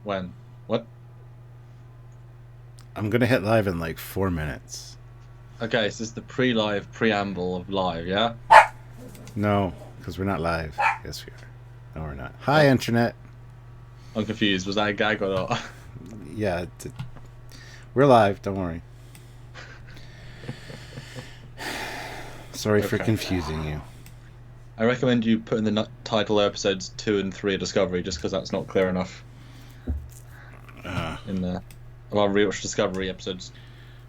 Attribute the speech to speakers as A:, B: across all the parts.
A: When? What?
B: I'm going to hit live in like 4 minutes.
A: Okay, so this is the pre-live preamble of live, yeah?
B: No, because we're not live. Yes, we are. No, we're not. Hi,
A: What?
B: Internet.
A: I'm confused. Was that a gag or not?
B: Yeah, we're live. Don't worry. Sorry for
A: Okay.
B: confusing you.
A: I recommend you put in the title episodes 2 and 3 of Discovery, just because that's not clear enough
B: Uh,
A: in the. Well, rewatch Discovery episodes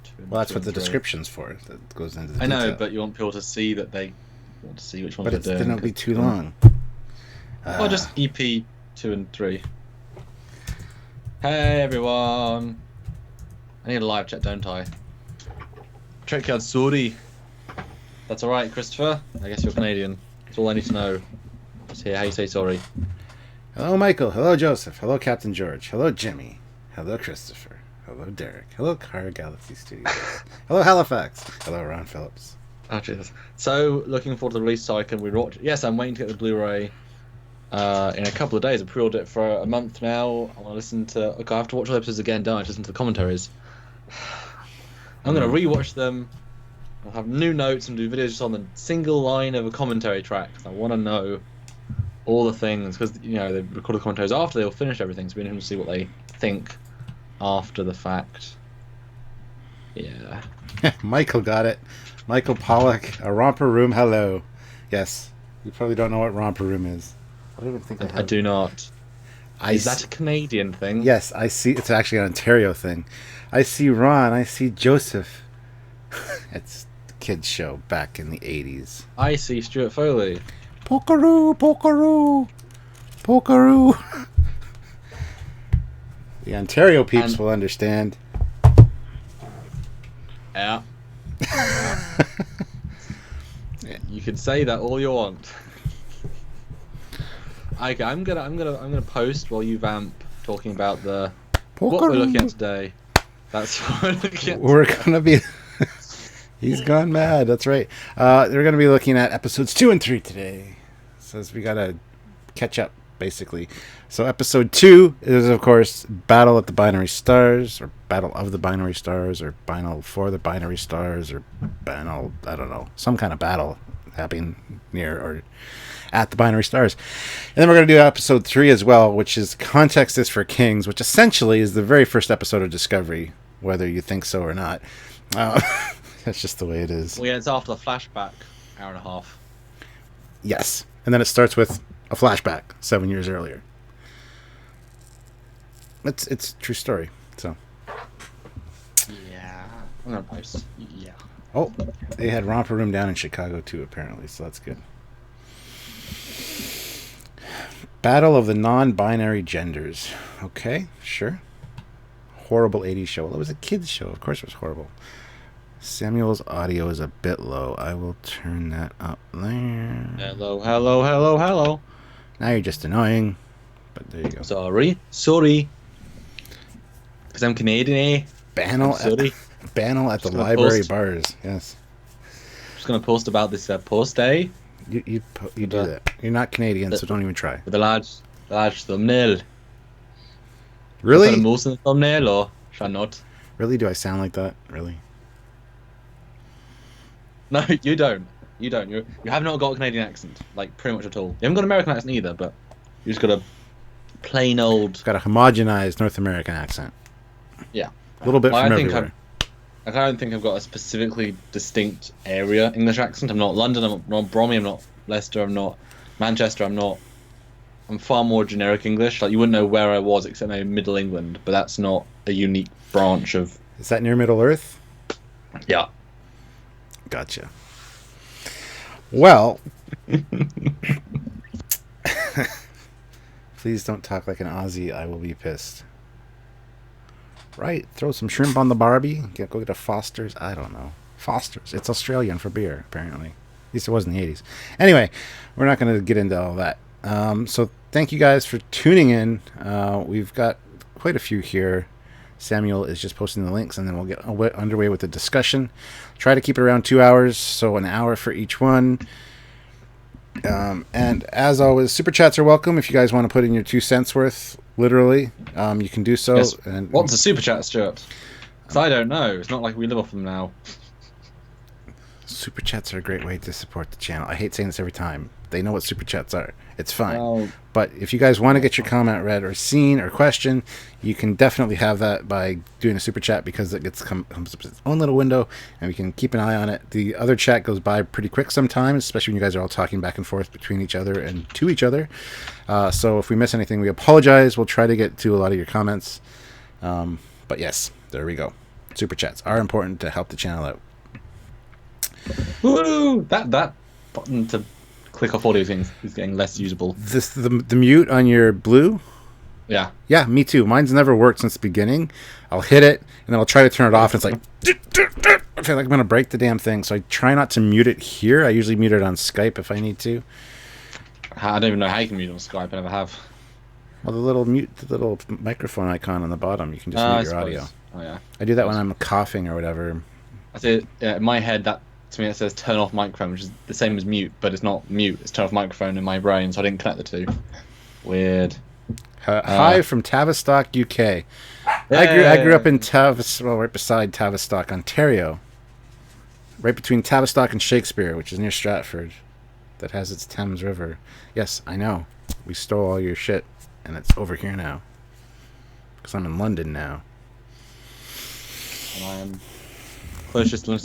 A: 2
B: well, that's
A: 2
B: what
A: and
B: the
A: 3.
B: description's for. That goes into the
A: I know,
B: detail.
A: but you want people to see that they want to see which ones
B: But
A: they're
B: then
A: doing.
B: it'll be
A: 'Cause
B: too long.
A: Well, just EP 2 and 3. Hey everyone! I need a live chat, don't I? Trekyards, sorry. That's alright, Christopher. I guess you're Canadian. That's all I need to know. Just hear how you say sorry.
B: Hello, Michael. Hello, Joseph. Hello, Captain George. Hello, Jimmy. Hello, Christopher. Hello, Derek. Hello, Car Galaxy Studios. Hello, Halifax. Hello, Ron Phillips.
A: Oh, Jesus. So, looking forward to the release so I can rewatch it. Yes, I'm waiting to get the Blu-ray in a couple of days. I pre-ordered it for a month now. I want to listen to... Okay, I have to watch all the episodes again, don't I? To listen to the commentaries. I'm going to rewatch them. I'll have new notes and do videos just on the single line of a commentary track. I want to know all the things, because, you know, they record the commentaries after they'll finish everything, so we need to see what they think after the fact. Yeah.
B: Michael got it. Michael Pollock, a romper room. Hello. Yes. You probably don't know what romper room is. I don't even think I have.
A: I do not. Is that a Canadian thing?
B: Yes, I see. It's actually an Ontario thing. I see Ron. I see Joseph. It's the kids' show back in the 80s.
A: I see Stuart Foley.
B: Pokeroo, pokeroo, pokeroo. The Ontario peeps
A: And-
B: will understand.
A: Yeah. You can say that all you want. Okay, I'm gonna post while you vamp talking about what we're looking at today. That's what we're looking at.
B: We're gonna be. He's gone mad. That's right. They're gonna be looking at episodes 2 and 3 today. Says we gotta catch up, basically. So episode 2 is, of course, Battle at the Binary Stars, or Battle of the Binary Stars, or Battle for the Binary Stars, or Battle, I don't know, some kind of battle happening near or at the Binary Stars. And then we're going to do episode 3 as well, which is Context is for Kings, which essentially is the very first episode of Discovery, whether you think so or not. That's just the way it is.
A: Well, yeah, it's after the flashback, hour and a half.
B: Yes. And then it starts with a flashback 7 years earlier. It's a true story. So.
A: Yeah. I'm gonna post. Yeah.
B: Oh, they had Romper Room down in Chicago too, apparently, so that's good. Battle of the Non-Binary Genders. Okay, sure. Horrible 80s show. Well, it was a kid's show. Of course it was horrible. Samuel's audio is a bit low. I will turn that up there.
A: Hello, hello, hello, hello.
B: Now you're just annoying, but there you go.
A: Sorry. Because I'm Canadian, eh?
B: Banal at the library bars. Yes.
A: Just gonna post about this post, eh?
B: You do that. You're not Canadian, so don't even try.
A: With the large thumbnail.
B: Really?
A: Should I put a moose in the thumbnail, or should I not?
B: Really? Do I sound like that? Really?
A: No, you don't. You don't. You have not got a Canadian accent, like pretty much at all. You haven't got an American accent either, but you just got a plain old.
B: It's got a homogenized North American accent.
A: Yeah.
B: A little bit from
A: I think
B: everywhere.
A: I don't think I've got a specifically distinct area English accent. I'm not London. I'm not Bromley. I'm not Leicester. I'm not Manchester. I'm far more generic English. Like you wouldn't know where I was except maybe Middle England, but that's not a unique branch of.
B: Is that near Middle Earth?
A: Yeah.
B: Gotcha. Well, please don't talk like an Aussie. I will be pissed. Right, throw some shrimp on the Barbie. Go get a Foster's. I don't know. Foster's. It's Australian for beer, apparently. At least it was in the 80s. Anyway, we're not going to get into all that. So thank you guys for tuning in. We've got quite a few here. Samuel is just posting the links, and then we'll get underway with the discussion. Try to keep it around 2 hours, so an hour for each one. And as always, super chats are welcome. If you guys want to put in your 2 cents worth, literally, you can do so.
A: Yes.
B: And
A: What's a super chat, Stuart? Because I don't know. It's not like we live off them now.
B: super chats are a great way to support the channel. I hate saying this every time. They know what super chats are. It's fine.
A: Well,
B: But if you guys want to get your comment read or seen or question, you can definitely have that by doing a super chat, because it comes up with its own little window and we can keep an eye on it. The other chat goes by pretty quick sometimes, especially when you guys are all talking back and forth between each other and to each other. So if we miss anything, we apologize. We'll try to get to a lot of your comments. But yes, there we go. Super chats are important to help the channel out.
A: woo! That button to click off audio things is getting less usable.
B: The mute on your blue.
A: Yeah.
B: Yeah, me too. Mine's never worked since the beginning. I'll hit it, and then I'll try to turn it off, and it's like, I feel like I'm going to break the damn thing. So I try not to mute it here. I usually mute it on Skype if I need to.
A: I don't even know how you can mute on Skype. I never have.
B: Well, the little microphone icon on the bottom, you can just mute your audio.
A: Oh, yeah.
B: I do that when I'm coughing or whatever.
A: I say, in my head, that to me it says turn off microphone, which is the same as mute, but it's not mute. It's turn off microphone in my brain, so I didn't connect the two. Weird.
B: Hi from Tavistock, UK. I grew up in right beside Tavistock, Ontario. Right between Tavistock and Shakespeare, which is near Stratford. That has its Thames River. Yes, I know. We stole all your shit, and it's over here now. Because I'm in London now.
A: And I am closest. Got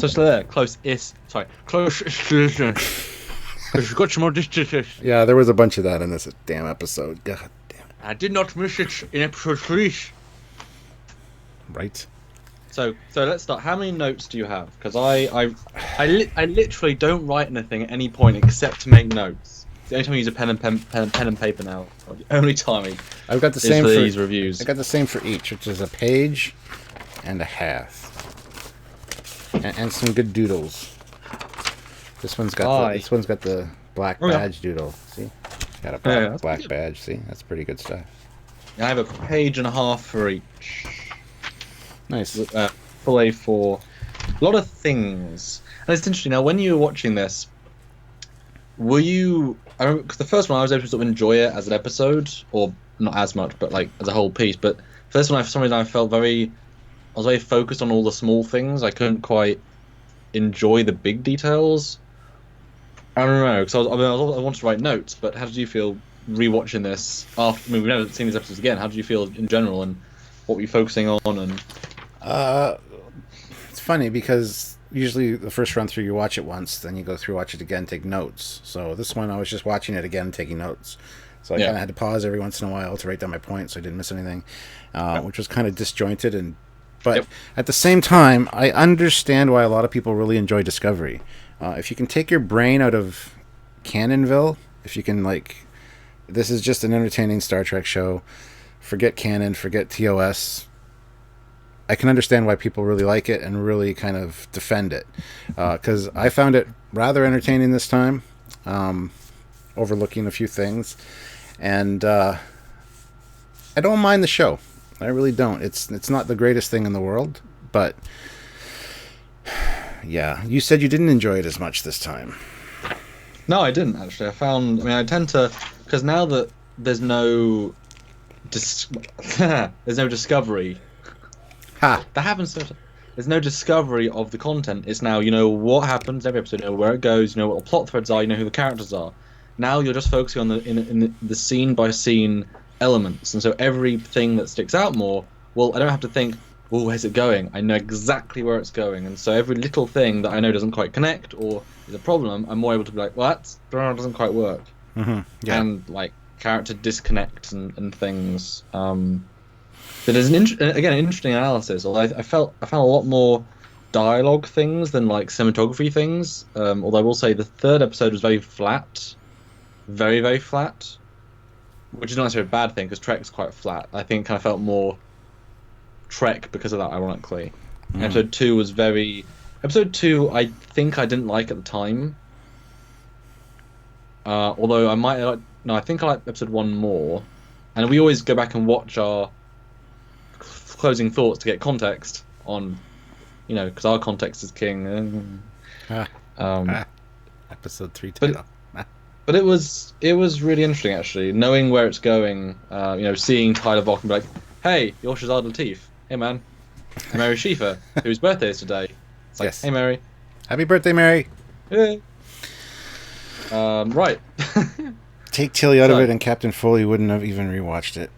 A: more distance.
B: Yeah, there was a bunch of that in this damn episode. God damn it.
A: I did not miss it in episode 3.
B: Right?
A: So let's start. How many notes do you have? Because I literally don't write anything at any point except to make notes. It's the only time I use a pen and paper now. The only time
B: I've got the
A: is
B: same
A: for
B: for
A: these reviews.
B: I got the same for each, which is a page and a half, and some good doodles. This one's got the black badge doodle. See, got a black badge. See, that's pretty good stuff.
A: I have a page and a half for each.
B: Nice.
A: Full A4. A lot of things. And it's interesting. Now, when you were watching this, were you... Because the first one, I was able to sort of enjoy it as an episode, or not as much, but like as a whole piece. But first one, for some reason, I was very focused on all the small things. I couldn't quite enjoy the big details. I don't know, because I wanted to write notes, but how did you feel rewatching this after... I mean, we've never seen these episodes again. How did you feel in general, and what were you focusing on? And
B: it's funny because usually the first run through you watch it once, then you go through, watch it again, take notes. So this one I was just watching it again, taking notes. So I kind of had to pause every once in a while to write down my points so I didn't miss anything, which was kind of disjointed. But at the same time, I understand why a lot of people really enjoy Discovery. If you can take your brain out of Canonville, if you can, like, this is just an entertaining Star Trek show, forget canon, forget TOS, I can understand why people really like it and really kind of defend it. Because I found it rather entertaining this time, overlooking a few things. And I don't mind the show. I really don't. It's not the greatest thing in the world, but yeah. You said you didn't enjoy it as much this time.
A: No, I didn't actually. I tend to, because now that there's no there's no discovery.
B: Ha!
A: That happens. There's no discovery of the content. It's now, you know what happens every episode, you know where it goes, you know what the plot threads are, you know who the characters are. Now you're just focusing on the scene by scene elements, and so everything that sticks out more, well, I don't have to think, oh, where's it going? I know exactly where it's going, and so every little thing that I know doesn't quite connect or is a problem, I'm more able to be like, well, that doesn't quite work.
B: Mm-hmm. Yeah.
A: And like character disconnect and things. But there's an interesting analysis. Although I found a lot more dialogue things than like cinematography things. Although I will say the third episode was very flat, very very flat, which is not necessarily a bad thing because Trek's quite flat. I think it kind of felt more Trek because of that, ironically. Episode 2 was very... Episode 2 I think I didn't like at the time. Although I might... No, I think I like episode 1 more. And we always go back and watch our closing thoughts to get context on... You know, because our context is king.
B: Episode 3
A: but,
B: title.
A: But it was really interesting actually, knowing where it's going. Seeing Tyler Vulcan be like, "Hey, you're Shazad Latif. Hey man, I'm Mary Schieffer, whose birthday is today." It's like,
B: Yes.
A: "Hey Mary."
B: Happy birthday, Mary.
A: Hey. Right.
B: Take Tilly out of
A: So,
B: it, and Captain Foley wouldn't have even rewatched it.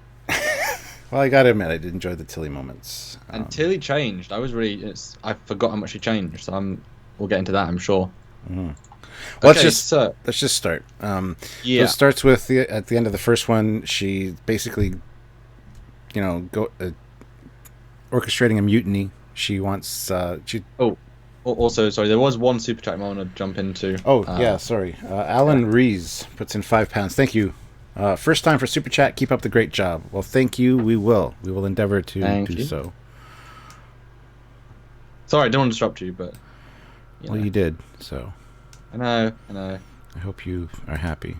B: Well, I gotta admit, I did enjoy the Tilly moments.
A: until he changed, I forgot how much he changed. So we'll get into that, I'm sure.
B: Well,
A: Okay, so
B: let's just start. So it
A: yeah.
B: starts with at the end of the first one, she basically, orchestrating a mutiny. She wants she.
A: Oh, also, sorry, there was one super chat I want to jump into.
B: Oh yeah, sorry. Alan Rees puts in £5. Thank you. First time for super chat. Keep up the great job. Well, thank you. We will endeavor to
A: Thank
B: do
A: you.
B: so.
A: Sorry, I don't want to disrupt you, but
B: Well, you did. So
A: I know.
B: I hope you are happy.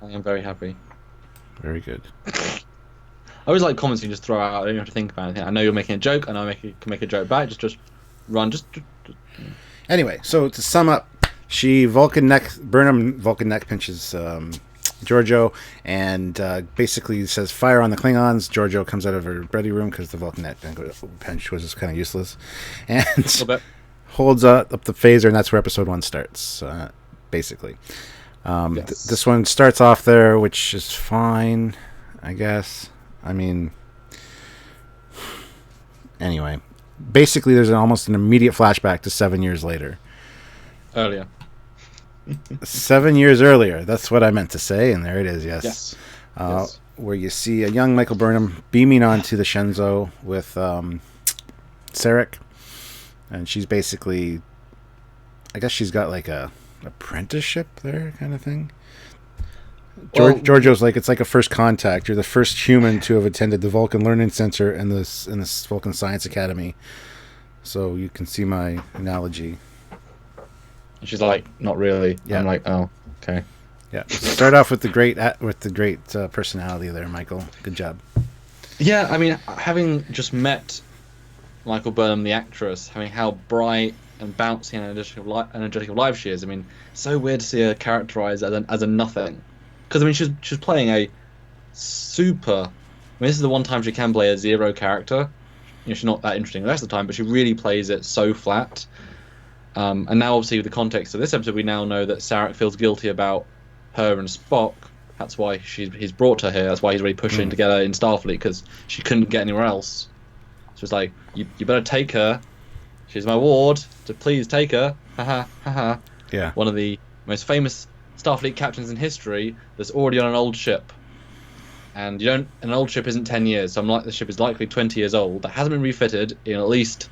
A: I am very happy.
B: Very good.
A: I always like comments you just throw out. I don't even have to think about anything. I know you're making a joke, and can make a joke back. Just run. Just.
B: Anyway, so to sum up, Burnham Vulcan neck pinches Giorgio, and basically says fire on the Klingons. Giorgio comes out of her ready room because the Vulcan neck pinch was just kind of useless, and holds up the phaser, and that's where episode 1 starts. Basically,
A: Yes.
B: this one starts off there, which is fine, I guess. I mean, anyway, basically, there's almost an immediate flashback to 7 years later.
A: Earlier.
B: 7 years earlier. That's what I meant to say, and there it is. Yes.
A: Yes. Yes.
B: Where you see a young Michael Burnham beaming onto the Shenzhou with Sarek, and she's basically, I guess she's got like a apprenticeship there, kind of thing. Giorgio's like, it's like a first contact. You're the first human to have attended the Vulcan Learning Center and this Vulcan Science Academy. So you can see my analogy.
A: And she's like, not really.
B: Yeah.
A: I'm like, oh, okay.
B: Yeah. Start off with the great personality there, Michael. Good job.
A: Yeah, I mean, having just met Michael Burnham, the actress, having how bright and bouncy and energetic of life she is. I mean, so weird to see her characterized as a nothing. Because I mean, she's playing a super. I mean, this is the one time she can play a zero character. She's not that interesting the rest of the time, but she really plays it so flat. And now, obviously, with the context of this episode, we now know that Sarek feels guilty about her and Spock. That's why he's brought her here. That's why he's really pushing to get her in Starfleet, because she couldn't get anywhere else. So it's like, you better take her. She's my ward. So please take her. Ha ha ha ha.
B: Yeah.
A: One of the most famous Starfleet captains in history that's already on an old ship. And an old ship isn't 10 years, so the ship is likely 20 years old. That hasn't been refitted in at least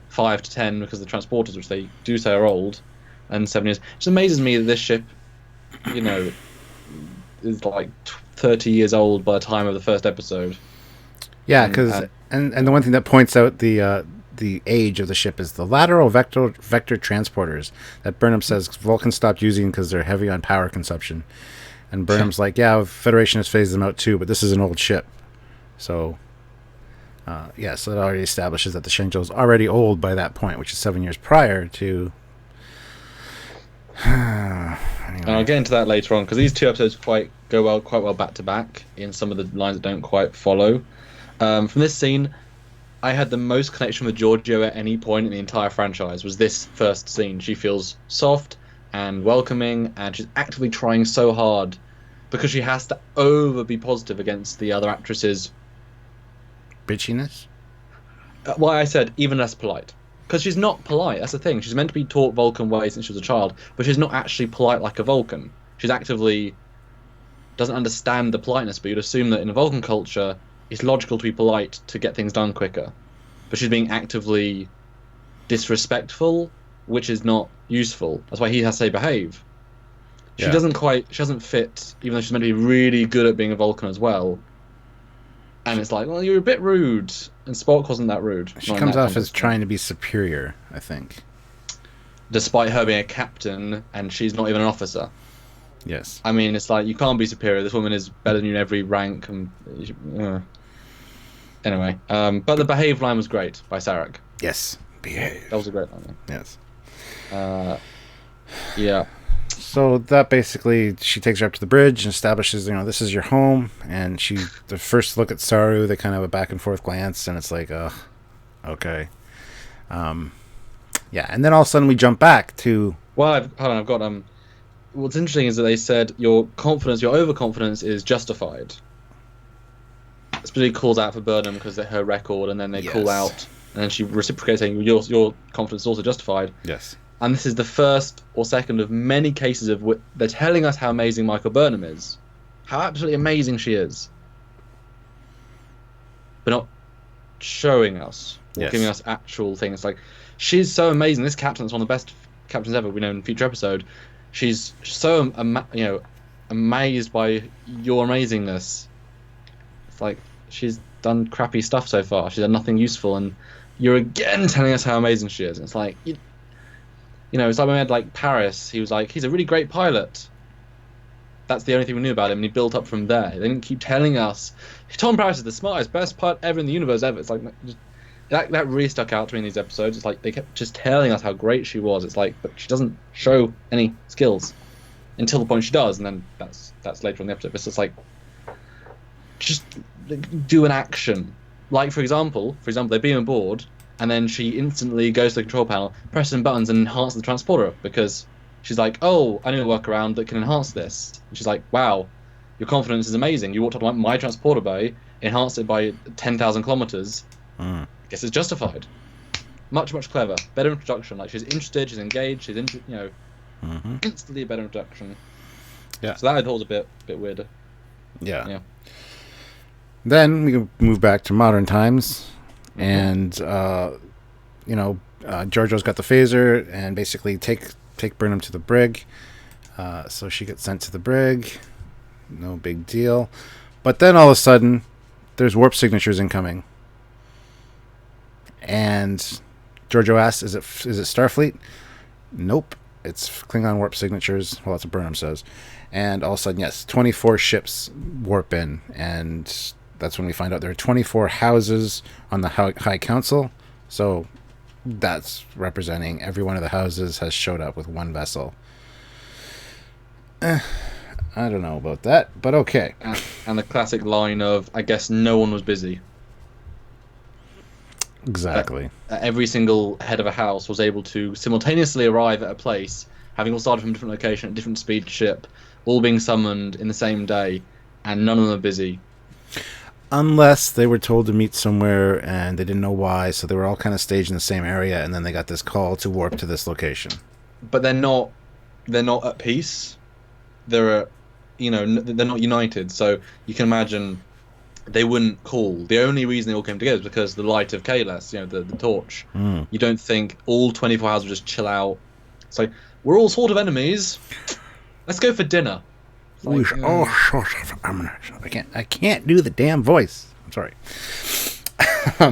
A: 5 to 10 because of the transporters, which they do say are old, and 7 years. It just amazes me that this ship, is like 30 years old by the time of the first episode.
B: Yeah, because and the one thing that points out the age of the ship is the lateral vector transporters that Burnham says Vulcan stopped using because they're heavy on power consumption. And Burnham's like, yeah, Federation has phased them out too, but this is an old ship. So, so it already establishes that the Shenzhou is already old by that point, which is 7 years prior to... Anyway.
A: And I'll get into that later on, because these two episodes quite well back to back in some of the lines that don't quite follow. From this scene, I had the most connection with Giorgio at any point in the entire franchise, was this first scene. She feels soft and welcoming, and she's actively trying so hard because she has to be positive against the other actresses'
B: bitchiness.
A: Why I said even less polite, because she's not polite. That's the thing. She's meant to be taught Vulcan ways since she was a child, but she's not actually polite like a Vulcan. She's actively doesn't understand the politeness. But you'd assume that in a Vulcan culture, it's logical to be polite to get things done quicker. But she's being actively disrespectful, which is not useful. That's why he has to say behave. She doesn't fit, even though she's meant to be really good at being a Vulcan as well. And it's like, well, you're a bit rude. And Spock wasn't that rude.
B: She comes off as trying to be superior, I think.
A: Despite her being a captain, and she's not even an officer.
B: Yes.
A: I mean, it's like, you can't be superior. This woman is better than you in every rank. And Anyway, but the behave line was great by Sarek.
B: Yes. Behave.
A: That was a great line.
B: Yes.
A: Yeah.
B: So that basically, she takes her up to the bridge and establishes, this is your home. And the first look at Saru, they kind of have a back and forth glance, and it's like, okay. Yeah, and then all of a sudden we jump back to...
A: Well, I've got what's interesting is that they said your overconfidence is justified. Especially calls out for Burnham because they're her record, and then they call out, and then she reciprocates saying your confidence is also justified.
B: Yes.
A: And this is the first or second of many cases of they're telling us how amazing Michael Burnham is, how absolutely amazing she is, but not showing us or giving us actual things. Like, she's so amazing. This captain's one of the best captains ever. We know in future episode, she's so amazed by your amazingness. It's like she's done crappy stuff so far. She's done nothing useful, and you're again telling us how amazing she is. It's like it's like when we had like Paris. He was like, he's a really great pilot. That's the only thing we knew about him, and he built up from there. They didn't keep telling us Tom Paris is the smartest, best pilot ever in the universe ever. It's like that really stuck out to me in these episodes. It's like they kept just telling us how great she was. It's like, but she doesn't show any skills until the point she does, and then that's later on in the episode. It's just like, just do an action. Like for example, they beam aboard, and then she instantly goes to the control panel, presses some buttons, and enhances the transporter because she's like, oh, I know a workaround that can enhance this. And she's like, wow, your confidence is amazing. You walked up my transporter bay, enhanced it by 10,000 kilometers. I guess it's justified. Much, much clever. Better introduction. Like, she's interested, she's engaged, she's instantly a better introduction.
B: Yeah.
A: So that I thought was a bit weirder.
B: Yeah. Then we can move back to modern times, and Giorgio's got the phaser, and basically take Burnham to the brig. So she gets sent to the brig. No big deal. But then all of a sudden, there's warp signatures incoming. And Giorgio asks, is it Starfleet? Nope. It's Klingon warp signatures. Well, that's what Burnham says. And all of a sudden, yes, 24 ships warp in. And that's when we find out there are 24 houses on the High Council. So that's representing every one of the houses has showed up with one vessel. I don't know about that, but okay.
A: And the classic line of, I guess no one was busy.
B: Exactly.
A: Every single head of a house was able to simultaneously arrive at a place, having all started from a different location, at different speed ship, all being summoned in the same day, and none of them are busy.
B: Unless they were told to meet somewhere and they didn't know why, so they were all kind of staged in the same area, and then they got this call to warp to this location.
A: But they're not at peace. They're not united. So you can imagine they wouldn't call. The only reason they all came together is because of the light of Kalos, the torch. You don't think all 24 houses would just chill out. It's like, we're all sort of enemies. Let's go for dinner.
B: Like, all sorts of enemies. I can't do the damn voice. I'm sorry.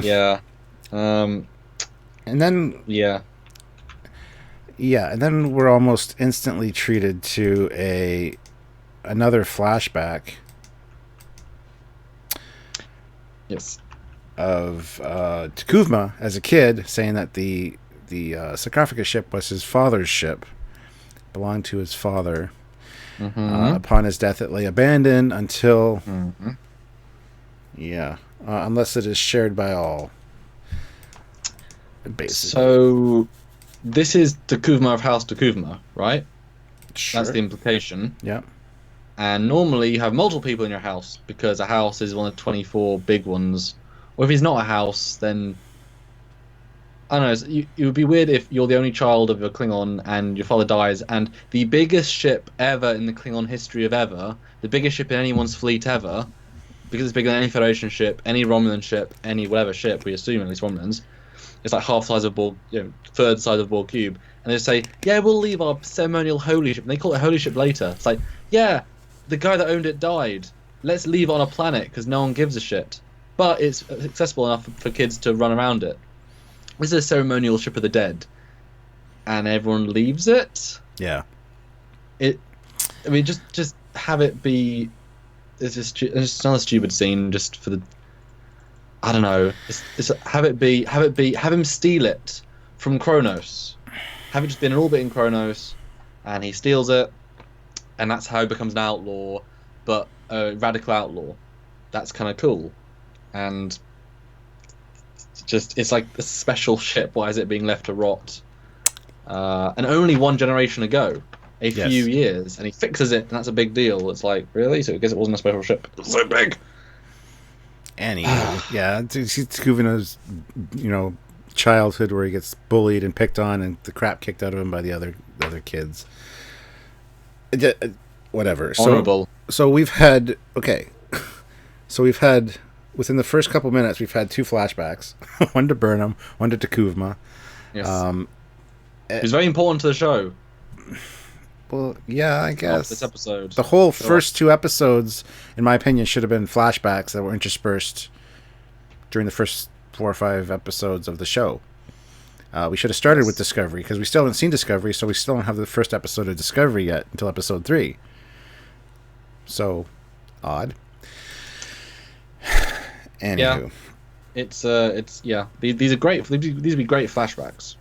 A: Yeah.
B: And then...
A: Yeah.
B: Yeah, and then we're almost instantly treated to another flashback.
A: Yes.
B: Of T'Kuvma as a kid, saying that the sarcophagus ship was his father's ship, belonged to his father. Upon his death, it lay abandoned until, unless it is shared by all. Basically.
A: So, this is T'Kuvma of House T'Kuvma, right?
B: Sure.
A: That's the implication.
B: Yeah. And
A: normally you have multiple people in your house because a house is one of 24 big ones. Or if it's not a house, then I don't know. It would be weird if you're the only child of a Klingon and your father dies, and the biggest ship ever in the Klingon history of ever, the biggest ship in anyone's fleet ever, because it's bigger than any Federation ship, any Romulan ship, any whatever ship, we assume at least Romulans, it's like half the size of Borg, third size of Borg cube, and they say, yeah, we'll leave our ceremonial holy ship, and they call it a holy ship later. It's like, yeah, the guy that owned it died. Let's leave it on a planet because no one gives a shit. But it's accessible enough for kids to run around it. This is a ceremonial ship of the dead, and everyone leaves it.
B: Yeah.
A: Just have it be. It's just another stupid scene, just for the. I don't know. Have him steal it from Kronos. Have it just been in orbit in Kronos, and he steals it, and that's how he becomes an outlaw, but a radical outlaw. That's kind of cool, and it's like a special ship. Why is it being left to rot? And only one generation ago, a few years, and he fixes it, and that's a big deal. It's like, really? So I guess it wasn't a special ship. It was so big.
B: Anywho, yeah, it's Kuvena's, childhood where he gets bullied and picked on and the crap kicked out of him by the other kids. Whatever.
A: Honorable.
B: So we've had within the first couple minutes we've had 2 flashbacks, one to Burnham, one to Takuvma.
A: Yes. It's very important to the show.
B: Well, yeah, I guess
A: this episode.
B: The whole first 2 episodes, in my opinion, should have been flashbacks that were interspersed during the first 4 or 5 episodes of the show. We should have started with Discovery, because we still haven't seen Discovery, so we still don't have the first episode of Discovery yet until episode 3. So, odd. Anywho.
A: Yeah. These are great. These would be great flashbacks,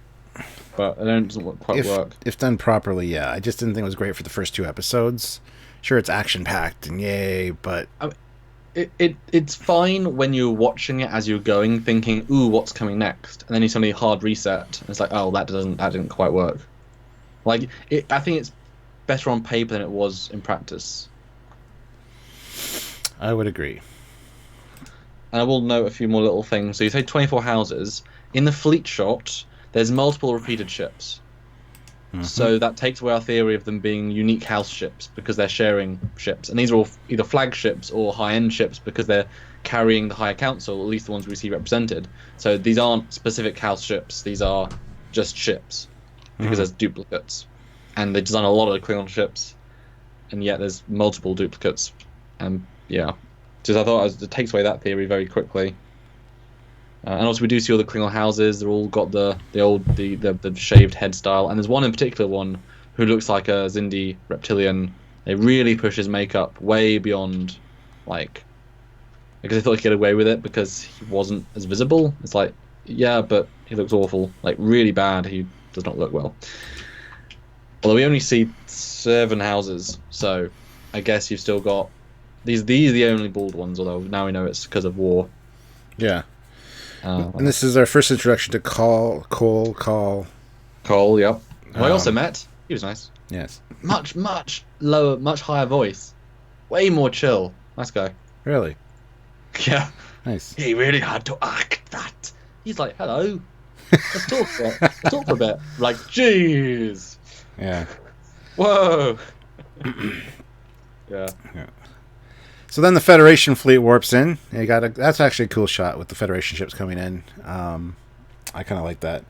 A: but it doesn't quite work.
B: If done properly, yeah. I just didn't think it was great for the first 2 episodes. Sure, it's action packed and yay, but
A: it's fine when you're watching it as you're going, thinking, "Ooh, what's coming next?" And then you suddenly hard reset, and it's like, "Oh, that didn't quite work." Like, I think it's better on paper than it was in practice.
B: I would agree.
A: And I will note a few more little things. So you say 24 houses. In the fleet shot, there's multiple repeated ships. Mm-hmm. So that takes away our theory of them being unique house ships, because they're sharing ships. And these are all either flagships or high-end ships, because they're carrying the higher council, at least the ones we see represented. So these aren't specific house ships. These are just ships, because there's duplicates. And they design a lot of Klingon ships, and yet there's multiple duplicates. And yeah. Just I thought it takes away that theory very quickly. And also we do see all the Klingon houses. They're all got the shaved head style. And there's one in particular who looks like a Xindi reptilian. They really push his makeup way beyond, because they thought he'd get away with it because he wasn't as visible. It's like, yeah, but he looks awful. Like, really bad. He does not look well. Although we only see 7 houses, so I guess you've still got... These are the only bald ones, although now we know it's because of war.
B: Yeah. And this is our first introduction to Cole,
A: yep. Who I also met. He was nice.
B: Yes.
A: Much lower, much higher voice. Way more chill. Nice guy.
B: Really?
A: Yeah.
B: Nice.
A: He really had to act that. He's like, hello. Let's talk for it. Let's talk for a bit. Like, jeez.
B: Yeah.
A: Whoa. Yeah.
B: So then the Federation fleet warps in. That's actually a cool shot with the Federation ships coming in. I kind of like that.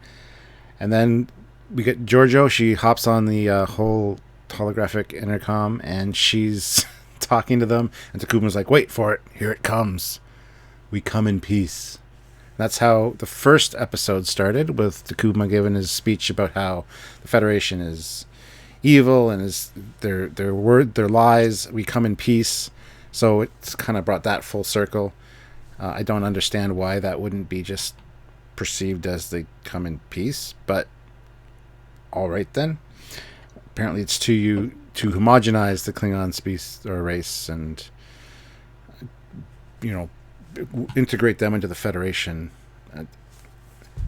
B: And then we get Giorgio. She hops on the whole holographic intercom, and she's talking to them. And Takuma's like, "Wait for it. Here it comes. We come in peace." That's how the first episode started, with Takuma giving his speech about how the Federation is evil and is their lies. We come in peace. So it's kind of brought that full circle. I don't understand why that wouldn't be just perceived as they come in peace, but all right then. Apparently it's to homogenize the Klingon species or race and integrate them into the Federation.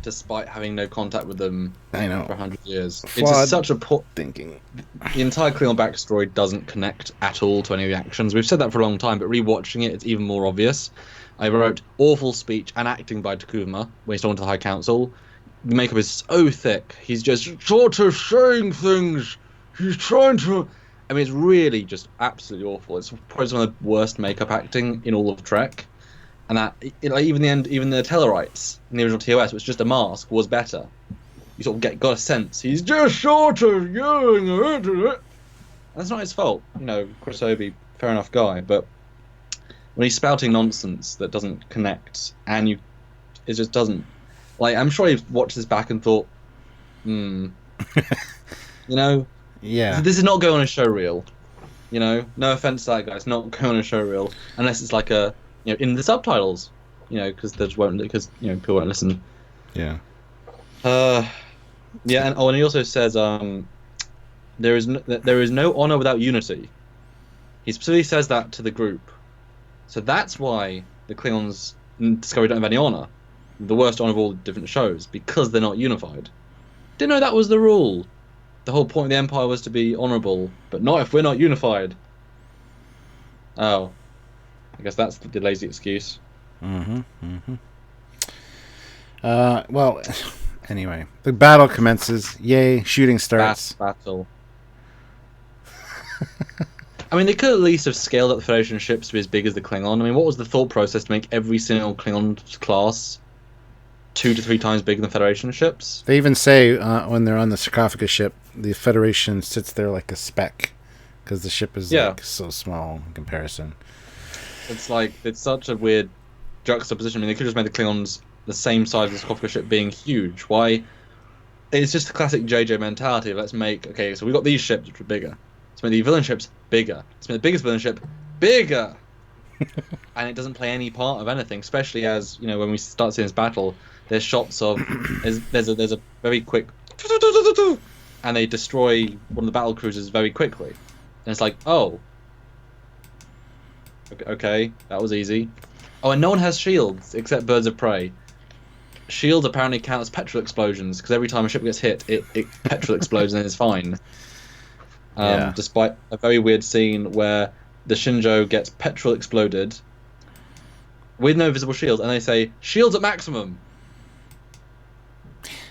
A: Despite having no contact with them
B: I know.
A: For 100 years.
B: Flawed
A: it's just such a poor
B: thinking.
A: The entire Klingon backstory doesn't connect at all to any of the actions. We've said that for a long time, but rewatching it, it's even more obvious. I wrote awful speech and acting by Takuma when he's talking to the High Council. The makeup is so thick. He's just sort of saying things. He's trying to... I mean, it's really just absolutely awful. It's probably some of the worst makeup acting in all of Trek. And that, even the Tellarites in the original TOS, which was just a mask, was better. You sort of got a sense he's just sort of yelling at it. And that's not his fault. Chris Obi, fair enough guy, but when he's spouting nonsense that doesn't connect, and it just doesn't. I'm sure you've watched this back and thought, Yeah. This is not going on a show reel. No offense to that guy, it's not going on a show reel unless it's like a. In the subtitles, because people won't listen.
B: Yeah.
A: Yeah, and he also says, there is no honor without unity. He specifically says that to the group. So that's why the Klingons in Discovery don't have any honor. The worst honor of all different shows, because they're not unified. Didn't know that was the rule. The whole point of the Empire was to be honorable, but not if we're not unified. Oh, I guess that's the lazy excuse.
B: Well, anyway, the battle commences. Yay, shooting starts.
A: Battle. I mean, they could at least have scaled up the Federation ships to be as big as the Klingon. I mean, what was the thought process to make every single Klingon class 2 to 3 times bigger than Federation ships?
B: They even say when they're on the sarcophagus ship, the Federation sits there like a speck because the ship is like so small in comparison.
A: It's such a weird juxtaposition. I mean, they could have just made the Klingons the same size as the sarcophagus ship being huge. Why? It's just the classic JJ mentality of okay, so we've got these ships which are bigger. Let's make the villain ships bigger. Let's make the biggest villain ship bigger. And it doesn't play any part of anything, especially as, when we start seeing this battle, there's shots of there's a very quick and they destroy one of the battle cruisers very quickly. And it's like, oh, okay, that was easy. Oh, and no one has shields except birds of prey. Shields apparently count as petrol explosions because every time a ship gets hit, it petrol explodes and it's fine. Despite a very weird scene where the Shenzhou gets petrol exploded with no visible shields, and they say shields at maximum.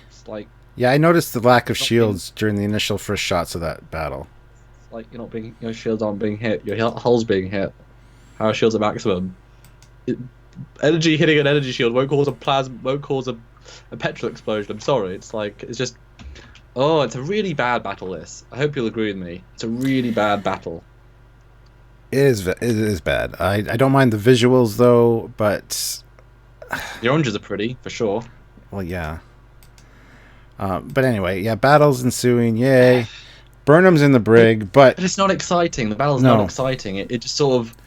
A: It's like,
B: yeah, I noticed the lack of shields during the initial first shots of that battle.
A: It's like your shields aren't being hit, your hull's being hit. How are shields at maximum? Energy hitting an energy shield won't cause a petrol explosion. I'm sorry, it's just. Oh, it's a really bad battle, this. I hope you'll agree with me. It's a really bad battle.
B: It is bad. I don't mind the visuals, though, but...
A: The oranges are pretty, for sure.
B: Well, yeah. But anyway, yeah, battles ensuing, yay. Burnham's in the brig, but...
A: But it's not exciting. The battle's not exciting. It just sort of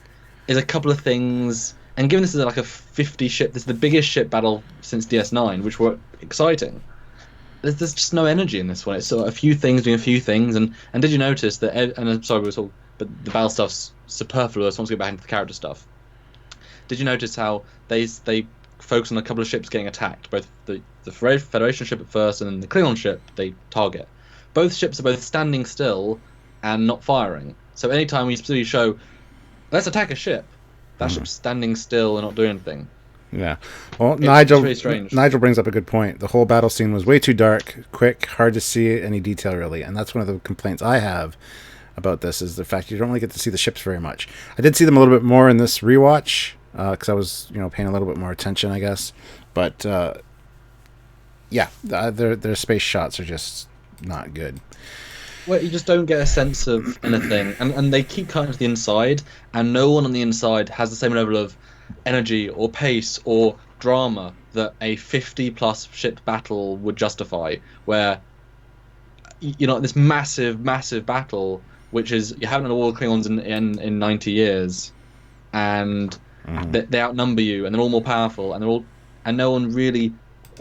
A: is a couple of things... And given this is like a 50 ship... This is the biggest ship battle since DS9, which were exciting. There's just no energy in this one. It's sort of a few things doing a few things, and did you notice that? And I'm sorry, but the battle stuff's superfluous. Once we get back into the character stuff, did you notice how they focus on a couple of ships getting attacked? Both the Federation ship at first, and then the Klingon ship they target. Both ships are both standing still and not firing. So anytime we specifically show, let's attack a ship, that ship's standing still and not doing anything.
B: Yeah. Well,
A: it's really strange.
B: Nigel brings up a good point. The whole battle scene was way too dark, quick, hard to see any detail, really. And that's one of the complaints I have about this, is the fact you don't really get to see the ships very much. I did see them a little bit more in this rewatch, because I was paying a little bit more attention, I guess. But, yeah, their space shots are just not good.
A: Well, you just don't get a sense of anything. And they keep cutting to the inside, and no one on the inside has the same level of energy or pace or drama that a 50+ ship battle would justify, where this massive battle, which is you haven't had all the Klingons in 90 years, and they outnumber you, and they're all more powerful, and no one really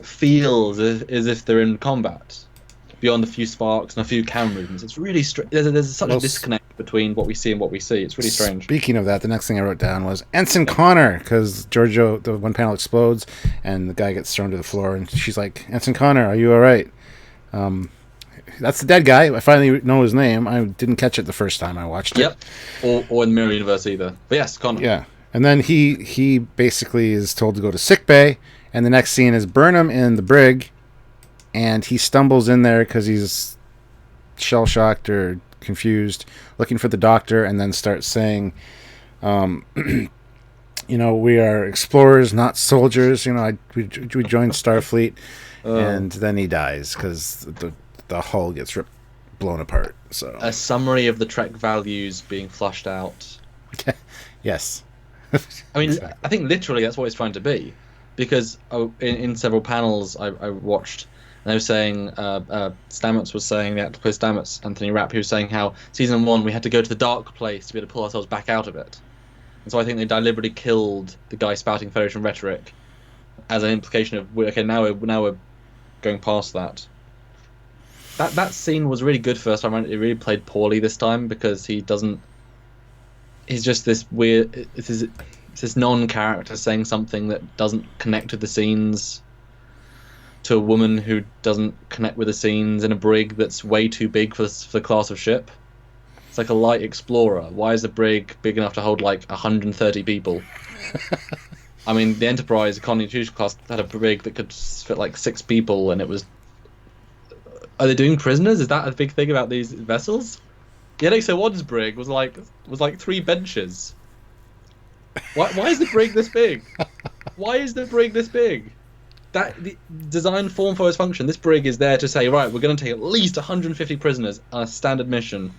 A: feels as if they're in combat beyond a few sparks and a few camera movements. It's really there's such a disconnect between what we see and what we see. It's really strange.
B: Speaking of that, the next thing I wrote down was Ensign Connor, because Giorgio, the one panel explodes and the guy gets thrown to the floor, and she's like, Ensign Connor, are you all right? That's the dead guy. I finally know his name. I didn't catch it the first time I watched it.
A: Yep. Or in the Mirror Universe either. But yes, Connor.
B: Yeah. And then he basically is told to go to sickbay, and the next scene is Burnham in the brig, and he stumbles in there because he's shell-shocked or confused, looking for the doctor, and then starts saying, we are explorers, not soldiers. We joined Starfleet, and then he dies because the hull gets blown apart. So
A: a summary of the Trek values being flushed out.
B: Yes.
A: I mean, I think literally that's what it's trying to be, because in several panels I watched, and they were saying, Stamets was saying, the actor who plays Stamets, Anthony Rapp, he was saying how season 1 we had to go to the dark place to be able to pull ourselves back out of it. And so I think they deliberately killed the guy spouting Federation rhetoric as an implication of, okay, now we're going past that. that scene was really good first time around. It really played poorly this time because he doesn't. He's just this weird. It's this non-character saying something that doesn't connect with the scenes. To a woman who doesn't connect with the scenes in a brig that's way too big for the class of ship. It's like a light explorer. Why is the brig big enough to hold like 130 people? I mean, the Enterprise Economy 2 class had a brig that could fit like 6 people, and it was. Are they doing prisoners? Is that a big thing about these vessels? The NX-01's brig was like 3 benches. Why is the brig this big? Why is the brig this big? That the design form follows function. This brig is there to say, right, we're going to take at least 150 prisoners on a standard mission.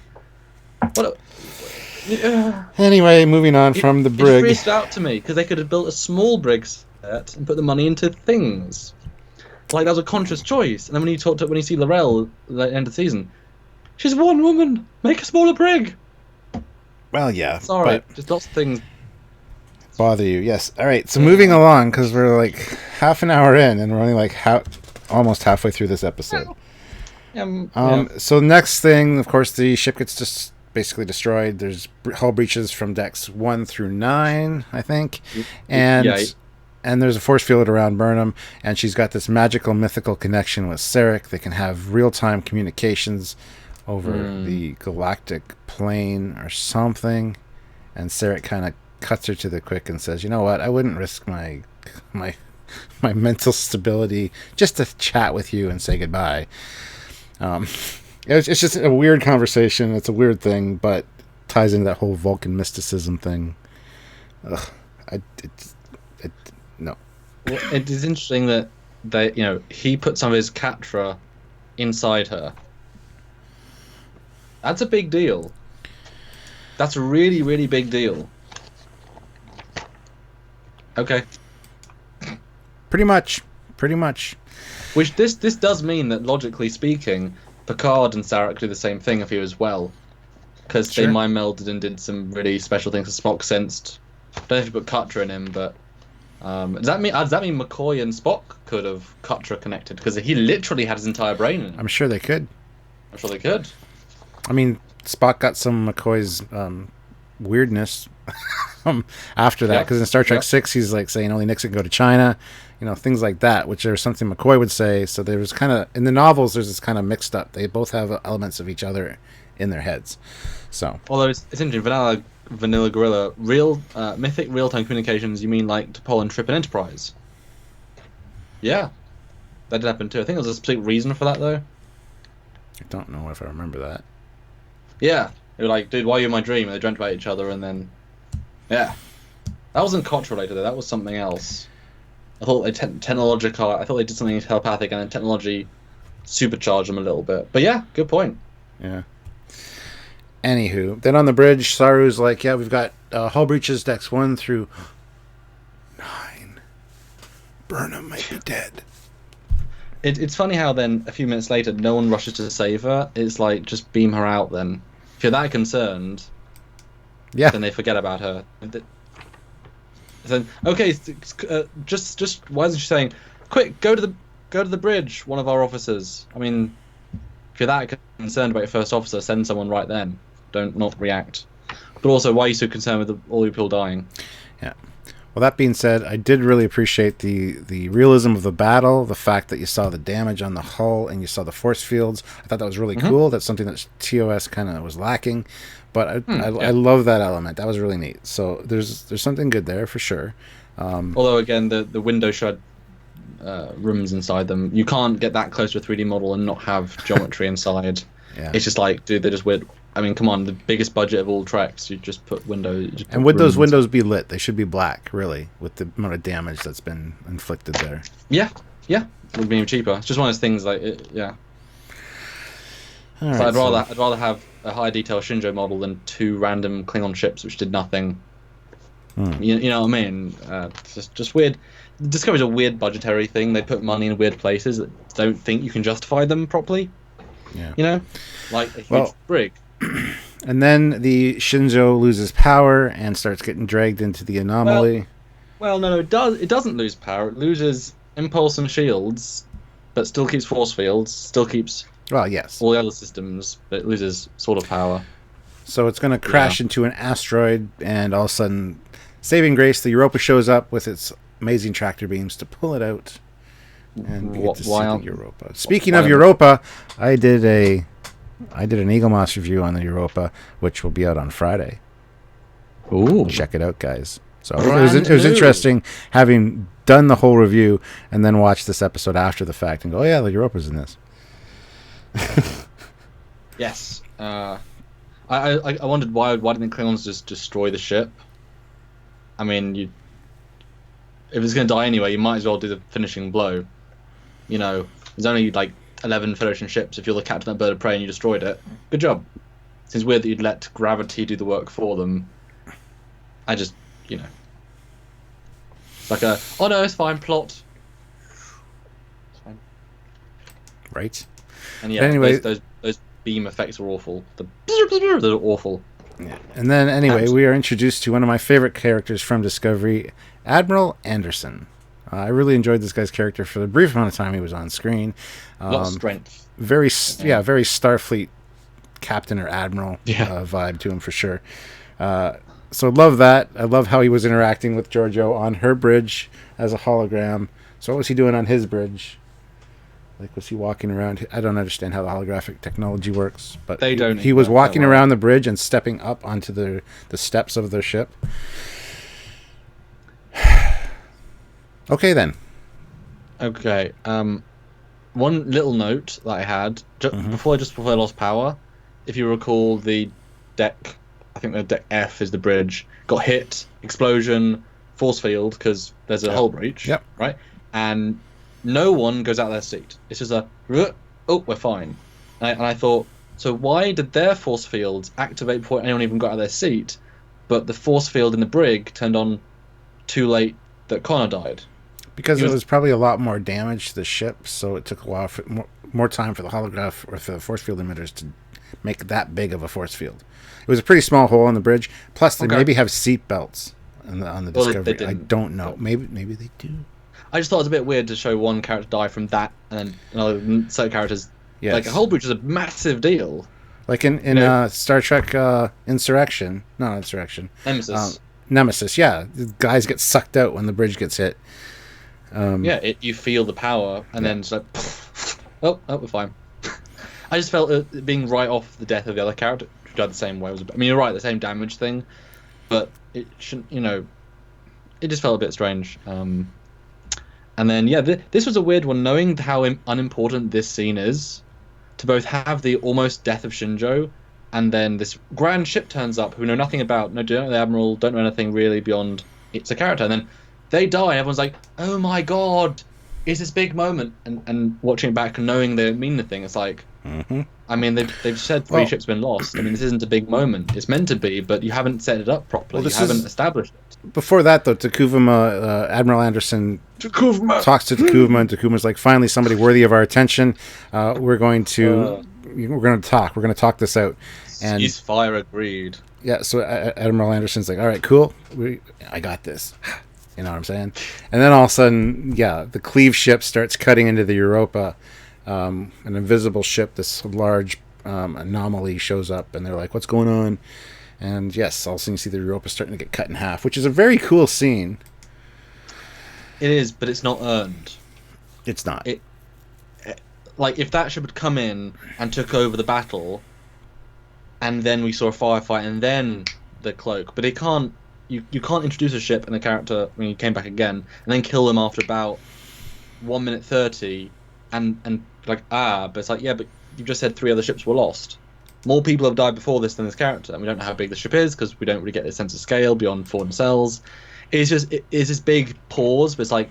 B: Anyway, moving on from the brig.
A: It freaked out to me because they could have built a small brig set and put the money into things. Like that was a conscious choice. And then when you see Laurel at the end of the season, she's one woman. Make a smaller brig.
B: Well, yeah.
A: It's alright. Just lots of things
B: bother you. Yes. All right. So moving along, because we're like half an hour in, and we're only like almost halfway through this episode. So next thing, of course, the ship gets just basically destroyed. There's hull breaches from decks 1 through 9, I think, and there's a force field around Burnham, and she's got this magical, mythical connection with Sarek. They can have real-time communications over the galactic plane or something, and Sarek kind of cuts her to the quick and says, "You know what? I wouldn't risk my mental stability just to chat with you and say goodbye." It's just a weird conversation. It's a weird thing, but ties into that whole Vulcan mysticism thing. Ugh, no.
A: Well, it is interesting that he put some of his Catra inside her. That's a big deal. That's a really, really big deal. Okay.
B: Pretty much.
A: Which this does mean that, logically speaking, Picard and Sarek do the same thing if he was well. Because they mind melded and did some really special things. Spock sensed. I don't know if you put Catra in him, but does that mean McCoy and Spock could have Catra connected? Because he literally had his entire brain in him.
B: I'm sure they could.
A: I
B: mean, Spock got some McCoy's weirdness after that, because in Star Trek 6 he's like saying only Nixon can go to China, things like that, which are something McCoy would say. So there was kind of, in the novels, there's this kind of mixed up. They both have elements of each other in their heads. So although
A: it's interesting, Vanilla Gorilla, mythic real-time communications, you mean like T'Pol and Trip and Enterprise? Yeah, that did happen too. I think there was a specific reason for that, though.
B: I don't know if I remember that.
A: Yeah, they were like, dude, why are you in my dream? And they dreamt about each other, and then that wasn't Koch related though. That was something else. I thought they technological. I thought they did something telepathic, and then technology supercharged them a little bit. But yeah, good point.
B: Yeah. Anywho, then on the bridge, Saru's like, "Yeah, we've got hull breaches decks 1 through 9. Burnham might be dead."
A: It's funny how then a few minutes later, no one rushes to save her. It's like, just beam her out then. If you're that concerned, then they forget about her. Then okay, just why isn't she saying, "Quick, go to the bridge"? One of our officers. I mean, if you're that concerned about your first officer, send someone right then. Don't not react. But also, why are you so concerned with all the people dying?
B: Yeah. Well, that being said, I did really appreciate the realism of the battle, the fact that you saw the damage on the hull and you saw the force fields. I thought that was really cool. That's something that TOS kind of was lacking. But I love that element. That was really neat. So there's something good there for sure.
A: Although, again, the window shut rooms inside them, you can't get that close to a 3D model and not have geometry inside. Yeah. It's just like, dude, they're just weird. I mean, come on, the biggest budget of all Treks, you just put windows.
B: And would those windows be lit? They should be black, really, with the amount of damage that's been inflicted there.
A: Yeah. It would be even cheaper. It's just one of those things, like, All right, so I'd rather have a high detail Shenzhou model than 2 random Klingon ships which did nothing. You know what I mean? It's just weird. Discovery's a weird budgetary thing. They put money in weird places that don't think you can justify them properly. Yeah. Like a huge brig.
B: And then the Shenzhou loses power and starts getting dragged into the anomaly.
A: Well, no, it doesn't lose power. It loses impulse and shields, but still keeps force fields, still keeps
B: Well, yes.
A: all the other systems, but it loses sort of power.
B: So it's going to crash into an asteroid, and all of a sudden, saving grace, the Europa shows up with its amazing tractor beams to pull it out, and we get to see the Europa. Speaking of Europa, I did an Eagle Moss review on the Europa, which will be out on Friday.
A: Ooh.
B: Check it out, guys. So it was interesting having done the whole review and then watch this episode after the fact and go, oh yeah, the Europa's in this.
A: Yes. I wondered why didn't the Klingons just destroy the ship? I mean, if it's going to die anyway, you might as well do the finishing blow. You know, there's only like 11 Federation ships. If you're the captain of that bird of prey and you destroyed it, good job. Seems weird that you'd let gravity do the work for them. I just, you know, it's like oh no, it's fine, plot. It's fine.
B: Right.
A: And yeah,
B: anyway,
A: those beam effects are awful. They're awful.
B: Yeah. And then anyway, we are introduced to one of my favorite characters from Discovery, Admiral Anderson. I really enjoyed this guy's character for the brief amount of time he was on screen.
A: A lot of strength.
B: Very Starfleet captain or admiral vibe to him for sure. So love that. I love how he was interacting with Giorgio on her bridge as a hologram. So what was he doing on his bridge? Like, was he walking around? I don't understand how the holographic technology works, but he was walking around the bridge and stepping up onto the steps of their ship. Okay, then.
A: Okay. One little note that I had before I lost power. If you recall, the deck, I think the deck F is the bridge, got hit, explosion, force field because there's a hull breach.
B: Yep.
A: Right, and no one goes out of their seat. It's just oh, we're fine. And I thought, so why did their force fields activate before anyone even got out of their seat, but the force field in the brig turned on too late that Connor died?
B: Because it was probably a lot more damage to the ship, so it took a while for more time for the holograph or for the force field emitters to make that big of a force field. It was a pretty small hole in the bridge. Plus, they maybe have seat belts on the Discovery. I don't know. Maybe they do.
A: I just thought it was a bit weird to show one character die from that, and then another set of characters. Yes. Like a hull breach is a massive deal. Like
B: in Star Trek Insurrection, not Insurrection. Nemesis. Yeah, the guys get sucked out when the bridge gets hit.
A: You feel the power, and then it's like, oh, we're fine. I just felt it being right off the death of the other character, which died the same way. I mean, you're right, the same damage thing, but it shouldn't. It just felt a bit strange. And then this was a weird one, knowing how unimportant this scene is, to both have the almost death of Shenzhou, and then this grand ship turns up who know nothing about, don't know the admiral, don't know anything really beyond it's a character, and then they die, and everyone's like, oh my god, it's this big moment, and watching it back and knowing they don't mean the thing, it's like, I mean, they've said three ships been lost. I mean, this isn't a big moment. It's meant to be, but you haven't set it up properly. You haven't established it.
B: Before that, though, Admiral Anderson talks to Takuvma, and Takuma's like, finally, somebody worthy of our attention. We're going to talk. We're going to talk this out. And
A: ceasefire agreed.
B: Yeah, so Admiral Anderson's like, all right, cool. I got this. You know what I'm saying? And then all of a sudden, the Cleave ship starts cutting into the Europa. An invisible ship, this large anomaly shows up, and they're like, what's going on? And yes, all of a sudden you see the Europa starting to get cut in half, which is a very cool scene.
A: It is, but it's not earned.
B: It's not.
A: Like, if that ship had come in and took over the battle, and then we saw a firefight, and then the cloak, but it can't. You can't introduce a ship and a character when you came back again, and then kill them after about 1 minute 30, and like, but it's like, but you've just said 3 other ships were lost. More people have died before this than this character, and we don't know how big the ship is because we don't really get a sense of scale beyond 4 nacelles. It's just it's this big pause, but it's like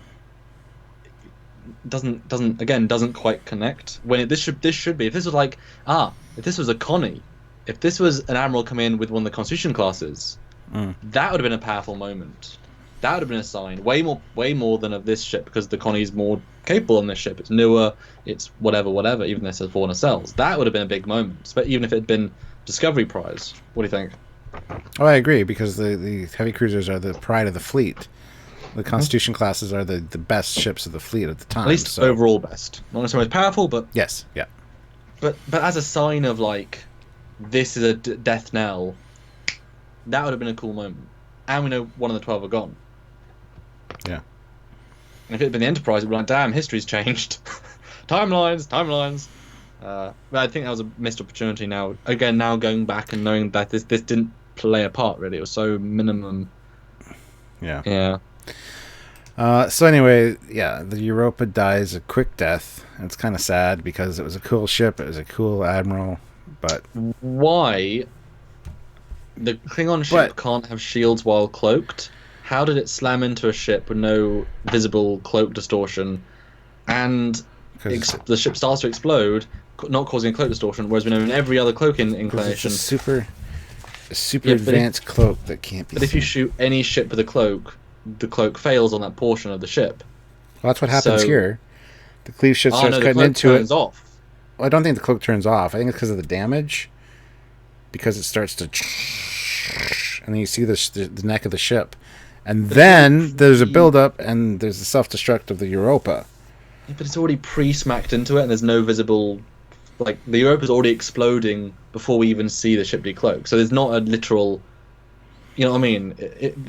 A: doesn't quite connect. When this should be, if this was like if this was a Connie, if this was an admiral come in with one of the Constitution classes, that would have been a powerful moment. That would have been a sign, way more than of this ship, because the Connie's more capable on this ship. It's newer, it's whatever, even though it says 4 nacelles. That would have been a big moment, but even if it had been Discovery Prize. What do you think?
B: Oh, I agree, because the heavy cruisers are the pride of the fleet. The Constitution classes are the best ships of the fleet at the time.
A: At least overall best. Not necessarily most powerful, but...
B: Yes, yeah.
A: but as a sign of like this is a death knell, that would have been a cool moment. And we know one of the 12 are gone.
B: Yeah.
A: And if it had been the Enterprise, it'd be like, damn, history's changed. Timelines. But I think that was a missed opportunity now. Again, now going back and knowing that this didn't play a part, really. It was so minimum.
B: Yeah.
A: Yeah.
B: So anyway, yeah, the Europa dies a quick death. And it's kind of sad because it was a cool ship. It was a cool admiral. But
A: why the Klingon ship can't have shields while cloaked? How did it slam into a ship with no visible cloak distortion, and the ship starts to explode, not causing a cloak distortion? Whereas we know in every other cloaking inclination,
B: it's a super advanced cloak that can't be.
A: But if you shoot any ship with a cloak, the cloak fails on that portion of the ship.
B: Well, that's what happens here. The cleave ship starts cutting into it.
A: Off.
B: Well, I don't think the cloak turns off. I think it's because of the damage. Because it starts to, and then you see the neck of the ship. And then there's a build-up, and there's the self-destruct of the Europa.
A: Yeah, but it's already pre-smacked into it, and there's no visible... Like, the Europa's already exploding before we even see the ship decloak. So there's not a literal... You know what I mean?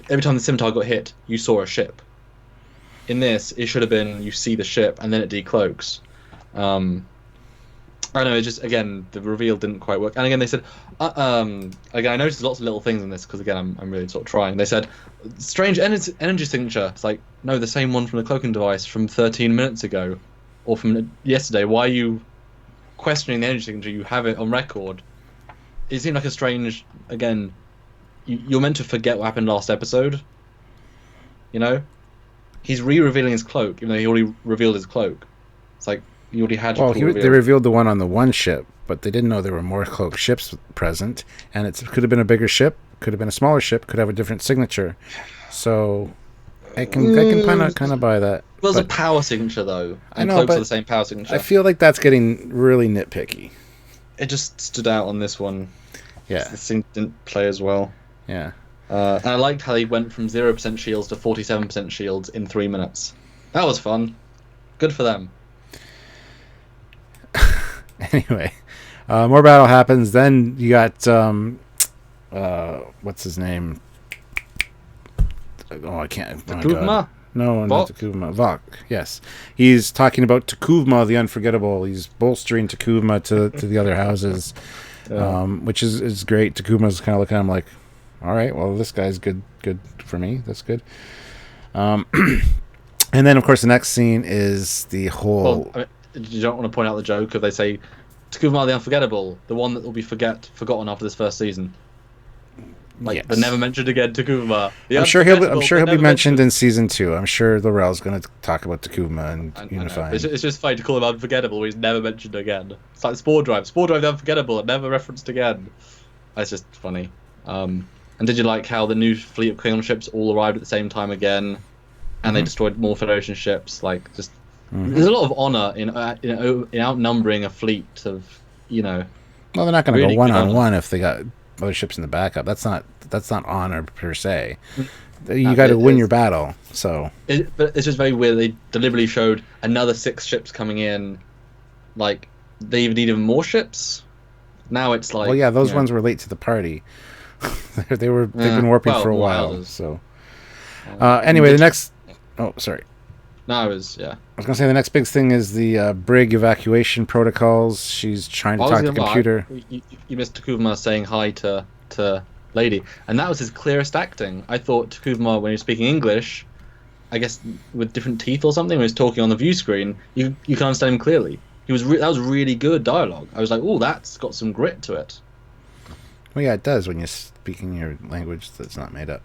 A: Every time the scimitar got hit, you saw a ship. In this, it should have been you see the ship, and then it decloaks. I know, it just, again, the reveal didn't quite work. And again, they said, again, I noticed lots of little things in this, because again, I'm really sort of trying. They said, strange energy signature. It's like, no, the same one from the cloaking device from 13 minutes ago, or from yesterday. Why are you questioning the energy signature? You have it on record. It seemed like a strange, again, you're meant to forget what happened last episode. You know? He's re-revealing his cloak, even though he already revealed his cloak. It's like, you already had your
B: cool they revealed the one on the one ship, but they didn't know there were more cloaked ships present, and it could have been a bigger ship, could have been a smaller ship, could have a different signature. So I can kind of buy that.
A: Well, it's a power signature though, and cloaks are the same power signature.
B: I feel like that's getting really nitpicky.
A: It just stood out on this one.
B: Yeah,
A: this thing didn't play as well.
B: Yeah,
A: and I liked how he went from 0% shields to 47% shields in 3 minutes. That was fun. Good for them.
B: Anyway, more battle happens. Then you got what's his name? Oh, I can't.
A: Takuvma?
B: No, not Takuvma. Vok. Yes, he's talking about Takuvma, the Unforgettable. He's bolstering Takuvma to the other houses, which is great. Takuvma's kind of looking at him like, all right, well, this guy's good for me. That's good. And then, of course, the next scene is the whole.
A: Well, you don't want to point out the joke if they say Takuvma the Unforgettable, the one that will be forgotten after this first season. Like, yes. They never mentioned again Takuvma.
B: I'm sure he'll be mentioned in season 2. I'm sure L'Orel's going to talk about Takuvma and Unifying.
A: It's just funny to call him Unforgettable. He's never mentioned again. It's like Spore Drive the Unforgettable, never referenced again. It's just funny. And did you like how the new fleet of Klingon ships all arrived at the same time again, and they destroyed more Federation ships? Like, just there's a lot of honor in outnumbering a fleet of, you know.
B: Well, they're not going to really go one-on-one if they got other ships in the backup. That's not honor per se. You got to win your battle. So,
A: but it's just very weird. They deliberately showed another 6 ships coming in. Like, they need even more ships. Now it's like,
B: well, yeah, those ones were late to the party. they've been warping for a while. So, anyway, the next. Oh, sorry.
A: No, I was going
B: to say the next big thing is the brig evacuation protocols. She's trying to talk to the computer.
A: You missed Takuvma saying hi to Lady, and that was his clearest acting. I thought Takuvma, when he was speaking English, I guess with different teeth or something, when he was talking on the view screen, you can understand him clearly. That was really good dialogue. I was like, oh, that's got some grit to it.
B: Well, yeah, it does when you're speaking your language that's not made up.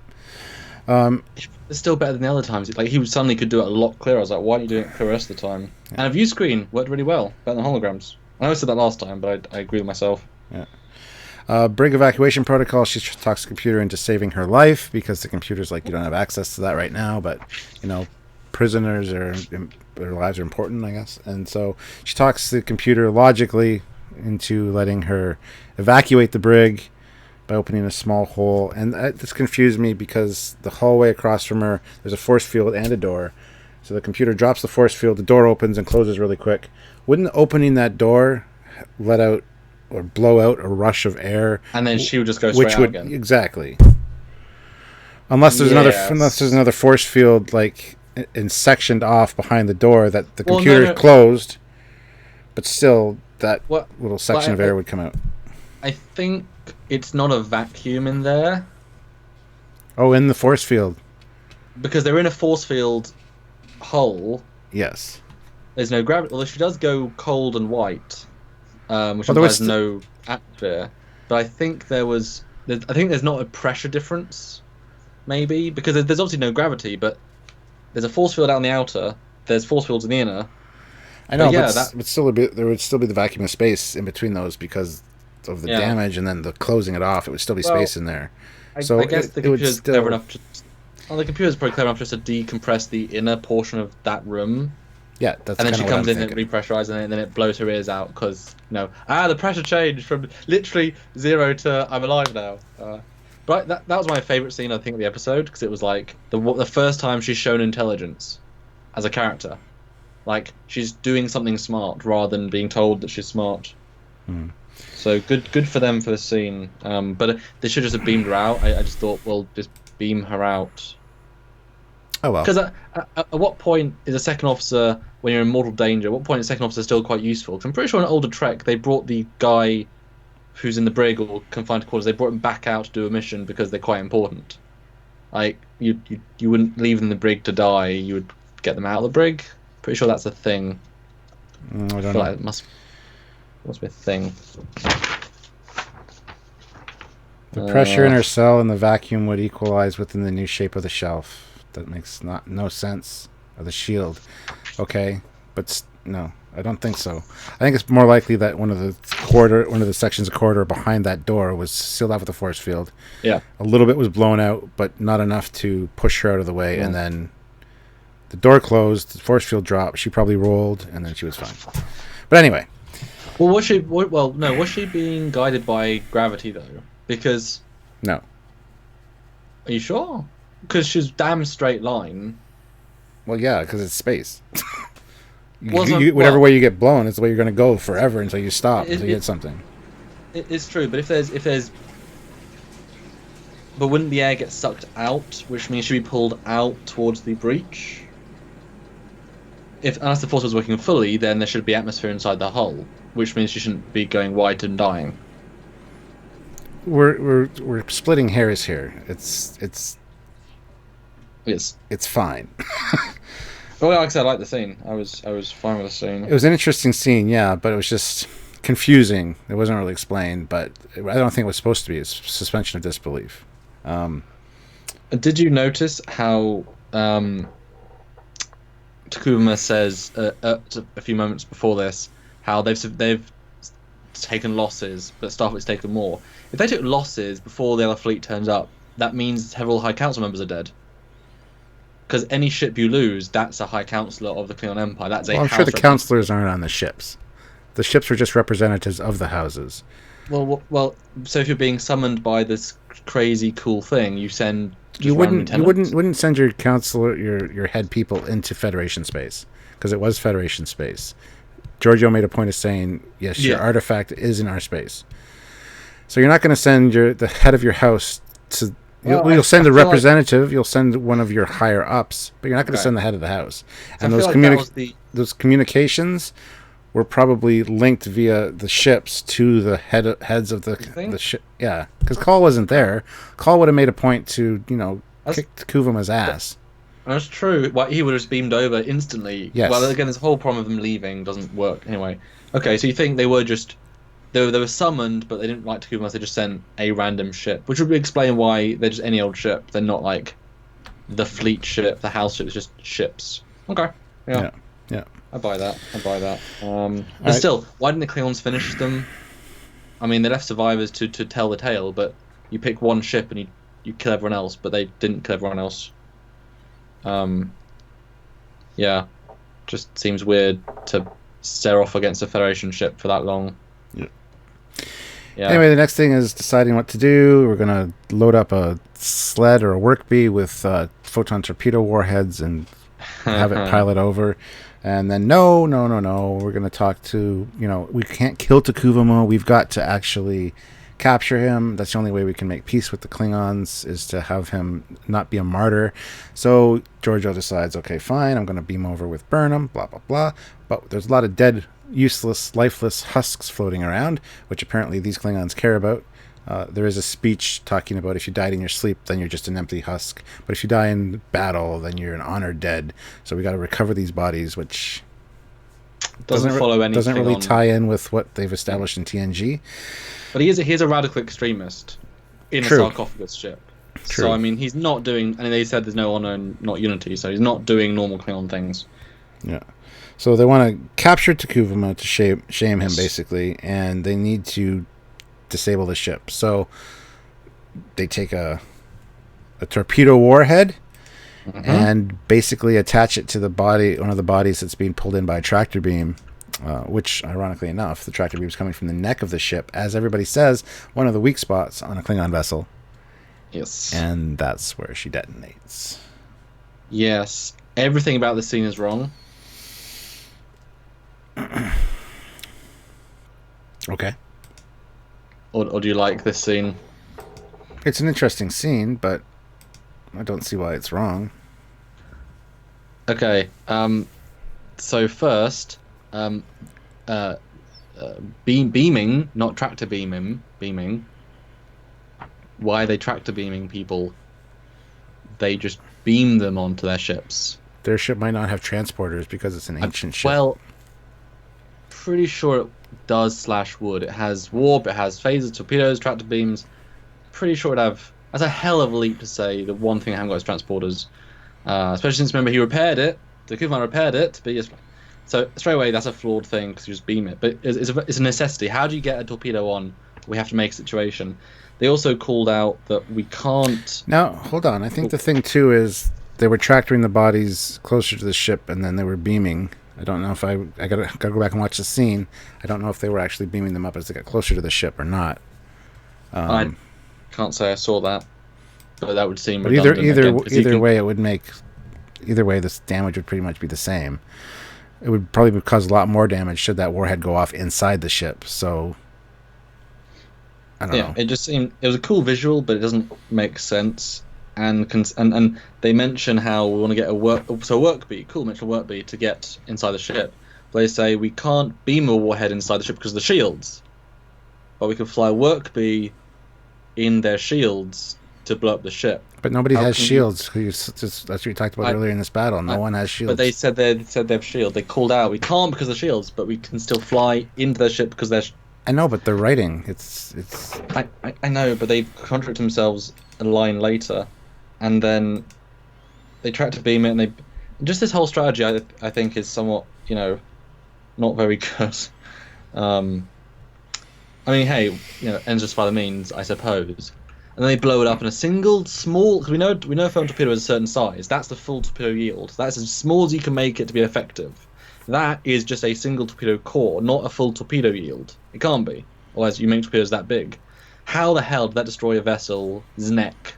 A: It's still better than the other times. Like, he suddenly could do it a lot clearer. I was like, why aren't you doing it clear the rest of the time? Yeah. And a view screen worked really well, better than holograms. I know I said that last time, but I agree with myself.
B: Yeah. Brig evacuation protocol. She talks the computer into saving her life because the computer's like, you don't have access to that right now, but prisoners their lives are important, I guess. And so she talks the computer logically into letting her evacuate the brig by opening a small hole. And this confused me because the hallway across from her, there's a force field and a door. So the computer drops the force field, the door opens and closes really quick. Wouldn't opening that door let out or blow out a rush of air,
A: and then she would just go straight out again.
B: Exactly. Unless there's another force field like sectioned off behind the door that the computer closed, but still that little section of air would come out.
A: I think it's not a vacuum in there.
B: Oh, in the force field.
A: Because they're in a force field hull.
B: Yes.
A: There's no gravity. Although she does go cold and white, which implies no atmosphere. But I think there's not a pressure difference, maybe, because there's obviously no gravity, but there's a force field out in the outer. There's force fields in the inner.
B: I know, but there would still be the vacuum of space in between those because of the damage, and then the closing it off. It would still be space in there.
A: I guess the computer's clever enough. The computer's probably clever enough just to decompress the inner portion of that room.
B: Yeah, that's
A: and then she comes in and repressurizes, and then it blows her ears out because the pressure changed from literally 0 to I'm alive now. But that was my favorite scene, I think, of the episode, because it was like the first time she's shown intelligence as a character. Like, she's doing something smart rather than being told that she's smart. So good for them for the scene. But they should just have beamed her out. I just thought, well, just beam her out.
B: Oh well.
A: Because at what point is a second officer, when you're in mortal danger, at what point is a second officer still quite useful? Because I'm pretty sure in older Trek they brought the guy who's in the brig or confined to quarters, they brought him back out to do a mission because they're quite important. Like, you wouldn't leave them in the brig to die, you would get them out of the brig. Pretty sure that's a thing.
B: I don't know.
A: Like it must be a thing.
B: The pressure in her cell and the vacuum would equalize within the new shape of the shelf. That makes no sense. Or the shield. Okay, but no, I don't think so. I think it's more likely that one of the sections of corridor behind that door was sealed off with a force field.
A: Yeah.
B: A little bit was blown out, but not enough to push her out of the way, and then the door closed, the force field dropped, she probably rolled, and then she was fine. But anyway.
A: Well, was she being guided by gravity, though? Because...
B: No.
A: Are you sure? Because she's damn straight line.
B: Well, yeah, because it's space. Whatever way you get blown is the way you're going to go forever until you stop, until you hit something.
A: It's true, but if there's... But wouldn't the air get sucked out, which means she'd be pulled out towards the breach? Unless the force was working fully, then there should be atmosphere inside the hull, which means she shouldn't be going white and dying.
B: We're splitting hairs here. It's fine.
A: Well, like I said, I like the scene. I was fine with the scene.
B: It was an interesting scene, yeah, but it was just confusing. It wasn't really explained, but I don't think it was supposed to be. It's suspension of disbelief.
A: Did you notice how Takuma says a few moments before this how they've taken losses, but Starfleet's taken more? If they took losses before the other fleet turns up, that means several High Council members are dead. Because any ship you lose, that's a High Counselor of the Klingon Empire. That's I'm
B: sure the counselors aren't on the ships. The ships were just representatives of the houses.
A: Well. So if you're being summoned by this crazy cool thing, you send.
B: You wouldn't send your counselor, your head people into Federation space, because it was Federation space. Giorgio made a point of saying, yes, your artifact is in our space. So you're not going to send the head of your house to. You'll send a representative. You'll send one of your higher ups, but you're not going to send the head of the house. And those communications were probably linked via the ships to the heads of the ship. Yeah, because Call wasn't there. Call would have made a point to kick Kuvuma's ass.
A: That's true. Well, he would have beamed over instantly.
B: Yes.
A: Well, again, this whole problem of them leaving doesn't work anyway. Okay, so you think they were just. They were summoned, but they didn't like Takuma, so they just sent a random ship, which would explain why they're just any old ship. They're not like the fleet ship, the house ship. It's just ships. Okay. Yeah. I buy that. But still, why didn't the Klingons finish them? I mean, they left survivors to tell the tale, but you pick one ship and you kill everyone else, but they didn't kill everyone else. Yeah. Just seems weird to stare off against a Federation ship for that long. Yeah.
B: Anyway, the next thing is deciding what to do. We're going to load up a sled or a work bee with photon torpedo warheads and have it pilot over. And then no, we're going to talk to, we can't kill Takuvamo. We've got to actually capture him. That's the only way we can make peace with the Klingons, is to have him not be a martyr. So Giorgio decides, okay, fine, I'm going to beam over with Burnham, blah, blah, blah. But there's a lot of dead, useless, lifeless husks floating around, which apparently these Klingons care about. There is a speech talking about if you died in your sleep, then you're just an empty husk. But if you die in battle, then you're an honored dead. So we got to recover these bodies, which
A: doesn't follow anything.
B: Doesn't really tie in with what they've established in TNG.
A: But he is a radical extremist in
B: True.
A: a sarcophagus ship.
B: True.
A: So I mean, he's not doing. And they said there's no honor and not unity. So he's not doing normal Klingon things.
B: Yeah. So they want to capture Takuvamo to shame him, basically, and they need to disable the ship. So they take a torpedo warhead and basically attach it to the body, one of the bodies that's being pulled in by a tractor beam, which, ironically enough, the tractor beam is coming from the neck of the ship, as everybody says, one of the weak spots on a Klingon vessel.
A: Yes.
B: And that's where she detonates.
A: Yes. Everything about this scene is wrong.
B: Okay.
A: Or do you like this scene?
B: It's an interesting scene, but I don't see why it's wrong.
A: Okay. So first, beaming, not tractor beaming. Why are they tractor beaming people? They just beam them onto their ships.
B: Their ship might not have transporters because it's an ancient ship.
A: Well, pretty sure it does / would. It has warp, it has phasers, torpedoes, tractor beams. Pretty sure it'd have. That's a hell of a leap to say the one thing I haven't got is transporters. Especially since, remember, he repaired it. The Kuvman repaired it, but so straight away that's a flawed thing because you just beam it. But it's a necessity. How do you get a torpedo on? We have to make a situation. They also called out that we can't.
B: Now, hold on. I think the thing too is they were tractoring the bodies closer to the ship, and then they were beaming. I don't know if I gotta go back and watch the scene. I don't know if they were actually beaming them up as they got closer to the ship or not.
A: I can't say I saw that, but that would seem.
B: But either way, it would make. Either way, this damage would pretty much be the same. It would probably cause a lot more damage should that warhead go off inside the ship. So, I don't know.
A: It just seemed it was a cool visual, but it doesn't make sense. And they mention how we want to get a work beat, cool, mention work beat to get inside the ship. But they say we can't beam a warhead inside the ship because of the shields, but we can fly a work beat in their shields to blow up the ship.
B: But nobody has shields. That's what you talked about earlier in this battle. No one has shields.
A: But they said they have shields. They called out we can't because of the shields, but we can still fly into their ship because they're.
B: I know, but they're writing. It's.
A: I know, but they've contradicted themselves a line later, and then they tried to beam it, and they just this whole strategy. I think is somewhat not very good. I mean, hey, ends just by the means, I suppose. And then they blow it up in a single small. Because we know a foam torpedo is a certain size. That's the full torpedo yield. That's as small as you can make it to be effective. That is just a single torpedo core, not a full torpedo yield. It can't be. Otherwise, you make torpedoes that big. How the hell did that destroy a vessel's neck,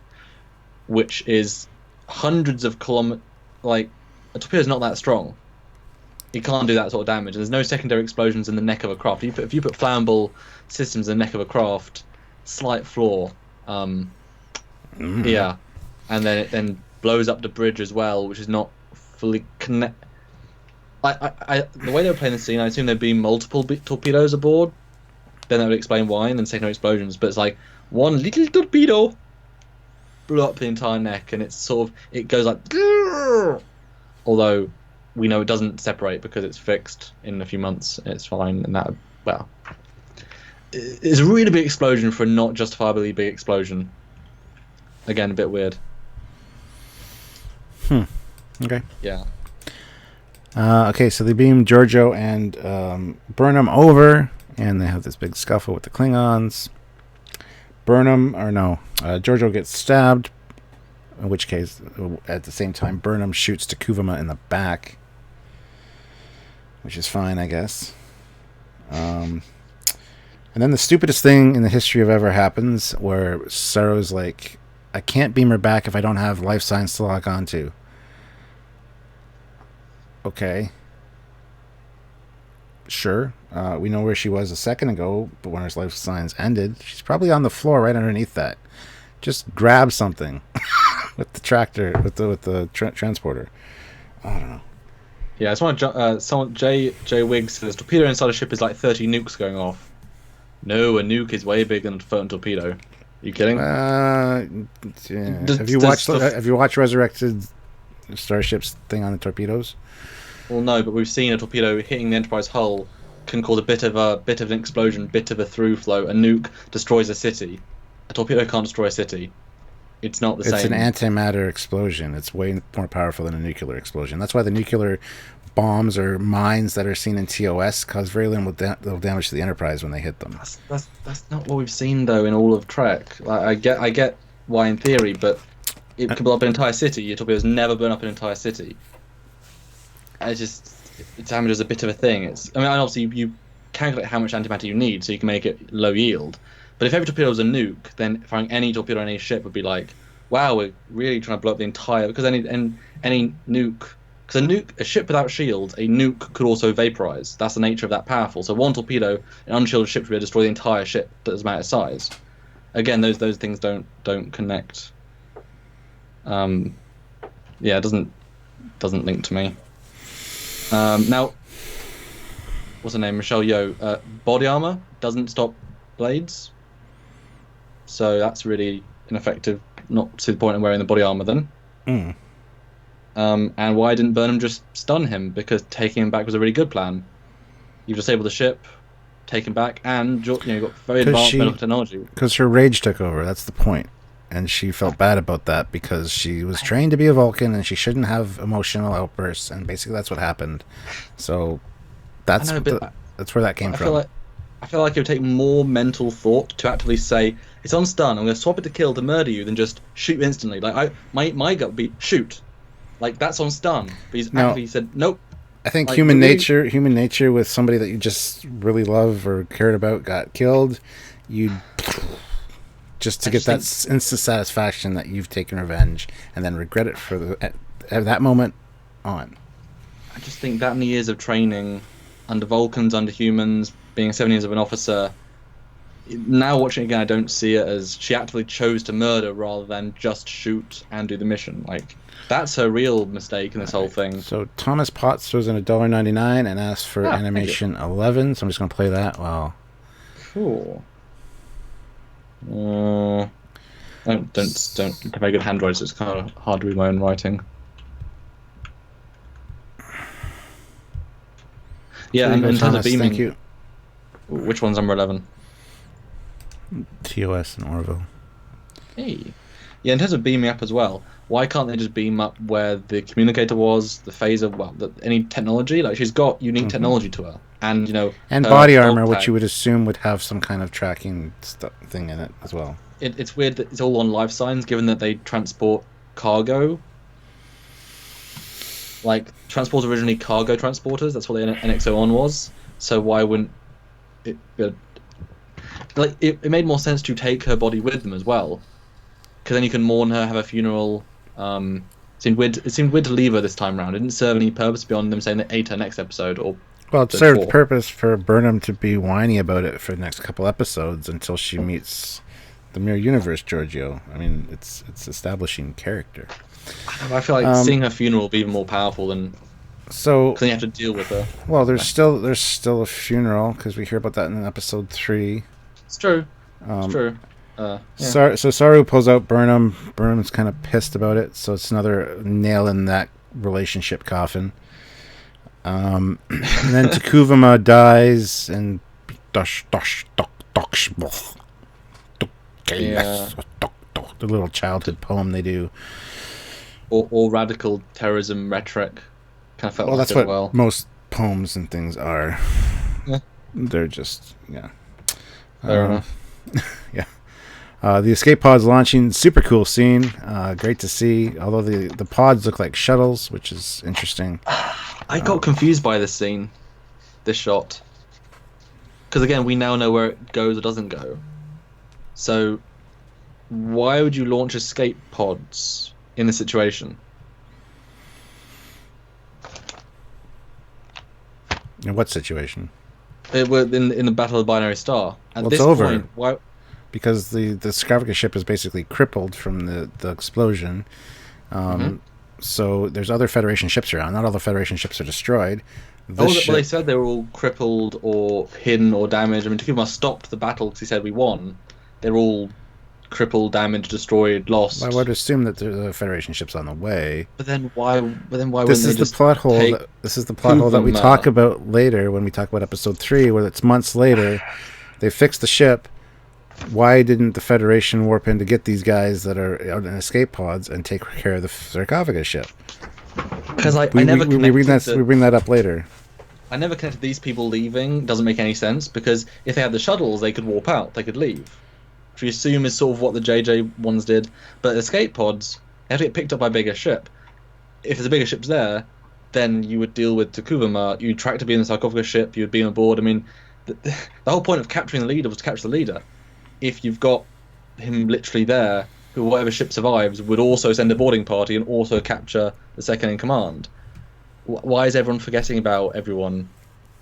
A: which is hundreds of kilometers? Like, a torpedo is not that strong. It can't do that sort of damage. And there's no secondary explosions in the neck of a craft. If you put flammable systems in the neck of a craft, slight flaw. Yeah, and then it then blows up the bridge as well, which is not fully connect. The way they were playing the scene, I assume there'd be multiple torpedoes aboard. Then that would explain why, and then secondary explosions. But it's like one little torpedo blew up the entire neck, and it's it goes like. Although we know it doesn't separate because it's fixed in a few months. It's fine, and that it's a really big explosion for a not justifiably big explosion. Again, a bit weird.
B: Okay.
A: Yeah.
B: Okay, so they beam Giorgio and Burnham over, and they have this big scuffle with the Klingons. Giorgio gets stabbed, in which case, at the same time, Burnham shoots Takuvama in the back, which is fine, I guess. And then the stupidest thing in the history of ever happens, where Saro's like, I can't beam her back if I don't have life signs to lock onto. Okay. Sure. We know where she was a second ago, but when her life signs ended, she's probably on the floor right underneath that. Just grab something with the tractor, with the transporter. I don't know.
A: Yeah, I just want to. Someone J Wiggs says torpedo inside a ship is like 30 nukes going off. No, a nuke is way bigger than a floating torpedo. Are you kidding?
B: Yeah.
A: Does,
B: Have you watched Resurrected Starships thing on the torpedoes?
A: Well, no, but we've seen a torpedo hitting the Enterprise hull can cause a bit of an explosion, bit of a through flow. A nuke destroys a city. A torpedo can't destroy a city. It's not the same.
B: It's an antimatter explosion. It's way more powerful than a nuclear explosion. That's why the nuclear bombs or mines that are seen in TOS cause very little damage to the Enterprise when they hit them.
A: That's not what we've seen though in all of Trek. Like, I get why in theory, but it could blow up an entire city. Your torpedoes never burn up an entire city. Damage is a bit of a thing. Obviously you calculate how much antimatter you need, so you can make it low yield. But if every torpedo was a nuke, then firing any torpedo on any ship would be like, wow, we're really trying to blow up the entire. Because any nuke, because a ship without shields, a nuke could also vaporize. That's the nature of that powerful. So one torpedo, an unshielded ship, would destroy the entire ship. Doesn't matter size. Again, those things don't connect. Yeah, it doesn't link to me. Now, what's her name? Michelle Yeoh. Body armor doesn't stop blades. So that's really ineffective, not to the point of wearing the body armor then.
B: Mm.
A: And why didn't Burnham just stun him? Because taking him back was a really good plan. You've disabled the ship, take him back, and you've got very advanced medical technology.
B: Because her rage took over, that's the point. And she felt bad about that because she was trained to be a Vulcan and she shouldn't have emotional outbursts, and basically that's what happened. So that's where that came from.
A: I feel like it would take more mental thought to actively say, it's on stun, I'm going to swap it to kill to murder you, than just shoot instantly. Like my gut would be, shoot. Like, that's on stun. But he's actively said, nope.
B: I think human nature with somebody that you just really love or cared about got killed, you'd just to get that instant satisfaction that you've taken revenge and then regret it for at that moment on.
A: I just think that many years of training under Vulcans, under humans, being 7 years of an officer, now watching it again, I don't see it as she actively chose to murder rather than just shoot and do the mission. Like, that's her real mistake in this whole thing.
B: So Thomas Potts throws in $1.99 and asks for animation 11. So I'm just going to play that. Wow.
A: Cool. Don't have very good handwriting, so it's kind of hard to read my own writing. Yeah, and in terms of beaming,
B: thank you.
A: Which one's number 11?
B: TOS and Orville.
A: Hey. Yeah, in terms of beaming up as well, why can't they just beam up where the communicator was, the phaser, any technology? Like, she's got unique technology to her. And,
B: and body armor, which you would assume would have some kind of tracking thing in it as well.
A: It's weird that it's all on life signs, given that they transport cargo. Like, transporters originally cargo transporters, that's what the NX-01 was. So why wouldn't it be... Like, it made more sense to take her body with them as well. Because then you can mourn her, have a funeral. It seemed weird to leave her this time round. It didn't serve any purpose beyond them saying they ate her next episode.
B: Well, it served purpose for Burnham to be whiny about it for the next couple episodes until she meets the Mirror Universe Giorgio. I mean, it's establishing character.
A: I feel like seeing her funeral will be even more powerful than...
B: So
A: then you have to deal with her.
B: Well, there's still a funeral because we hear about that in episode 3.
A: It's true. It's true. Yeah.
B: So Saru pulls out Burnham. Burnham's kind of pissed about it, so it's another nail in that relationship coffin. And then Takuvama dies, and the little childhood poem they do.
A: Or radical terrorism rhetoric. Kind of felt
B: well,
A: like
B: that's
A: it
B: what most poems and things are.
A: Yeah.
B: They're just
A: Fair enough.
B: Yeah. The escape pods launching, super cool scene. Great to see. Although the pods look like shuttles, which is interesting.
A: I got confused by this scene, this shot. Because again, we now know where it goes or doesn't go. So, why would you launch escape pods in this situation?
B: In what situation?
A: It were in the Battle of the Binary Star. At
B: Well, it's
A: this
B: over
A: point, why?
B: because the Skavka ship is basically crippled from the explosion.
A: Mhm.
B: So there's other Federation ships around. Not all the Federation ships are destroyed. This
A: Oh, well, they
B: ship,
A: said they were all crippled or hidden or damaged. I mean, Takuma stopped the battle because he said we won. They're all crippled, damaged, destroyed,
B: I would
A: lost.
B: assume that the Federation ship's on the way.
A: But then why? But then why
B: This
A: wouldn't they
B: is the
A: just
B: plot hole.
A: take
B: This is the plot hole that we talk
A: Kuma?
B: about later when we talk about episode 3, where it's months later. They fixed the ship. Why didn't the Federation warp in to get these guys that are out in escape pods and take care of the sarcophagus ship?
A: Because I
B: We,
A: never
B: we, we, bring
A: connected
B: that, we bring that up later.
A: I never connected these people leaving. Doesn't make any sense because if they had the shuttles, they could warp out. They could leave. Which we assume is sort of what the JJ ones did. But escape pods, they have to get picked up by a bigger ship. If there's a bigger ship there, then you would deal with Takuma. You'd track to be in the sarcophagus ship. You'd be on board. I mean, the whole point of capturing the leader was to capture the leader. If you've got him literally there, who whatever ship survives would also send a boarding party and also capture the second in command. Why is everyone forgetting about everyone?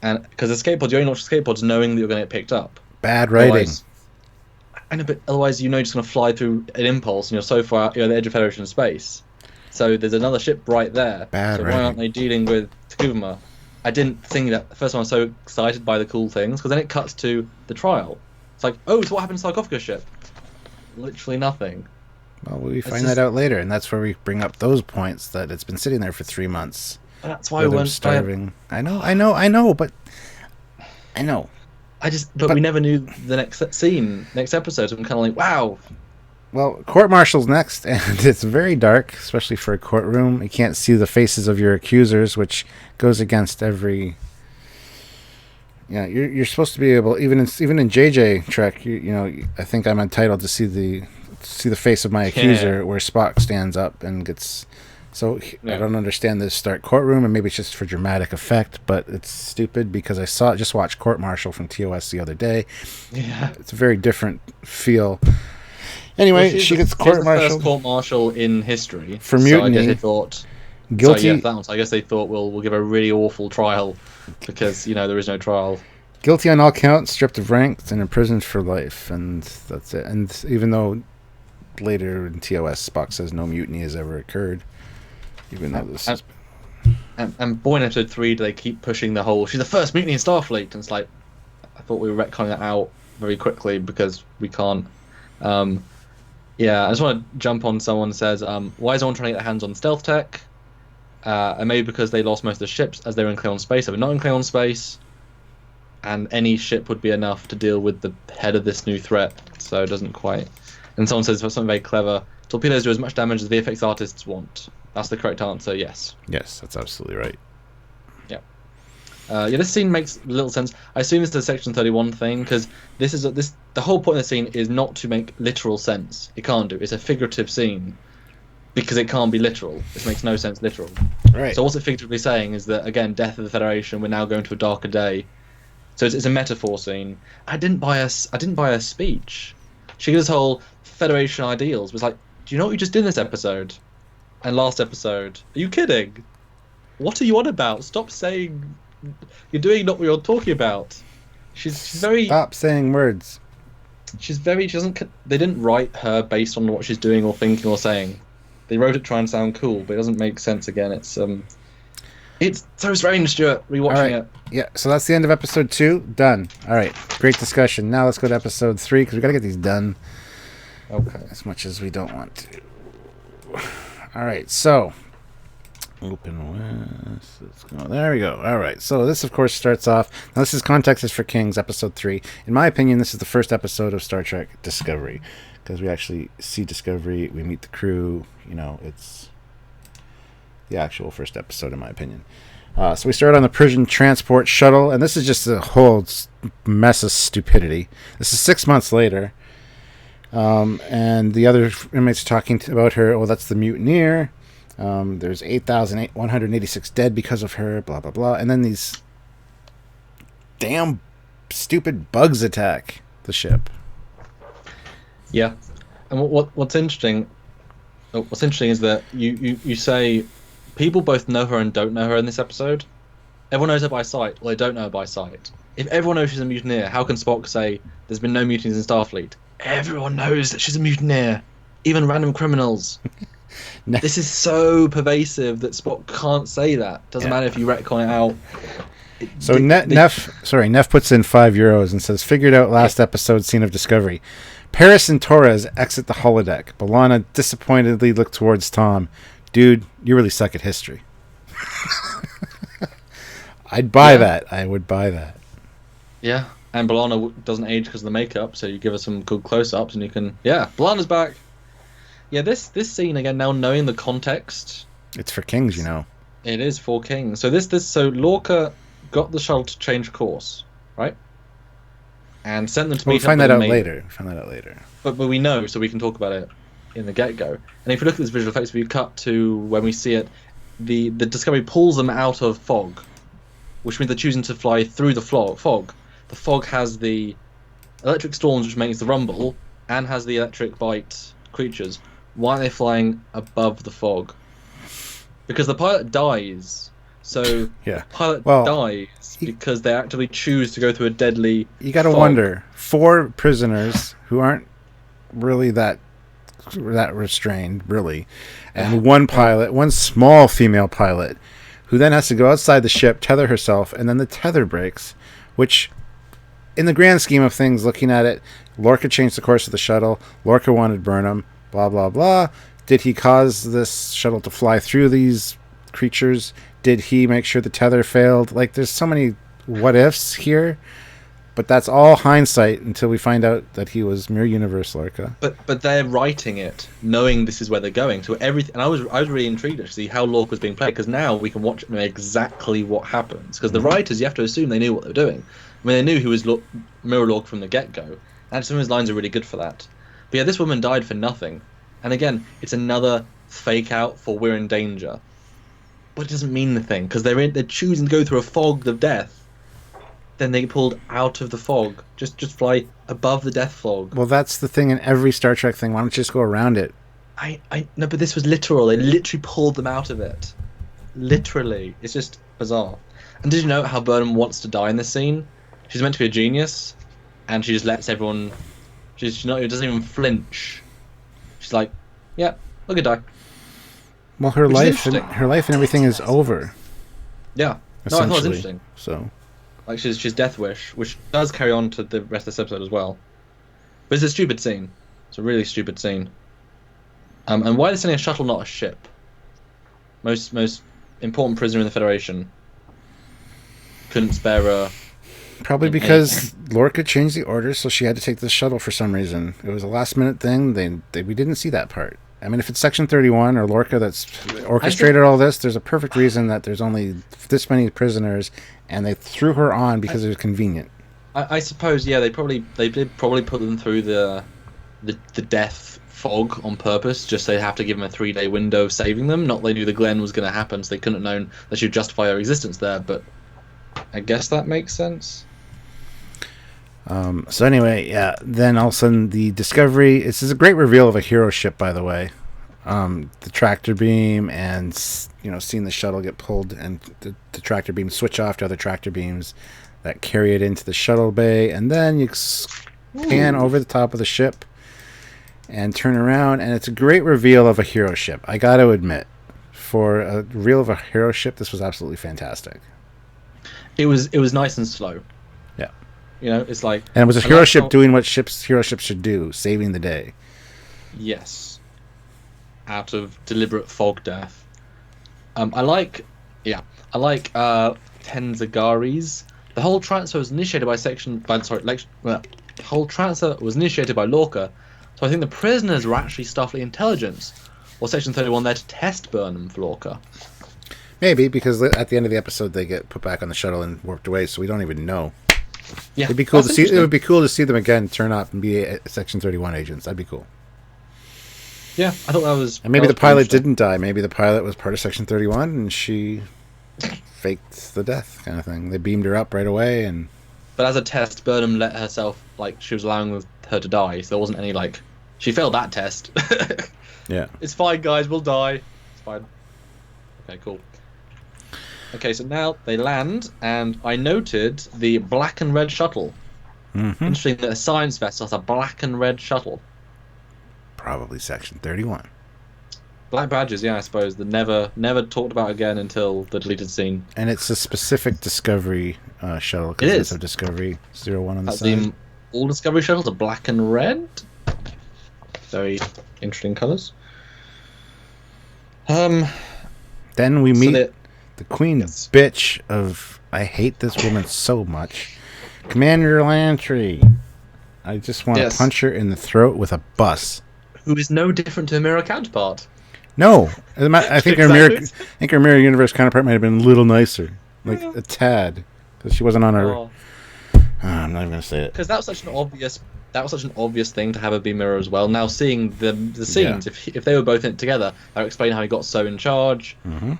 A: And because escape pods, you only launch escape pods knowing that you're going to get picked up.
B: Bad writing.
A: Otherwise, I know, but otherwise you're just going to fly through an impulse and you're so far out, you're at the edge of Federation space. So there's another ship right there.
B: Bad
A: so
B: writing.
A: why aren't they dealing with Takuma? I didn't think that. First of all, I was so excited by the cool things because then it cuts to the trial. It's like, oh, so what happened to the sarcophagus ship? Literally nothing.
B: Well, we
A: It's
B: find
A: just-
B: that out later, and that's where we bring up those points that it's been sitting there for 3 months.
A: That's why
B: Where
A: we
B: they're
A: went.
B: starving. I know, but I know.
A: But we never knew the next scene, next episode. So I'm kind of like, wow.
B: Well, court-martial's next, and it's very dark, especially for a courtroom. You can't see the faces of your accusers, which goes against every. Yeah, you're supposed to be able, even in JJ Trek, you know, I think I'm entitled to see the face of my accuser, where Spock stands up and gets. So I don't understand this Stark courtroom, and maybe it's just for dramatic effect, but it's stupid because I just watched Court Martial from TOS the other day.
A: Yeah.
B: It's a very different feel. Anyway, she gets court
A: martial.
B: martial
A: First court martial in history
B: for
A: So I
B: mutiny.
A: guess they thought
B: Guilty.
A: So, yeah, that one. So I guess they thought we'll give a really awful trial because there is no trial.
B: Guilty on all counts, stripped of ranks, and imprisoned for life, and that's it. And even though later in TOS Spock says no mutiny has ever occurred, even though this is.
A: And boy, in episode 3, do they keep pushing the whole she's the first mutiny in Starfleet, and it's like I thought we were retconning that out very quickly because we can't. Yeah, I just want to jump on someone who says, why is no one trying to get their hands on stealth tech? And maybe because they lost most of the ships as they were in Klingon space. They were not in Klingon space, and any ship would be enough to deal with the head of this new threat. So it doesn't quite. And someone says something very clever. Torpedoes do as much damage as the VFX artists want. That's the correct answer. Yes.
B: Yes, that's absolutely right.
A: Yeah, this scene makes little sense. I assume it's the Section 31 thing because the whole point of the scene is not to make literal sense. It can't do. It's a figurative scene because it can't be literal. This makes no sense literal.
B: Right.
A: So what's it figuratively saying is that again, death of the Federation. We're now going to a darker day. So it's a metaphor scene. I didn't buy a speech. She gives whole Federation ideals. Was like, do you know what you just did in this episode? And last episode? Are you kidding? What are you on about? Stop saying. You're doing not what you're talking about. She's very.
B: Stop saying words.
A: She doesn't. They didn't write her based on what she's doing or thinking or saying. They wrote it trying to sound cool, but it doesn't make sense. Again, it's so strange, Stuart. Rewatching it.
B: Yeah, so that's the end of episode 2. Done. All right, great discussion. Now let's go to episode 3 because we got to get these done.
A: Okay.
B: As much as we don't want to. All right, so open west. Let's go. There we go. All right, so this of course starts off. Now this is Context is for Kings, episode 3. In my opinion, this is the first episode of Star Trek Discovery because we actually see Discovery. We meet the crew. It's the actual first episode, in my opinion. So we start on the Persian transport shuttle, and this is just a whole mess of stupidity. This is 6 months later, and the other inmates are talking about her. Oh, that's the mutineer. There's 8,186 dead because of her, blah, blah, blah. And then these damn stupid bugs attack the ship.
A: Yeah, and what's interesting is that you say people both know her and don't know her in this episode. Everyone knows her by sight. Well, they don't know her by sight. If everyone knows she's a mutineer, how can Spock say there's been no mutinies in Starfleet? Everyone knows that she's a mutineer, even random criminals. This is so pervasive that Spock can't say that. Doesn't matter if you retcon it out.
B: So Neff puts in €5 and says, figured out last episode scene of Discovery. Paris and Torres exit the holodeck. B'Elanna disappointedly looked towards Tom. Dude, you really suck at history. I'd buy that. I would buy that.
A: Yeah, and B'Elanna doesn't age because of the makeup, so you give her some good close-ups and you can... Yeah, B'Elanna's back. Yeah, this scene, again, now knowing the context...
B: It's for kings, you know.
A: It is for kings. So Lorca got the shuttle to change course, right? And sent them to meet up.
B: We'll find that out later.
A: But we know, so we can talk about it in the get-go. And if you look at this visual effects, we cut to when we see it, the Discovery pulls them out of fog, which means they're choosing to fly through the fog. The fog has the electric storms, which makes the rumble, and has the electric bite creatures. Why are they flying above the fog? Because the pilot dies. So
B: yeah.
A: Pilot dies because they actively choose to go through a deadly
B: You got to wonder, 4 prisoners who aren't really that restrained, really, and one pilot, one small female pilot, who then has to go outside the ship, tether herself, and then the tether breaks, which, in the grand scheme of things, looking at it, Lorca changed the course of the shuttle, Lorca wanted Burnham, blah, blah, blah. Did he cause this shuttle to fly through these creatures? Did he make sure the tether failed? Like, there's so many what-ifs here, but that's all hindsight until we find out that he was Mirror Universe Lorca.
A: But they're writing it knowing this is where they're going. So everything, and I was really intrigued to see how Lorca was being played, because now we can watch it know exactly what happens. Because the writers, you have to assume they knew what they were doing. I mean, they knew he was Mirror Lorca from the get-go, and some of his lines are really good for that. But yeah, this woman died for nothing. And again, it's another fake out for we're in danger. But it doesn't mean anything, because they're choosing to go through a fog of death. Then they get pulled out of the fog. Just fly above the death fog.
B: Well, that's the thing in every Star Trek thing. Why don't you just go around it?
A: No, but this was literal. They literally pulled them out of it. Literally. It's just bizarre. And did you know how Burnham wants to die in this scene? She's meant to be a genius, and she just lets everyone... She doesn't even flinch. She's like, yeah, look at die.
B: Well, her life and everything is over.
A: Yeah. No, I thought it was interesting.
B: So,
A: like, she's Death Wish, which does carry on to the rest of this episode as well. But it's a stupid scene. It's a really stupid scene. And why are they sending a shuttle, not a ship? Most important prisoner in the Federation. Couldn't spare a...
B: Probably because Lorca changed the orders, so she had to take the shuttle for some reason. It was a last-minute thing. We didn't see that part. I mean, if it's Section 31 or Lorca that's orchestrated all this, there's a perfect reason that there's only this many prisoners, and they threw her on because it was convenient.
A: I suppose, yeah, they did probably put them through the death fog on purpose, just so they have to give them a 3-day window of saving them. Not they knew the Glen was going to happen, so they couldn't have known that she would justify her existence there, but I guess that makes sense.
B: So anyway, yeah, then all of a sudden the Discovery, this is a great reveal of a hero ship, by the way. The tractor beam and, seeing the shuttle get pulled and the tractor beam switch off to other tractor beams that carry it into the shuttle bay. And then you pan over the top of the ship and turn around, and it's a great reveal of a hero ship. I got to admit, for a reveal of a hero ship, this was absolutely fantastic.
A: It was nice and slow.
B: Yeah.
A: It's like...
B: And it was a hero ship doing what hero ships should do, saving the day.
A: Yes. Out of deliberate fog death. I like Tenzagaris. The whole transfer was initiated by Lorca. So I think the prisoners were actually Starfleet intelligence, or Section 31 there to test Burnham for Lorca.
B: Maybe, because at the end of the episode they get put back on the shuttle and warped away, so we don't even know.
A: Yeah,
B: it'd be cool to see. It would be cool to see them again turn up and be Section 31 agents. That'd be cool.
A: Yeah, I thought that was.
B: And maybe the pilot didn't die. Maybe the pilot was part of Section 31 and she faked the death, kind of thing. They beamed her up right away, and.
A: But as a test, Burnham let herself, she was allowing her to die, so there wasn't any she failed that test.
B: Yeah.
A: It's fine, guys. We'll die. It's fine. Okay, cool. Okay, so now they land, and I noted the black and red shuttle.
B: Mm-hmm.
A: Interesting that a science vessel has a black and red shuttle.
B: Probably Section 31.
A: Black badges, yeah, I suppose. That never talked about again until the deleted scene.
B: And it's a specific Discovery shuttle
A: It
B: because it's
A: is.
B: a Discovery 01 on the
A: That's
B: side.
A: all Discovery shuttles are black and red. Very interesting colours.
B: Then we
A: So
B: meet
A: that
B: the queen
A: yes.
B: bitch of... I hate this woman so much. Commander Lantry. I just want to
A: Yes.
B: punch her in the throat with a bus.
A: Who is no different to a mirror counterpart.
B: No, I think
A: Exactly.
B: her mirror universe counterpart might have been a little nicer, like
A: Yeah.
B: a tad, because she wasn't on her.
A: Oh.
B: I'm not even gonna say it.
A: Because that was such an obvious thing to have a B mirror as well. Now seeing the scenes, if they were both in it together, that would explain how he got so in charge.
B: Mm-hmm.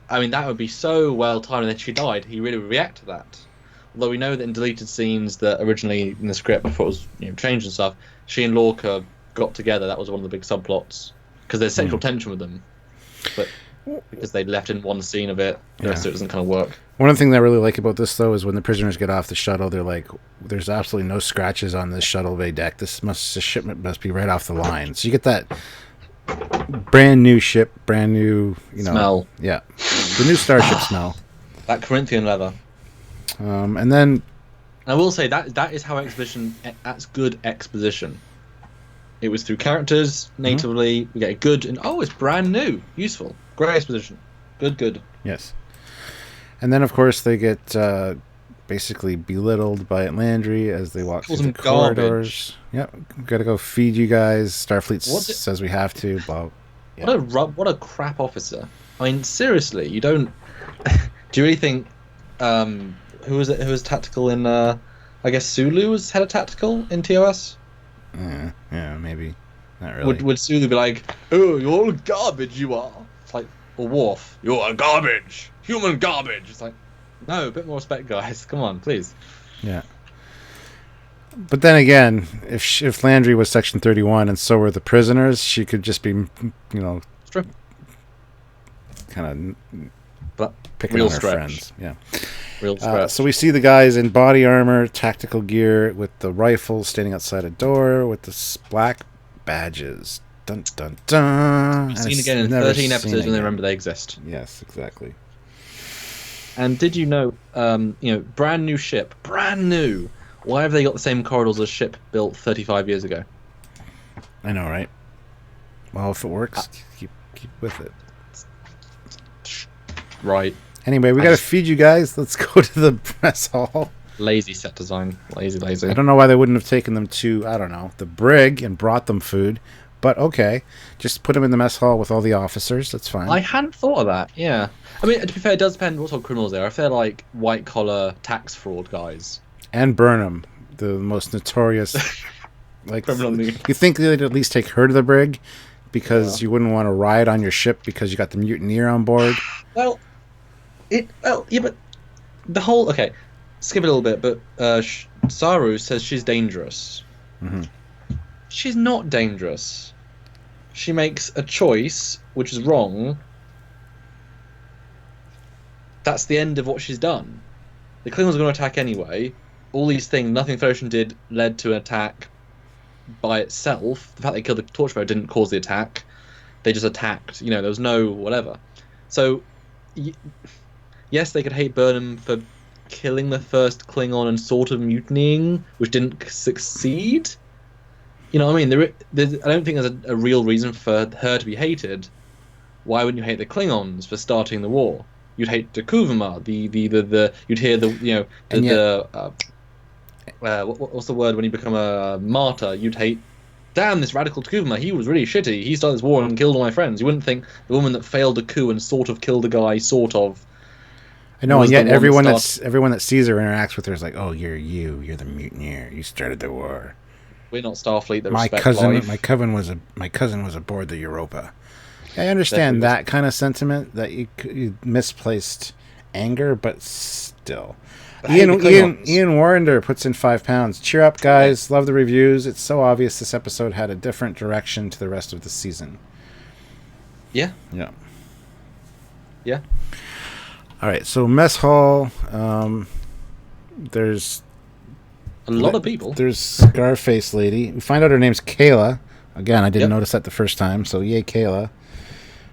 A: I mean, that would be so well timed. And then she died. He really would react to that. Although we know that in deleted scenes that originally in the script before it was changed and stuff, she and Lorca got together. That was one of the big subplots because there's sexual tension with them, but because they left in one scene of it, the rest of it doesn't kind of work.
B: One of the things I really like about this though is when the prisoners get off the shuttle, they're like, "There's absolutely no scratches on this shuttle bay deck. This shipment must be right off the line." So you get that brand new ship, brand new
A: Smell.
B: Yeah, the new starship smell.
A: That Corinthian leather.
B: And then
A: I will say that is how exposition. That's good exposition. It was through characters natively. We get a good and it's brand new, useful, great exposition. Good.
B: yes, and then of course they get basically belittled by Landry as they walk through the corridors. Yep, gotta go feed you guys. Starfleet says we have to. Blah. Yeah.
A: What a crap officer. I mean, seriously, you don't. Do you really think? Who was it? Who was tactical in? I guess Sulu was head of tactical in TOS.
B: Yeah, maybe. Not really.
A: Would Sulu be like, "Oh, you're all garbage, you are"? It's like, or Worf, "You're garbage, human garbage." It's like, no, a bit more respect, guys. Come on, please.
B: Yeah. But then again, if Landry was Section 31 and so were the prisoners, she could just be,
A: It's true.
B: kind of
A: But
B: picking
A: real
B: on her
A: stretch.
B: friends. Yeah.
A: Real stretch.
B: So we see the guys in body armor, tactical gear, with the rifles standing outside a door with the black badges. Dun dun dun.
A: Seen again in 13 episodes when they remember they exist.
B: Yes, exactly.
A: And did you know, brand new ship, brand new. Why have they got the same corridors as a ship built 35 years ago?
B: I know, right? Well, if it works, keep with it.
A: Right.
B: Anyway, we got to feed you guys. Let's go to the press hall.
A: Lazy set design. Lazy.
B: I don't know why they wouldn't have taken them to, I don't know, the brig and brought them food. But okay, just put them in the mess hall with all the officers. That's fine.
A: I hadn't thought of that, yeah. I mean, to be fair, it does depend what sort of criminals they are. If they're like white-collar tax fraud guys.
B: And Burnham, the most notorious...
A: Criminal.
B: You think they'd at least take her to the brig? Because you wouldn't want to ride on your ship because you got the mutineer on board?
A: Yeah, but the whole... Okay, skip it a little bit, but Saru says she's dangerous.
B: Mm-hmm.
A: She's not dangerous. She makes a choice, which is wrong. That's the end of what she's done. The Klingons are going to attack anyway. All these things, nothing Federation did, led to an attack by itself. The fact they killed the Torchbearer didn't cause the attack. They just attacked. There was no whatever. So, yes, they could hate Burnham for killing the first Klingon and sort of mutinying, which didn't succeed. You know what I mean? I don't think there's a real reason for her to be hated. Why wouldn't you hate the Klingons for starting the war? You'd hate the Kuvama, you'd hear what's the word when you become a martyr? You'd hate, damn, this radical Kuvama, he was really shitty. He started this war and killed all my friends. You wouldn't think the woman that failed a coup and sort of killed a guy, sort of.
B: I know, and yet everyone that sees her interacts with her is like, "Oh, you're the mutineer. You started the war."
A: We're not Starfleet that
B: my
A: respect
B: cousin,
A: life.
B: My cousin was aboard the Europa. I understand that kind of sentiment, that you misplaced anger, but still. Ian Warrender puts in £5. Cheer up, guys! Love the reviews. It's so obvious this episode had a different direction to the rest of the season.
A: Yeah.
B: Yeah.
A: Yeah.
B: All right, so mess hall. There's
A: A lot of people.
B: There's Scarface lady. We find out her name's Kayla. Again, I didn't
A: Yep.
B: notice that the first time, so yay, Kayla.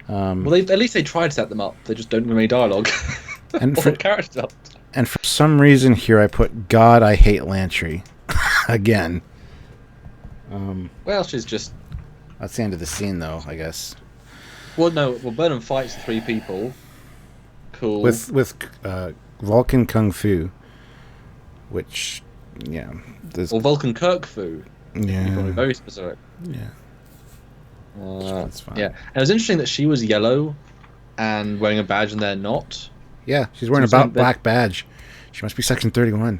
A: Well, at least they tried to set them up. They just don't give them any dialogue
B: And
A: or
B: for
A: character development.
B: and for some reason here I put God, I hate Lantry. Again.
A: Well, she's just.
B: That's the end of the scene, though, I guess.
A: Well, no. Well, Burnham fights 3 people. Cool.
B: With Vulcan Kung Fu, which, yeah, there's,
A: Or Vulcan Kirk Fu.
B: yeah,
A: Probably very specific.
B: yeah, that's fine.
A: Yeah, and it was interesting that she was yellow and wearing a badge, and they're not.
B: Yeah, she's wearing
A: So
B: a
A: it's not
B: black badge. She must be Section 31.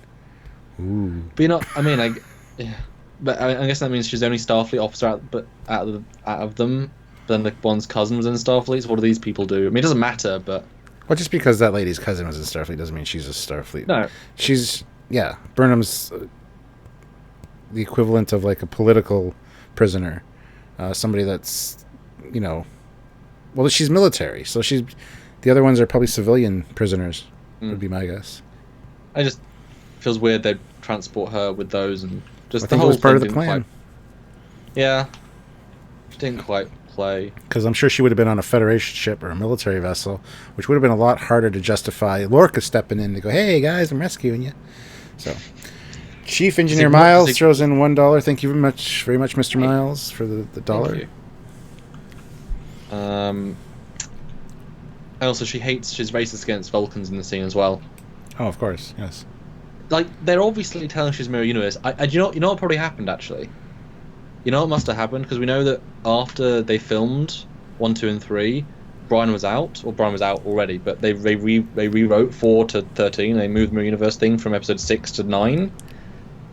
B: Ooh.
A: But you know, I mean, yeah. But I guess that means she's the only Starfleet officer out of them. Then the one's cousin was in Starfleet. So what do these people do? I mean, it doesn't matter, but
B: Well, just because that lady's cousin was in Starfleet doesn't mean she's a Starfleet.
A: no.
B: She's, yeah, Burnham's the equivalent of like a political prisoner. Somebody that's, you know, well, she's military. So the other ones are probably civilian prisoners, would be my guess.
A: I just feels weird they'd transport her with those and just
B: I
A: the
B: think it
A: whole
B: was part of
A: thing
B: the
A: didn't
B: plan.
A: yeah, didn't quite play.
B: Because I'm sure she would have been on a Federation ship or a military vessel, which would have been a lot harder to justify Lorca stepping in to go, hey, guys, I'm rescuing you. So, Chief Engineer Miles throws in $1. Thank you very much, Mr. Miles, for the dollar.
A: Thank you. And also, she's racist against Vulcans in the scene as well.
B: Oh, of course, yes.
A: Like, they're obviously telling she's mirror universe. You know what probably happened, actually? You know what must have happened? Because we know that after they filmed 1, 2, and 3, Brian was out already, but they rewrote 4 to 13, they moved the mirror universe thing from episode 6 to 9.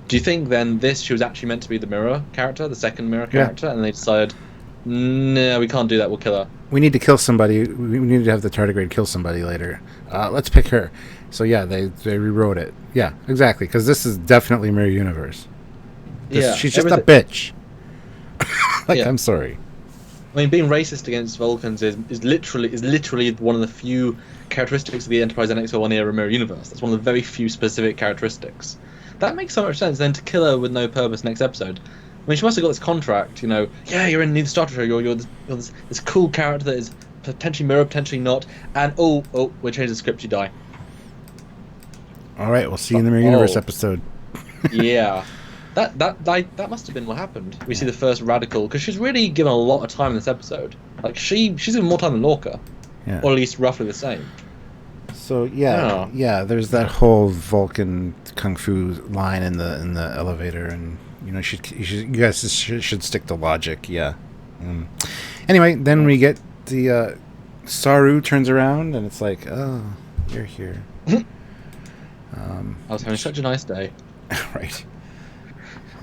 A: Do you think then she was actually meant to be the mirror character, the second mirror character, and they decided, no, we can't do that, we'll kill her?
B: We need to kill somebody. We need to have the tardigrade kill somebody later. Let's pick her. So yeah, they rewrote it. Yeah, exactly. Because this is definitely mirror universe. She's just a bitch. I'm sorry.
A: I mean, being racist against Vulcans is literally one of the few characteristics of the Enterprise NX-01 era mirror universe. That's one of the very few specific characteristics. That makes so much sense. Then to kill her with no purpose next episode. I mean, she must have got this contract, you know. Yeah, you're in the Star Trek. You're this cool character that is potentially mirror, potentially not. And we changed the script. You die.
B: All right, we'll see you in the mirror universe episode.
A: Yeah, that must have been what happened. We see the first radical because she's really given a lot of time in this episode. Like she's given more time than Lorca, or at least roughly the same.
B: So yeah, there's that whole Vulcan kung fu line in the elevator, and you know, you guys should stick to logic. Yeah. Anyway, then we get the Saru turns around, and it's like, oh, you're here.
A: I was having such a nice day.
B: Right.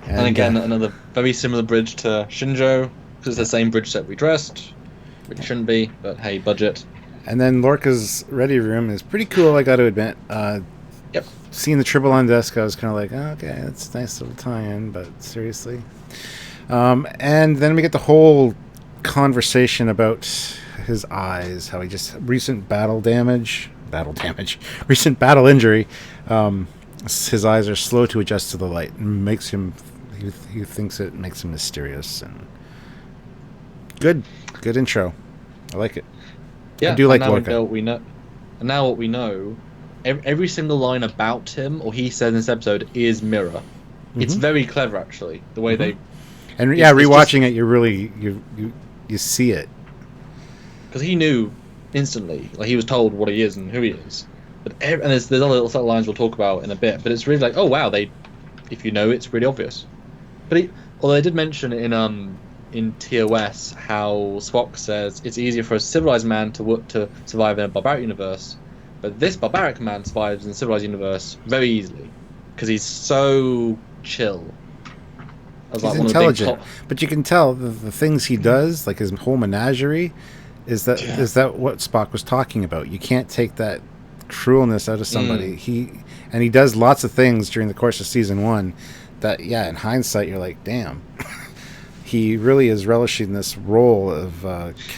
A: And again, another very similar bridge to Shenzhou, because it's the same bridge set redressed, which shouldn't be, but hey, budget.
B: And then Lorca's ready room is pretty cool, I got to admit.
A: Yep.
B: Seeing the triple on desk, I was kind of like, oh, okay, that's a nice little tie-in, but seriously. And then we get the whole conversation about his eyes, how he just recent battle injury. His eyes are slow to adjust to the light, and makes him. He thinks it makes him mysterious and good intro. I like it.
A: Yeah,
B: I do like
A: now
B: Lorca.
A: And now what we know, every single line about him or he said in this episode is mirror. Mm-hmm. It's very clever, actually, the way they.
B: And rewatching it, you really you see it.
A: Because he knew instantly, like he was told what he is and who he is. But and there's other little subtle lines we'll talk about in a bit. But it's really like, oh wow, if you know, it's really obvious. But although they did mention in TOS how Spock says it's easier for a civilized man to survive in a barbaric universe, but this barbaric man survives in a civilized universe very easily because he's so chill.
B: He's like intelligent, but you can tell the things he does, like his whole menagerie, is that what Spock was talking about. You can't take that cruelness out of somebody. He does lots of things during the course of season 1 that, in hindsight, you're like, damn. He really is relishing this role of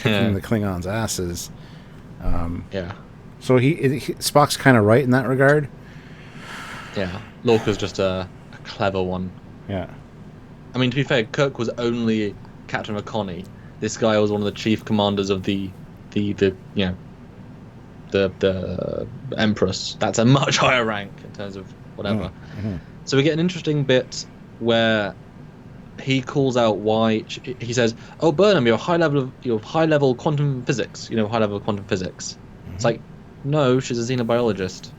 B: kicking the Klingons' asses. So Spock's kind of right in that regard.
A: Yeah, Lorca's just a clever one.
B: Yeah.
A: I mean, to be fair, Kirk was only Captain McConney. This guy was one of the chief commanders of the Empress. That's a much higher rank in terms of whatever.
B: Mm-hmm.
A: So we get an interesting bit where he calls out why he says, "Oh, Burnham, you're high level quantum physics. You know, high level quantum physics."
B: Mm-hmm.
A: It's like, no, she's a xenobiologist.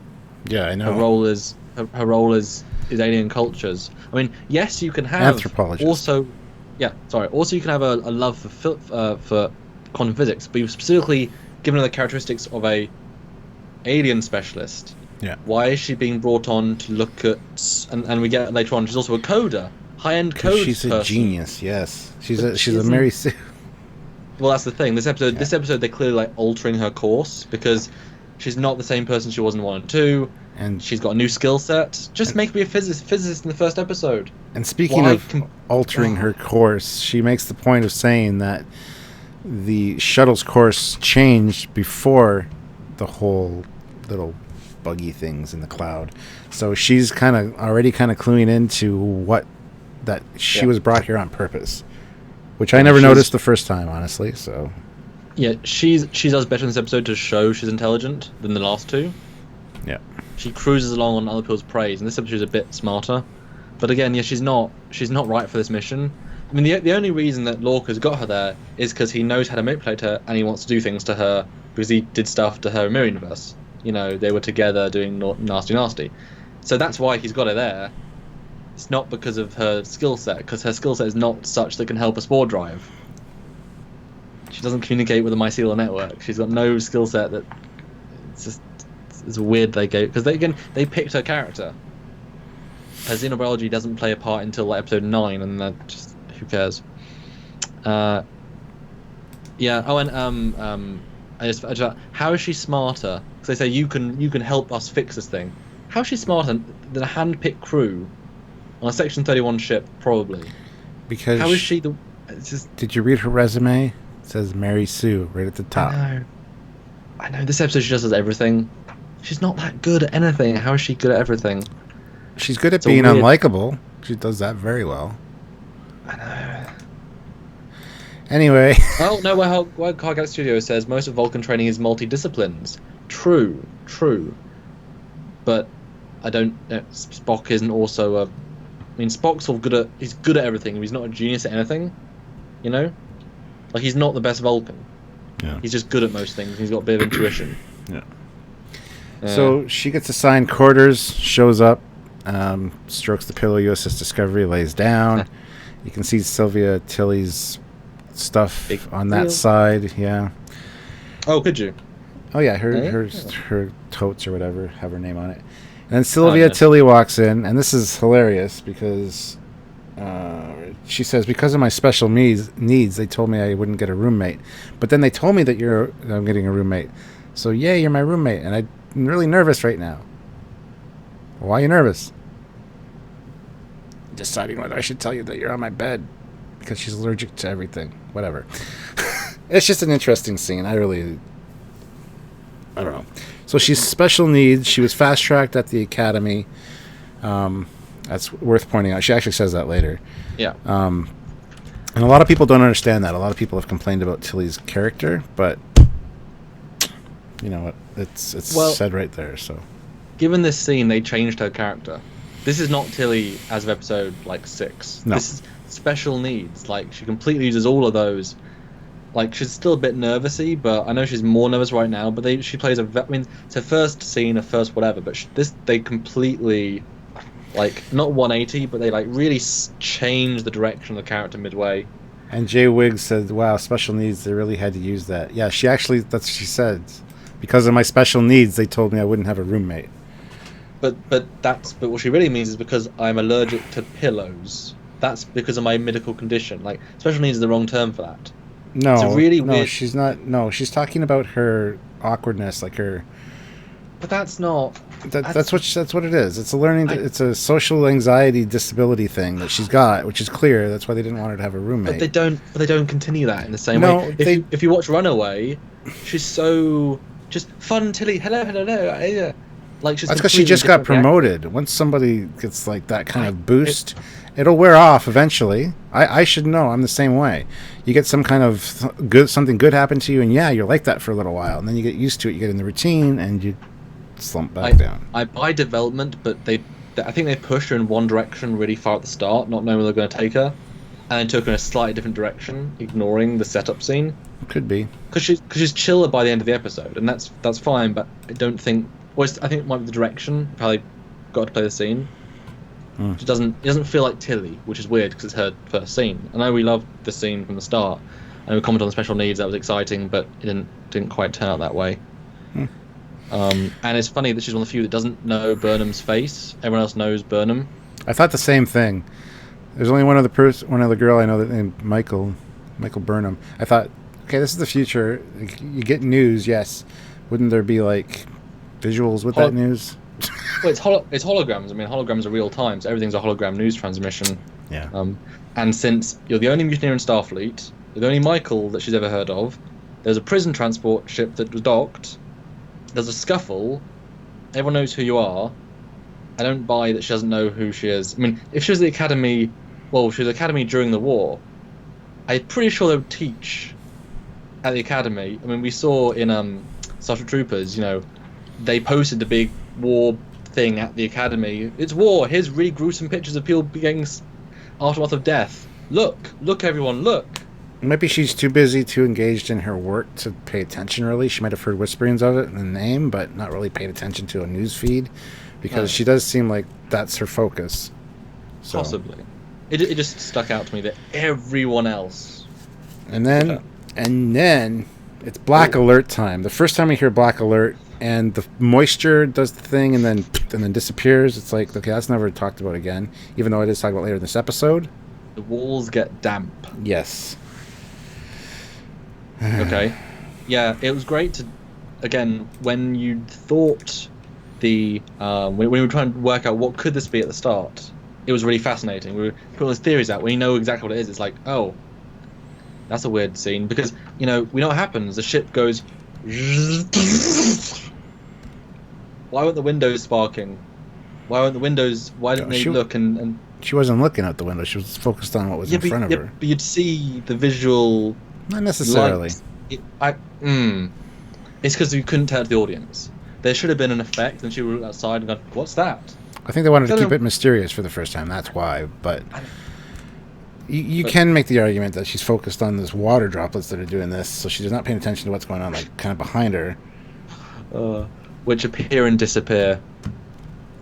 B: Yeah, I know.
A: Her role is alien cultures. I mean, yes, you can have
B: anthropologist.
A: Also you can have a love for quantum physics, but you've specifically given her the characteristics of a alien specialist.
B: Yeah.
A: Why is she being brought on to look at? And we get later on, she's also a coder, high-end code.
B: She's a
A: person.
B: genius. Yes, she's a Mary Sue.
A: Well, that's the thing. This episode, they're clearly like altering her course because she's not the same person she was in 1 and 2. And she's got a new skill set. Just make me a physicist in the first episode.
B: And speaking of altering her course, she makes the point of saying that the shuttle's course changed before the whole little buggy things in the cloud. So she's already cluing into what that she was brought here on purpose, which I never noticed the first time, honestly. So
A: yeah, she does better in this episode to show she's intelligent than the last two.
B: Yeah.
A: She cruises along on other people's praise, and this episode is a bit smarter. But again, yeah, she's not right for this mission. I mean, the only reason that Lorca's got her there is because he knows how to manipulate her, and he wants to do things to her because he did stuff to her in Mirror Universe. You know, they were together doing nasty. So that's why he's got her there. It's not because of her skill set, because her skill set is not such that can help a spore drive. She doesn't communicate with the mycelial network. She's got no skill set that. It's weird they go because they picked her character. Her xenobiology doesn't play a part until like episode 9, and that just who cares. Yeah. Oh, and I just how is she smarter? Because they say you can help us fix this thing. How is she smarter than a hand-picked crew on a Section 31 ship? Probably.
B: Because
A: how is she the? It's just,
B: did you read her resume? It says Mary Sue right at the top.
A: I know. This episode she just does everything. She's not that good at anything. How is she good at everything?
B: She's good at being unlikable. She does that very well.
A: I know.
B: Anyway.
A: Oh, no, well, Cargat Studio says most of Vulcan training is multi-disciplines. True. But I don't... Spock isn't also a... I mean, Spock's all good at... He's good at everything. He's not a genius at anything. You know? Like, he's not the best Vulcan.
B: Yeah.
A: He's just good at most things. He's got a bit of intuition.
B: Yeah. So she gets assigned quarters, shows up, strokes the pillow, USS Discovery, lays down. You can see Sylvia Tilly's stuff on that side. Yeah.
A: Oh, could you?
B: Oh yeah, her totes or whatever have her name on it. And then Sylvia Tilly walks in, and this is hilarious because she says, because of my special needs, they told me I wouldn't get a roommate. But then they told me that I'm getting a roommate. So yay, you're my roommate, and I'm really nervous right now. Why are you nervous? Deciding whether I should tell you that you're on my bed because she's allergic to everything. Whatever. It's just an interesting scene. I don't know. So she's special needs. She was fast-tracked at the academy. That's worth pointing out. She actually says that later.
A: Yeah.
B: And a lot of people don't understand that. A lot of people have complained about Tilly's character, but you know what? It's said right there. So,
A: given this scene, they changed her character. This is not Tilly as of episode 6.
B: No.
A: This is special needs. Like, she completely uses all of those. Like, she's still a bit nervousy, but I know she's more nervous right now. But she plays I mean, it's her first scene, her first whatever. But they completely, not 180, but they really change the direction of the character midway.
B: And Jay Wiggs said, "Wow, special needs. They really had to use that." Yeah, that's what she said. Because of my special needs, they told me I wouldn't have a roommate.
A: But what she really means is because I'm allergic to pillows. That's because of my medical condition. Special needs is the wrong term for that.
B: No,
A: it's a really weird...
B: she's not. No, she's talking about her awkwardness, her.
A: But that's not.
B: That's what it is. It's a learning. It's a social anxiety disability thing that she's got, which is clear. That's why they didn't want her to have a roommate.
A: But they don't continue that in the same way. If you watch Runaway, she's so just fun Tilly. Hello, hello, hello. Yeah. Like she's
B: That's because she
A: completely
B: just got
A: different reaction.
B: promoted. Once somebody gets like that kind
A: I
B: of
A: it,
B: boost, it'll wear off eventually. I should know. I'm the same way. You get some kind of something good happen to you, and yeah, you're like that for a little while, and then you get used to it. You get in the routine, and you slump back
A: I
B: down.
A: I buy development, but I think they pushed her in one direction really far at the start, not knowing where they're going to take her, and then took her in a slightly different direction, ignoring the setup scene.
B: Could be.
A: Because she's chiller by the end of the episode, and that's fine. But I don't think. Well, I think it might be the direction of how they got to play the scene.
B: Mm.
A: It doesn't feel like Tilly, which is weird because it's her first scene. I know we loved the scene from the start, and we commented on the special needs. That was exciting, but it didn't quite turn out that way.
B: Mm.
A: And it's funny that she's one of the few that doesn't know Burnham's face. Everyone else knows Burnham.
B: I thought the same thing. There's only one other girl I know that named Michael Burnham. I thought, okay, this is the future. Like, you get news, yes. Wouldn't there be like visuals with that news?
A: Well, it's holograms. I mean, holograms are real time, so everything's a hologram news transmission.
B: Yeah.
A: And since you're the only mutineer in Starfleet, you're the only Michael that she's ever heard of, there's a prison transport ship that was docked, there's a scuffle, everyone knows who you are. I don't buy that she doesn't know who she is. I mean, if she was the Academy, well, she was the Academy during the war, I'm pretty sure they would teach at the Academy. I mean, we saw in Starship Troopers, they posted the big war thing at the Academy. It's war. Here's really gruesome pictures of people getting aftermath of death. Look, everyone, look.
B: Maybe she's too busy, too engaged in her work to pay attention, really. She might have heard whisperings of it in the name, but not really paid attention to a news feed, because she does seem like that's her focus. So.
A: Possibly. It just stuck out to me that everyone else...
B: And then it's black alert time. The first time we hear black alert, and the moisture does the thing and then disappears, it's like, okay, that's never talked about again, even though it is talked about later in this episode.
A: The walls get damp.
B: Yes.
A: Okay. Yeah, it was great to, again, when you thought when we were trying to work out what could this be at the start, it was really fascinating. We were putting all these theories out. When you know exactly what it is, it's like, oh, that's a weird scene, because, we know what happens. The ship goes... Why weren't the windows sparking? Why didn't they look and...
B: She wasn't looking out the window. She was focused on what was in front of her.
A: But you'd see the visual...
B: Not necessarily.
A: It's because you couldn't tell the audience. There should have been an effect, and she would look outside and go, "What's that?"
B: I think they wanted to keep it mysterious for the first time. That's why. But you can make the argument that she's focused on this water droplets that are doing this, so she's not paying attention to what's going on, like kind of behind her.
A: Which appear and disappear.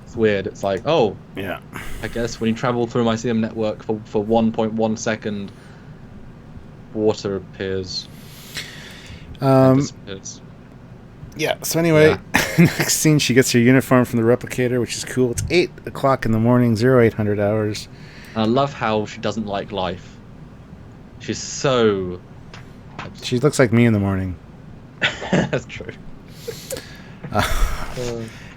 A: It's weird. It's like, oh,
B: yeah.
A: I guess when you travel through a mycelium network for 1.1 second, water appears.
B: Yeah, so anyway, next scene, she gets her uniform from the replicator, which is cool. It's 8 o'clock in the morning, 0800 hours.
A: I love how she doesn't like life. She's so...
B: She looks like me in the morning.
A: That's true.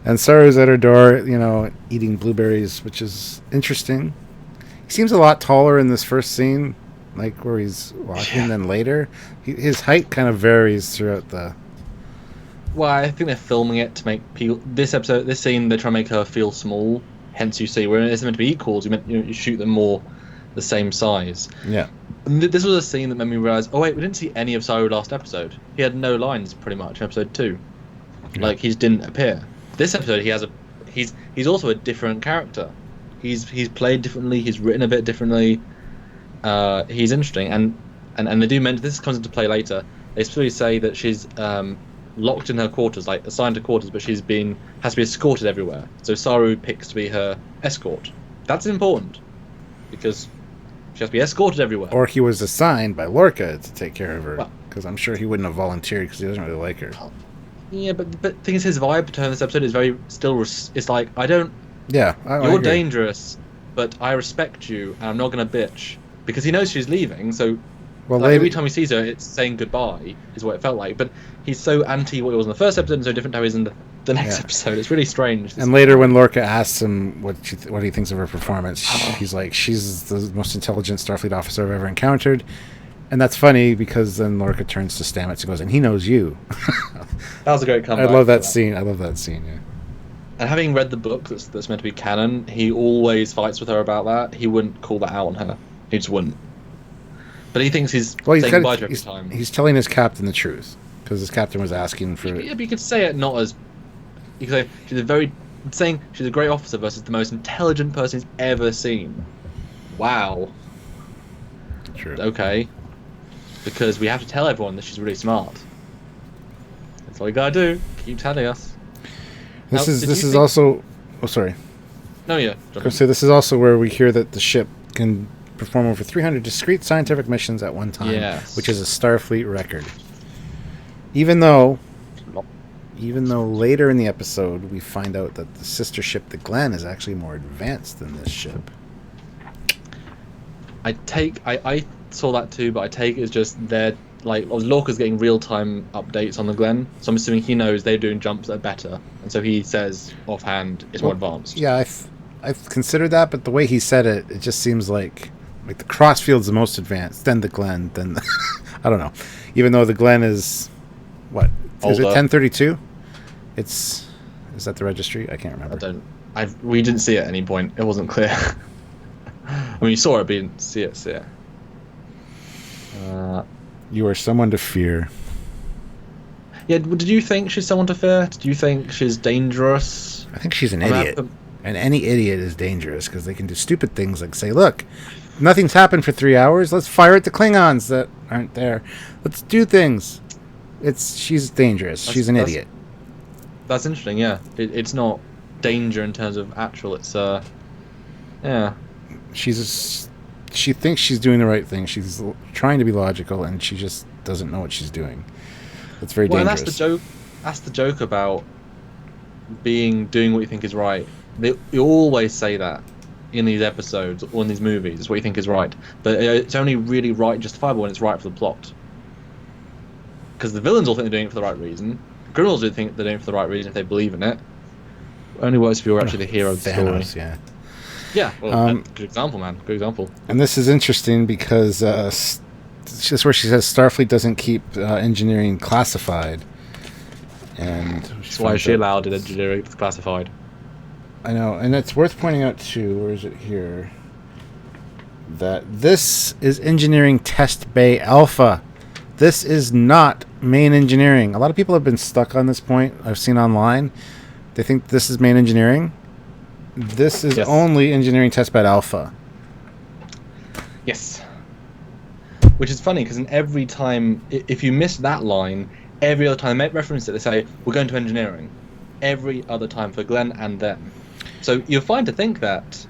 B: And Saru's at her door, eating blueberries, which is interesting. He seems a lot taller in this first scene, like where he's walking, than later. His height kind of varies throughout the...
A: Well, I think they're filming it to make people... This scene, they're trying to make her feel small. Hence, you see, where it's meant to be equals, you shoot them more the same size.
B: Yeah.
A: And this was a scene that made me realise, oh wait, we didn't see any of Saru last episode. He had no lines, pretty much, in episode 2. Yeah. Like, he didn't appear. This episode, he's also a different character. He's played differently, he's written a bit differently. He's interesting, and they do mention, this comes into play later, they specifically say that she's locked in her quarters, like assigned to quarters, but has to be escorted everywhere. So Saru picks to be her escort. That's important, because she has to be escorted everywhere.
B: Or he was assigned by Lorca to take care of her, because I'm sure he wouldn't have volunteered because he doesn't really like her.
A: Yeah, but the thing is, his vibe to her in this episode is very it's like, I don't...
B: Yeah,
A: you're dangerous, but I respect you, and I'm not going to bitch. Because he knows she's leaving, so... Well, every time he sees her, it's saying goodbye, is what it felt like. But he's so anti what he was in the first episode, and so different how he is in the next episode. It's really strange.
B: And later, when Lorca asks him what he thinks of her performance, he's like, she's the most intelligent Starfleet officer I've ever encountered. And that's funny because then Lorca turns to Stamets and goes, and he knows you.
A: That was a great
B: I
A: comeback.
B: love that scene. I love that scene, yeah.
A: And having read the book that's meant to be canon, he always fights with her about that. He wouldn't call that out on her. He just wouldn't. But he thinks he's saying goodbye to her every time.
B: He's telling his captain the truth. Because his captain was asking for...
A: Yeah, but you could say it not as... You could say she's a great officer versus the most intelligent person he's ever seen. Wow.
B: True.
A: Okay. Because we have to tell everyone that she's really smart. That's all you gotta do. Keep telling us.
B: This is also... Oh, sorry.
A: No, yeah.
B: So this is also where we hear that the ship can perform over 300 discrete scientific missions at one time,
A: yes.
B: which is a Starfleet record. Even though later in the episode we find out that the sister ship, the Glenn, is actually more advanced than this ship.
A: I saw that too, but I take it as just they're like Lorca's getting real-time updates on the Glenn, so I'm assuming he knows they're doing jumps that are better, and so he says offhand it's more advanced.
B: Yeah, I've considered that, but the way he said it, it just seems like the Crossfield's the most advanced, then the Glenn, then I don't know. Even though the Glenn is what? Is it 1032? Is that the registry? I can't remember.
A: We didn't see it at any point. It wasn't clear. I mean, you saw it, but you didn't see it.
B: You are someone to fear.
A: Yeah, did you think she's someone to fear? Did you think she's dangerous?
B: I think she's an idiot. And any idiot is dangerous because they can do stupid things like say, look, nothing's happened for 3 hours. Let's fire at the Klingons that aren't there. Let's do things. She's dangerous. She's an idiot.
A: That's interesting, yeah. It's not danger in terms of actual, it's, yeah.
B: She thinks she's doing the right thing. She's trying to be logical, and she just doesn't know what she's doing. It's very dangerous.
A: And that's the joke about doing what you think is right. You always say that in these episodes or in these movies. It's what you think is right, but it's only really right and justifiable when it's right for the plot. Because the villains all think they're doing it for the right reason. Criminals do think they're doing it for the right reason if they believe in it. It only works if you're actually the hero of the story.
B: Yeah.
A: Yeah, well, good example, man. Good example.
B: And this is interesting because it's just where she says Starfleet doesn't keep engineering classified. And
A: that's why she allowed it engineering classified.
B: I know, and it's worth pointing out too, where is it here? That this is Engineering Test Bay Alpha. This is not main engineering. A lot of people have been stuck on this point, I've seen online. They think this is main engineering. This is only Engineering Testbed Alpha.
A: Yes. Which is funny, because in every time, if you miss that line, every other time they make reference to it, they say, we're going to engineering. Every other time for Glenn and them. So you're fine to think that,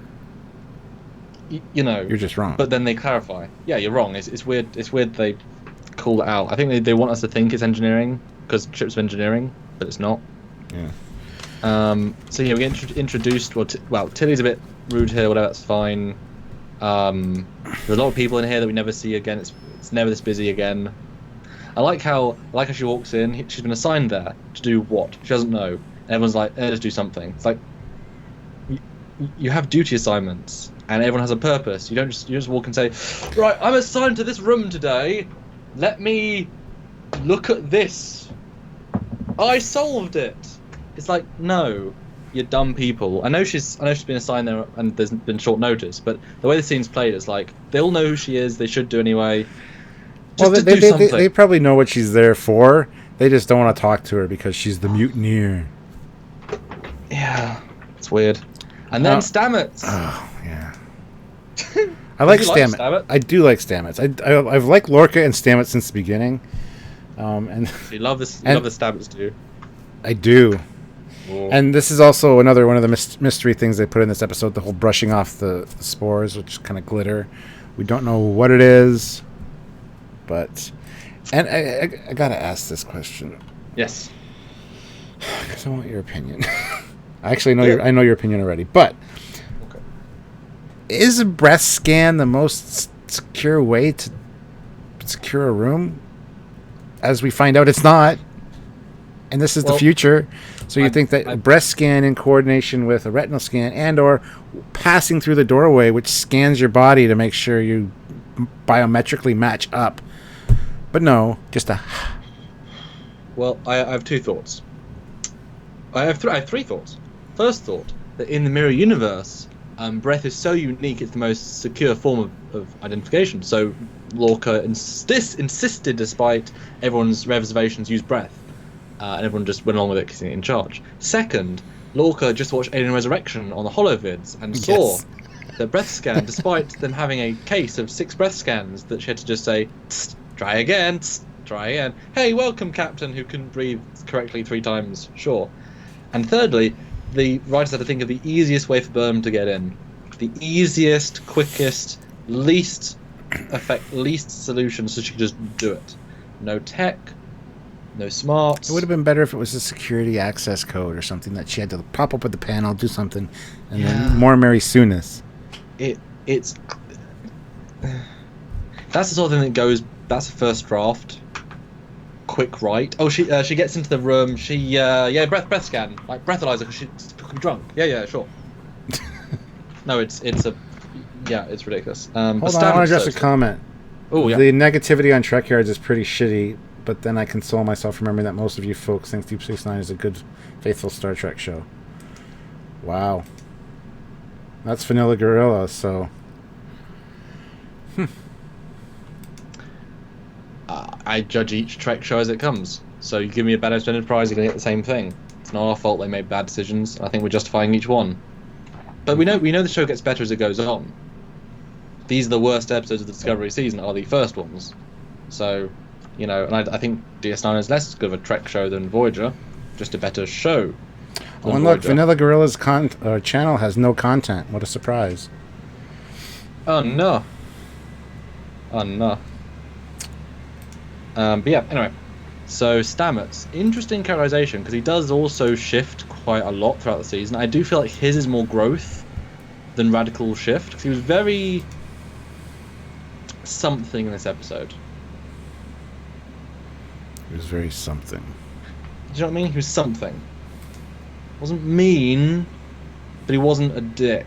A: you know...
B: You're just wrong.
A: But then they clarify. Yeah, you're wrong. It's weird. It's weird they call it out. I think they want us to think it's engineering, because ships are engineering, but it's not.
B: Yeah.
A: So yeah, we get introduced. Well, Tilly's a bit rude here. Whatever, that's fine. There's a lot of people in here that we never see again. It's never this busy again. I like how she walks in. She's been assigned there to do what? She doesn't know. And everyone's like, let's do something. It's like you have duty assignments, and everyone has a purpose. You just walk and say, right, I'm assigned to this room today. Let me look at this. I solved it. It's like, no, you dumb people. I know she's been assigned there and there's been short notice, but the way the scene's played, it's like they all know who she is. They should do anyway.
B: They probably know what she's there for. They just don't want to talk to her because she's the mutineer.
A: Yeah, it's weird. And then Stamets.
B: Oh yeah. I like Stamets. I do like Stamets. I've liked Lorca and Stamets since the beginning. And
A: you love this. You love the Stamets too.
B: I do.
A: Whoa.
B: And this is also another one of the mystery things they put in this episode, the whole brushing off the spores, which kind of glitter. We don't know what it is, but... And I gotta ask this question.
A: Yes.
B: Because I want your opinion. I actually know I know your opinion already, but...
A: Okay.
B: Is a breath scan the most secure way to secure a room? As we find out, it's not. And this is the future. So you think that a breast scan in coordination with a retinal scan and or passing through the doorway, which scans your body to make sure you biometrically match up But no, just a.
A: Well, I have two thoughts. I have three thoughts. First thought, that in the mirror universe, breath is so unique, it's the most secure form of identification. So Lorca insisted, despite everyone's reservations, use breath. And everyone just went along with it because he's in charge. Second, Lorca just watched Alien Resurrection on the holovids and saw the breath scan, despite them having a case of 6 breath scans that she had to just say, try again, try again. Hey, welcome, Captain, who couldn't breathe correctly 3 times. Sure. And thirdly, the writers had to think of the easiest way for Burnham to get in. The easiest, quickest, least solution, so she could just do it. No tech, no smarts.
B: It would have been better if it was a security access code or something that she had to pop up at the panel, do something, and then more Mary Soonis.
A: It's that's the sort of thing that goes. That's the first draft. Quick write. Oh, she gets into the room. She breath scan, like breathalyzer, because she's drunk. Yeah, sure. No, it's ridiculous.
B: Hold on, I want to address a comment.
A: Oh yeah.
B: The negativity on Trekyards is pretty shitty, but then I console myself remembering that most of you folks think Deep Space Nine is a good, faithful Star Trek show. Wow. That's Vanilla Gorilla, so.
A: I judge each Trek show as it comes. So you give me a bad Enterprise, you're going to get the same thing. It's not our fault they made bad decisions. I think we're justifying each one. But we know the show gets better as it goes on. These are the worst episodes of the Discovery season, are the first ones. So, and I think DS9 is less good of a Trek show than Voyager, just a better show.
B: Oh, and look, Vanilla Gorilla's channel has no content. What a surprise.
A: Oh, no. But yeah, anyway. So, Stamets, interesting characterization, because he does also shift quite a lot throughout the season. I do feel like his is more growth than radical shift, because he was very something in this episode.
B: He was very something.
A: Do you know what I mean? He was something. Wasn't mean, but he wasn't a dick.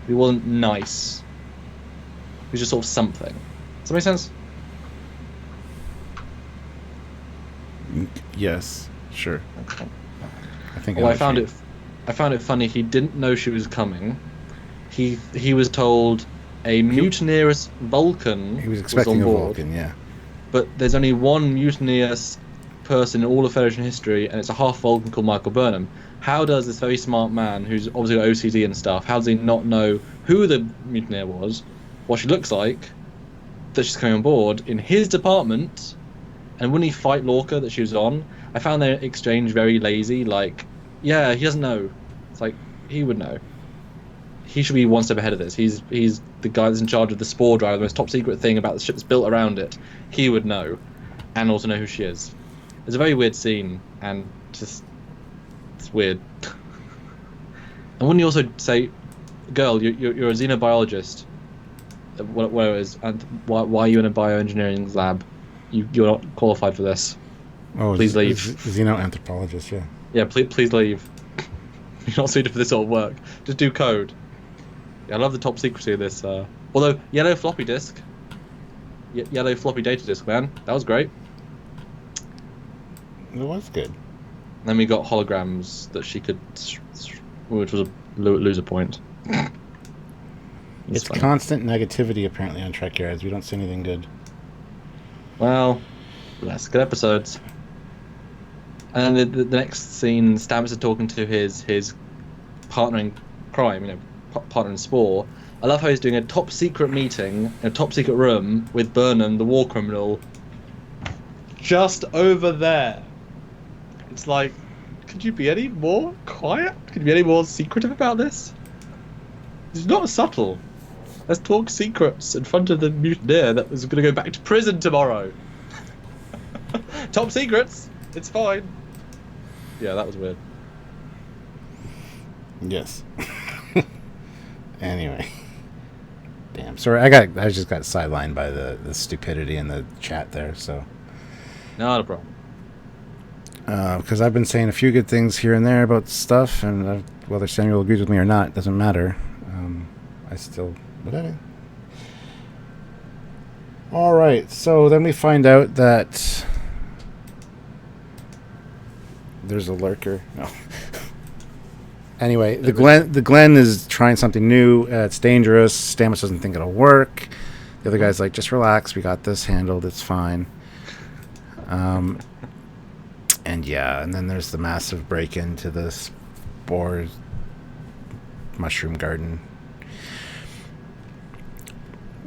A: He wasn't nice. He was just sort of something. Does that make sense?
B: Yes, sure.
A: Okay.
B: I think.
A: Well, I found it funny. He didn't know she was coming. He was told a mutineerous Vulcan.
B: He was expecting
A: on board,
B: a Vulcan, yeah.
A: But there's only one mutineerous person in all of Federation history, and it's a half Vulcan called Michael Burnham. How does this very smart man, who's obviously got OCD and stuff, how does he not know who the mutineer was, what she looks like, that she's coming on board in his department? And wouldn't he fight Lorca that she was on? I found their exchange very lazy. Like, yeah, he doesn't know. It's like, he would know. He should be one step ahead of this. He's the guy that's in charge of the spore drive, the most top secret thing about the ship that's built around it. He would know, and also know who she is. It's a very weird scene, and just it's weird. And wouldn't you also say, "Girl, you're a xenobiologist, whatever it is, and why are you in a bioengineering lab? You're not qualified for this.
B: Oh,
A: please leave."
B: Xenoanthropologist, yeah.
A: Yeah, please leave. You're not suited for this sort of work. Just do code. Yeah, I love the top secrecy of this. Although, yellow floppy disk. Yellow floppy data disk, man. That was great.
B: It was good.
A: And then we got holograms that she could... Which was a loser point.
B: It's constant negativity, apparently, on Trekyards. We don't see anything good.
A: Well, less good episodes. And then the next scene, Stamets is talking to his partner in crime, partner in Spore. I love how he's doing a top secret meeting in a top secret room with Burnham, the war criminal, just over there. It's like, could you be any more quiet? Could you be any more secretive about this? It's not subtle. Let's talk secrets in front of the mutineer that was going to go back to prison tomorrow. Top secrets. It's fine. Yeah, that was weird.
B: Yes. Anyway. Damn. Sorry, I just got sidelined by the stupidity in the chat there, so.
A: Not a problem.
B: Because I've been saying a few good things here and there about stuff, and whether Samuel agrees with me or not doesn't matter. I still... What did All right, so then we find out that there's a lurker. No. Anyway, the Glen is trying something new. It's dangerous. Stamets doesn't think it'll work. The other guy's like, just relax. We got this handled. It's fine. And yeah, and then there's the massive break into the spores mushroom garden,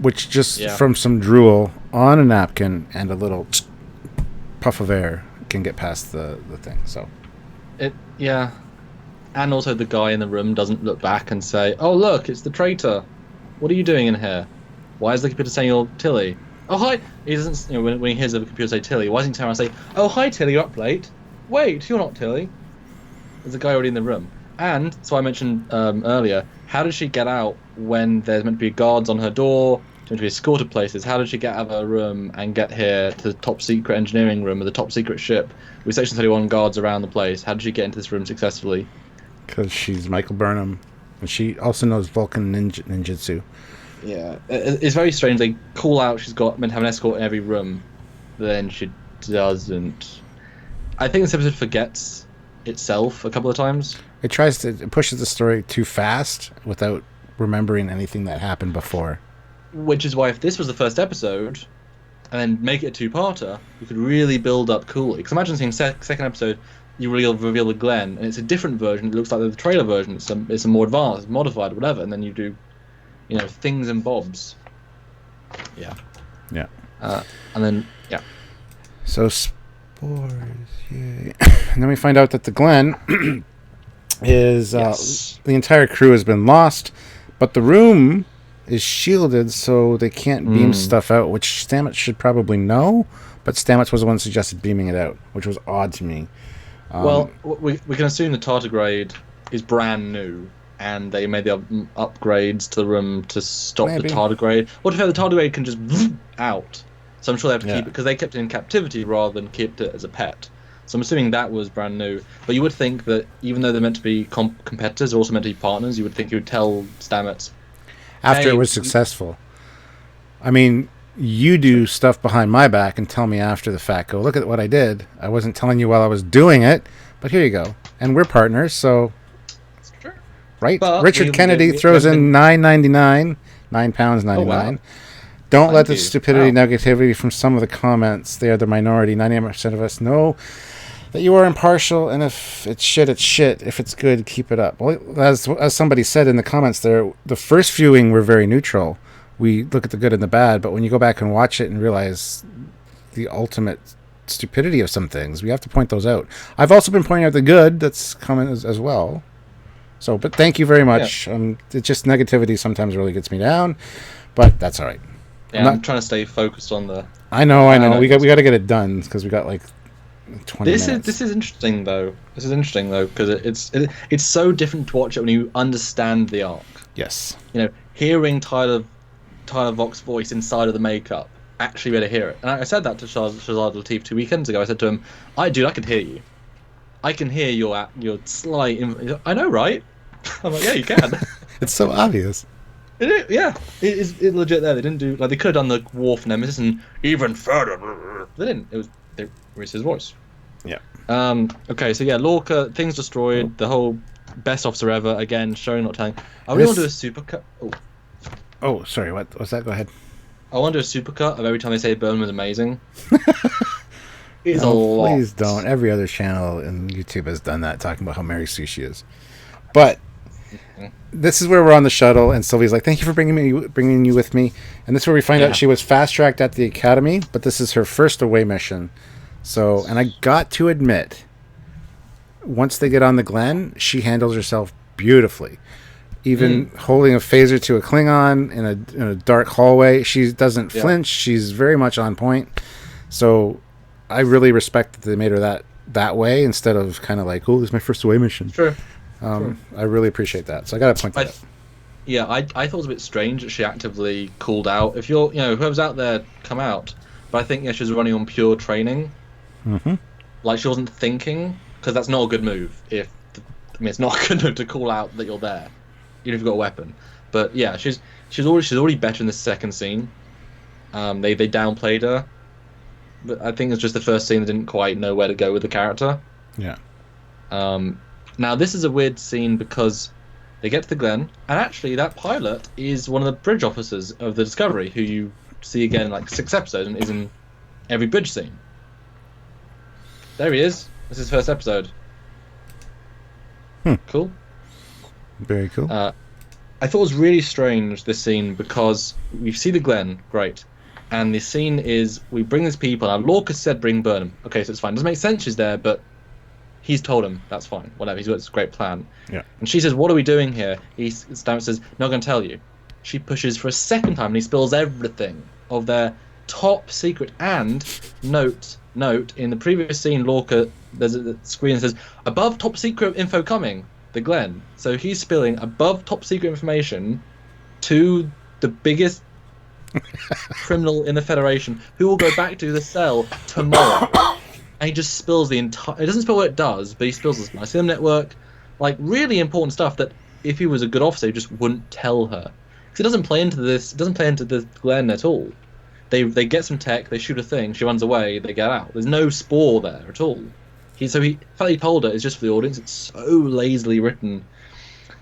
B: which just from some drool on a napkin and a little puff of air can get past the thing. So
A: and also the guy in the room doesn't look back and say, "Oh look, it's the traitor. What are you doing in here? Why is the computer saying you're Tilly? Oh hi." He doesn't. When he hears the computer say Tilly, why doesn't he turn around and say, "Oh hi Tilly, you're up late. Wait, you're not Tilly." There's a guy already in the room. And so I mentioned earlier, how did she get out when there's meant to be guards on her door, meant to be escorted places? How did she get out of her room and get here to the top secret engineering room of the top secret ship with Section 31 guards around the place? How did she get into this room successfully?
B: Because she's Michael Burnham, and she also knows Vulcan ninjutsu.
A: Yeah, it's very strange. They call out she's meant to have an escort in every room, but then she doesn't. I think this episode forgets itself a couple of times.
B: It pushes the story too fast without remembering anything that happened before.
A: Which is why if this was the first episode, and then make it a two-parter, you could really build up coolly. Because imagine seeing second episode, you reveal the Glen, and it's a different version. It looks like the trailer version. It's a more advanced, modified, whatever. And then you do, things and bobs. Yeah.
B: Yeah.
A: And then
B: So spores, yay! And then we find out that the Glen is the entire crew has been lost, but the room is shielded, so they can't beam stuff out. Which Stamets should probably know, but Stamets was the one who suggested beaming it out, which was odd to me.
A: Well, we can assume the tardigrade is brand new, and they made the upgrades to the room to stop the tardigrade. Or to be fair, the tardigrade can just out. So I'm sure they have to keep it, because they kept it in captivity rather than kept it as a pet. So I'm assuming that was brand new. But you would think that even though they're meant to be competitors, they're also meant to be partners. You would think you would tell Stamets
B: after it was successful. I mean, you do stuff behind my back and tell me after the fact, go, look at what I did. I wasn't telling you while I was doing it, but here you go. And we're partners, so...
A: Sure.
B: Right? But Richard Kennedy throws in £9.99, £9.99. Oh, wow. Don't let the stupidity, negativity from some of the comments. They are the minority. 98% of us know that you are impartial, and if it's shit, it's shit. If it's good, keep it up. Well, as somebody said in the comments there, the first viewing we're very neutral. We look at the good and the bad, but when you go back and watch it and realize the ultimate stupidity of some things, we have to point those out. I've also been pointing out the good that's coming as well. So, but thank you very much. Yeah. It's just negativity sometimes really gets me down, but that's all right.
A: Yeah, I'm trying to stay focused on the...
B: I know. We got to get it done because we got like 20 minutes.
A: This is interesting though. Because it's so different to watch it when you understand the arc.
B: Yes.
A: Hearing Tyler Vox's voice inside of the makeup, actually be able to hear it. And I said that to Shazad Latif 2 weekends ago. I said to him, I can hear you. I can hear your slight... I know, right? I'm like, yeah, you can.
B: It's so obvious.
A: It's legit there. They didn't do... Like, they could have done the Worf Nemesis and even further. They didn't. It was his voice.
B: Yeah.
A: Okay, so yeah, Lorca, things destroyed. The whole best officer ever, again, showing, not telling. I really want to do a supercut...
B: Oh, sorry, what was that? Go ahead.
A: I want to do a supercut of every time they say Burnham was amazing. It's a lot.
B: Please don't. Every other channel in YouTube has done that, talking about how Mary Sue she is. But this is where we're on the shuttle, and Sylvie's like, "Thank you for bringing you with me." And this is where we find out she was fast tracked at the academy, but this is her first away mission. So, and I got to admit, once they get on the Glen, she handles herself beautifully. Even holding a phaser to a Klingon in a dark hallway, she doesn't flinch. She's very much on point. So I really respect that they made her that way instead of kind of like, oh, this is my first away mission.
A: Sure.
B: I really appreciate that. So I got to point that out.
A: Yeah, I thought it was a bit strange that she actively called out. If you're, whoever's out there, come out. But I think she was running on pure training.
B: Mm-hmm.
A: Like she wasn't thinking, because that's not a good move. It's not a good move to call out that you're there, even if you've got a weapon. But yeah, she's already better in the second scene. They downplayed her, but I think it's just the first scene that didn't quite know where to go with the character.
B: Yeah.
A: Now this is a weird scene because they get to the Glen, and actually that pilot is one of the bridge officers of the Discovery, who you see again in like 6 episodes and is in every bridge scene. There he is. This is his first episode. Cool.
B: Very cool.
A: I thought it was really strange, this scene, because we see the Glen, great, and the scene is we bring these people. Now Lorca said bring Burnham. Okay, so it's fine. Doesn't make sense she's there, but he's told him that's fine. Whatever. He's got this great plan.
B: Yeah. And
A: she says, "What are we doing here?" He says, "Not going to tell you." She pushes for a second time, and he spills everything of their top secret. And note in the previous scene, Lorca, there's a screen that says above top secret info coming. The Glen. So he's spilling above top secret information to the biggest criminal in the Federation, who will go back to the cell tomorrow. And he just spills the entire. It doesn't spill what it does, but he spills this mycelial network, like really important stuff that if he was a good officer, he just wouldn't tell her. Because it doesn't play into this. It doesn't play into the Glen at all. They get some tech, they shoot a thing, she runs away, they get out. There's no spore there at all. The fact he told her is just for the audience. It's so lazily written.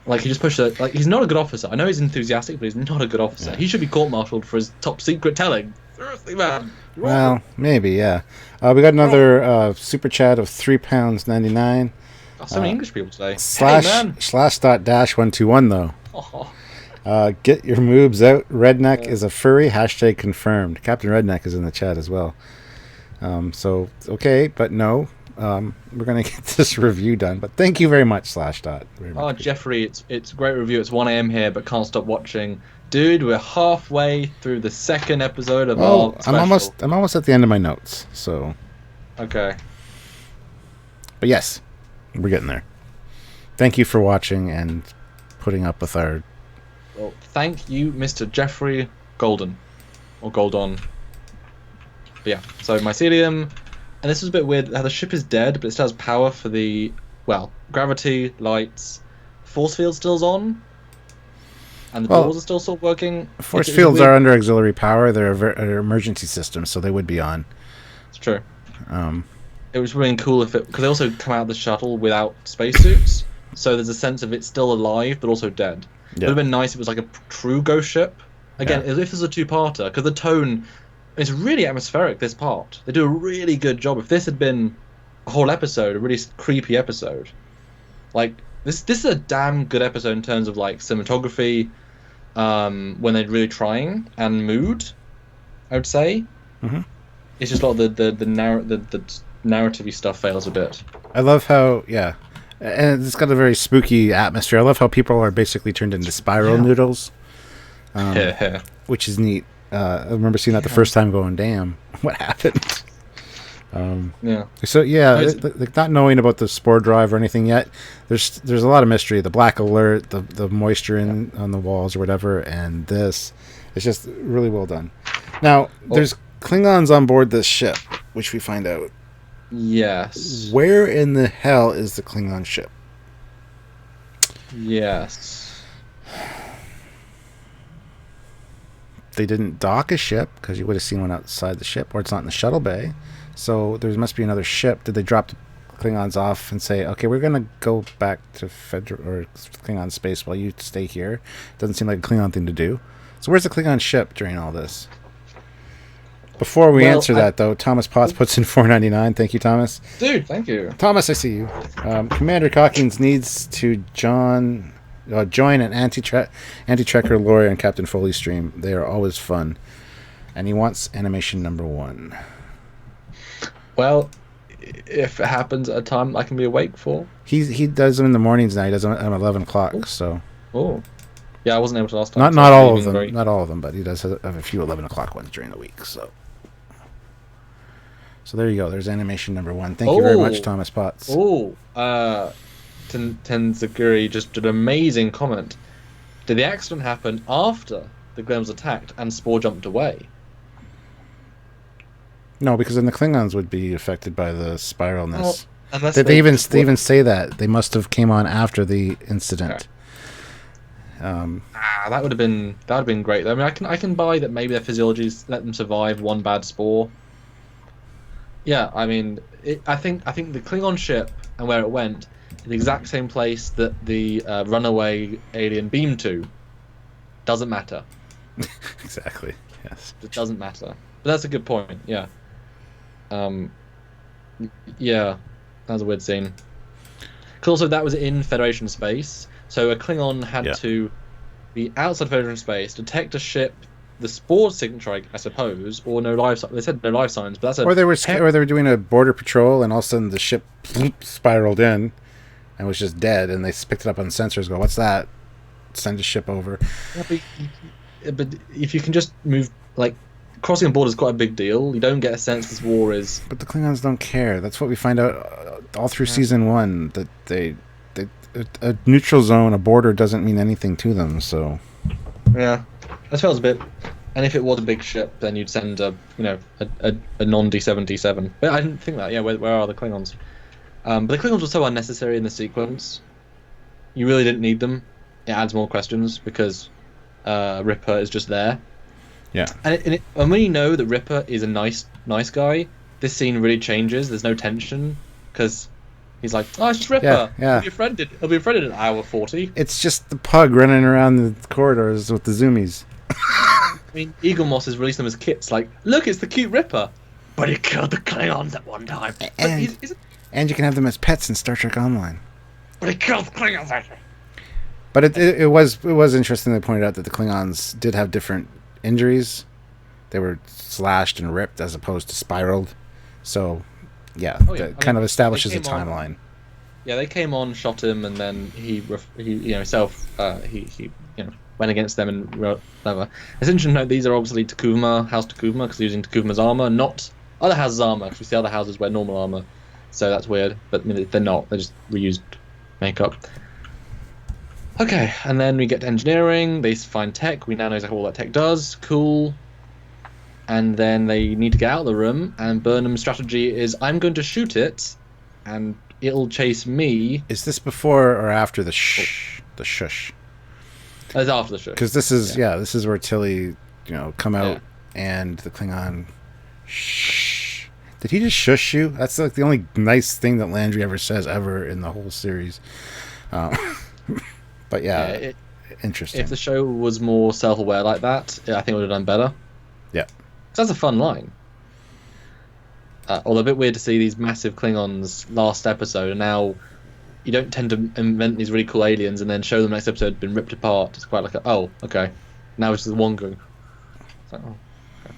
A: Like he just pushed her. Like he's not a good officer. I know he's enthusiastic, but he's not a good officer. Yeah. He should be court-martialed for his top secret telling. Seriously, man.
B: Well, maybe, yeah. We got another super chat of £3.99.
A: Oh, so many English people today.
B: //-121 though. Get your moves out. Redneck is a furry. # confirmed. Captain Redneck is in the chat as well. So okay, but no. We're gonna get this review done, but thank you very much, /.
A: Oh, Jeffrey, it's a great review. It's 1 a.m. here, but can't stop watching. Dude, we're halfway through the 2nd episode of our special.
B: I'm almost at the end of my notes. So
A: okay,
B: but yes, we're getting there. Thank you for watching and putting up with our.
A: Well, thank you, Mr. Jeffrey Golden, or Goldon. But yeah, so mycelium. And this is a bit weird how the ship is dead, but it still has power for the, gravity, lights, force field still's on, and the doors are still sort of working.
B: Force fields are under auxiliary power. They're an emergency system, so they would be on.
A: It's true. It was really cool because they also come out of the shuttle without spacesuits, so there's a sense of it's still alive but also dead. Yeah. It would have been nice if it was like a true ghost ship. Again, if this was a 2-parter, because the tone. It's really atmospheric, this part. They do a really good job. If this had been a whole episode, a really creepy episode, like this is a damn good episode in terms of like cinematography, when they're really trying, and mood, I would say. Mm-hmm. It's just like the narrative-y stuff fails a bit.
B: I love how, and it's got a very spooky atmosphere. I love how people are basically turned into spiral noodles, which is neat. I remember seeing that the first time going, damn, what happened? So, like not knowing about the spore drive or anything yet, there's a lot of mystery. The black alert, the moisture on the walls or whatever, and this. It's just really well done. Now, there's Klingons on board this ship, which we find out.
A: Yes.
B: Where in the hell is the Klingon ship?
A: Yes.
B: They didn't dock a ship because you would have seen one outside the ship, or it's not in the shuttle bay. So there must be another ship. Did they drop the Klingons off and say, "Okay, we're gonna go back to Klingon space while you stay here"? Doesn't seem like a Klingon thing to do. So where's the Klingon ship during all this? Before we answer that, though, Thomas Potts puts in $4.99. Thank you, Thomas.
A: Dude, thank you.
B: Thomas, I see you. Commander Calkins needs to join an anti-tracker lawyer on Captain Foley's stream. They are always fun. And he wants animation #1.
A: Well, if it happens at a time I can be awake for.
B: He does them in the mornings now. He does them at 11 o'clock. So.
A: Oh. Yeah, I wasn't able to last time.
B: Not all of them. Not all of them, but he does have a few 11 o'clock ones during the week. So there you go. There's animation #1. Thank you very much, Thomas Potts.
A: Tenzaguri just did an amazing comment. Did the accident happen after the Glen was attacked and Spore jumped away?
B: No, because then the Klingons would be affected by the spiralness.
A: Well,
B: they even say that they must have came on after the incident.
A: That would have been great. I mean, I can buy that maybe their physiologies let them survive one bad spore. Yeah, I mean, I think the Klingon ship and where it went is the exact same place that the runaway alien beamed to. Doesn't matter.
B: Exactly. Yes.
A: It doesn't matter. But that's a good point. Yeah. Um. Yeah, that was a weird scene. Because also that was in Federation space, so a Klingon had
B: Yeah.
A: to be outside Federation space, detect a ship, the spores signature, I suppose, or no life. They said no life signs, but that's a
B: Or they were doing a border patrol, and all of a sudden the ship spiraled in and was just dead, and they picked it up on sensors. Go, what's that? Send a ship over.
A: Yeah, but if you can just move, like, crossing a border is quite a big deal. You don't get a sense this war is.
B: But the Klingons don't care. That's what we find out all through season 1. That they a neutral zone, a border doesn't mean anything to them. So
A: Yeah, that feels a bit. And if it was a big ship, then you'd send a non D7D7. But I didn't think that. Yeah, where are the Klingons? But the Klingons were so unnecessary in the sequence. You really didn't need them. It adds more questions because Ripper is just there.
B: yeah,
A: And when you know that Ripper is a nice guy, this scene really changes. There's no tension because he's like, "Oh, it's just Ripper.
B: Yeah.
A: He'll be befriended in hour 40."
B: it's just the pug running around the corridors with the zoomies.
A: I mean, Eagle Moss has released them as kits. Like, look, it's the cute Ripper, but he killed the Klingons at one time.
B: And you can have them as pets in Star Trek Online.
A: But he killed the Klingons.
B: But it was interesting. They pointed out that the Klingons did have different injuries. They were slashed and ripped as opposed to spiraled. So, yeah, that kind of establishes a timeline.
A: Yeah, they came on, shot him, and then he went against them and whatever. It's interesting to note these are obviously House Takuma, because they're using Takuma's armor, not other houses' armor, because we see other houses wear normal armor. So that's weird, but I mean, they're not. They just reused makeup. Okay, and then we get to engineering. They find tech. We now know exactly what that tech does. Cool. And then they need to get out of the room, and Burnham's strategy is, I'm going to shoot it, and it'll chase me.
B: Is this before or after the shush?
A: It's after the shush.
B: Because this is where Tilly, come out and the Klingon. Shh. Did he just shush you? That's like the only nice thing that Landry ever says ever in the whole series. But interesting.
A: If the show was more self-aware like that, I think it would have done better.
B: Yeah.
A: That's a fun line. Although a bit weird to see these massive Klingons last episode, and now you don't tend to invent these really cool aliens and then show them next episode been ripped apart. It's quite like okay. Now it's just one going. It's like, okay.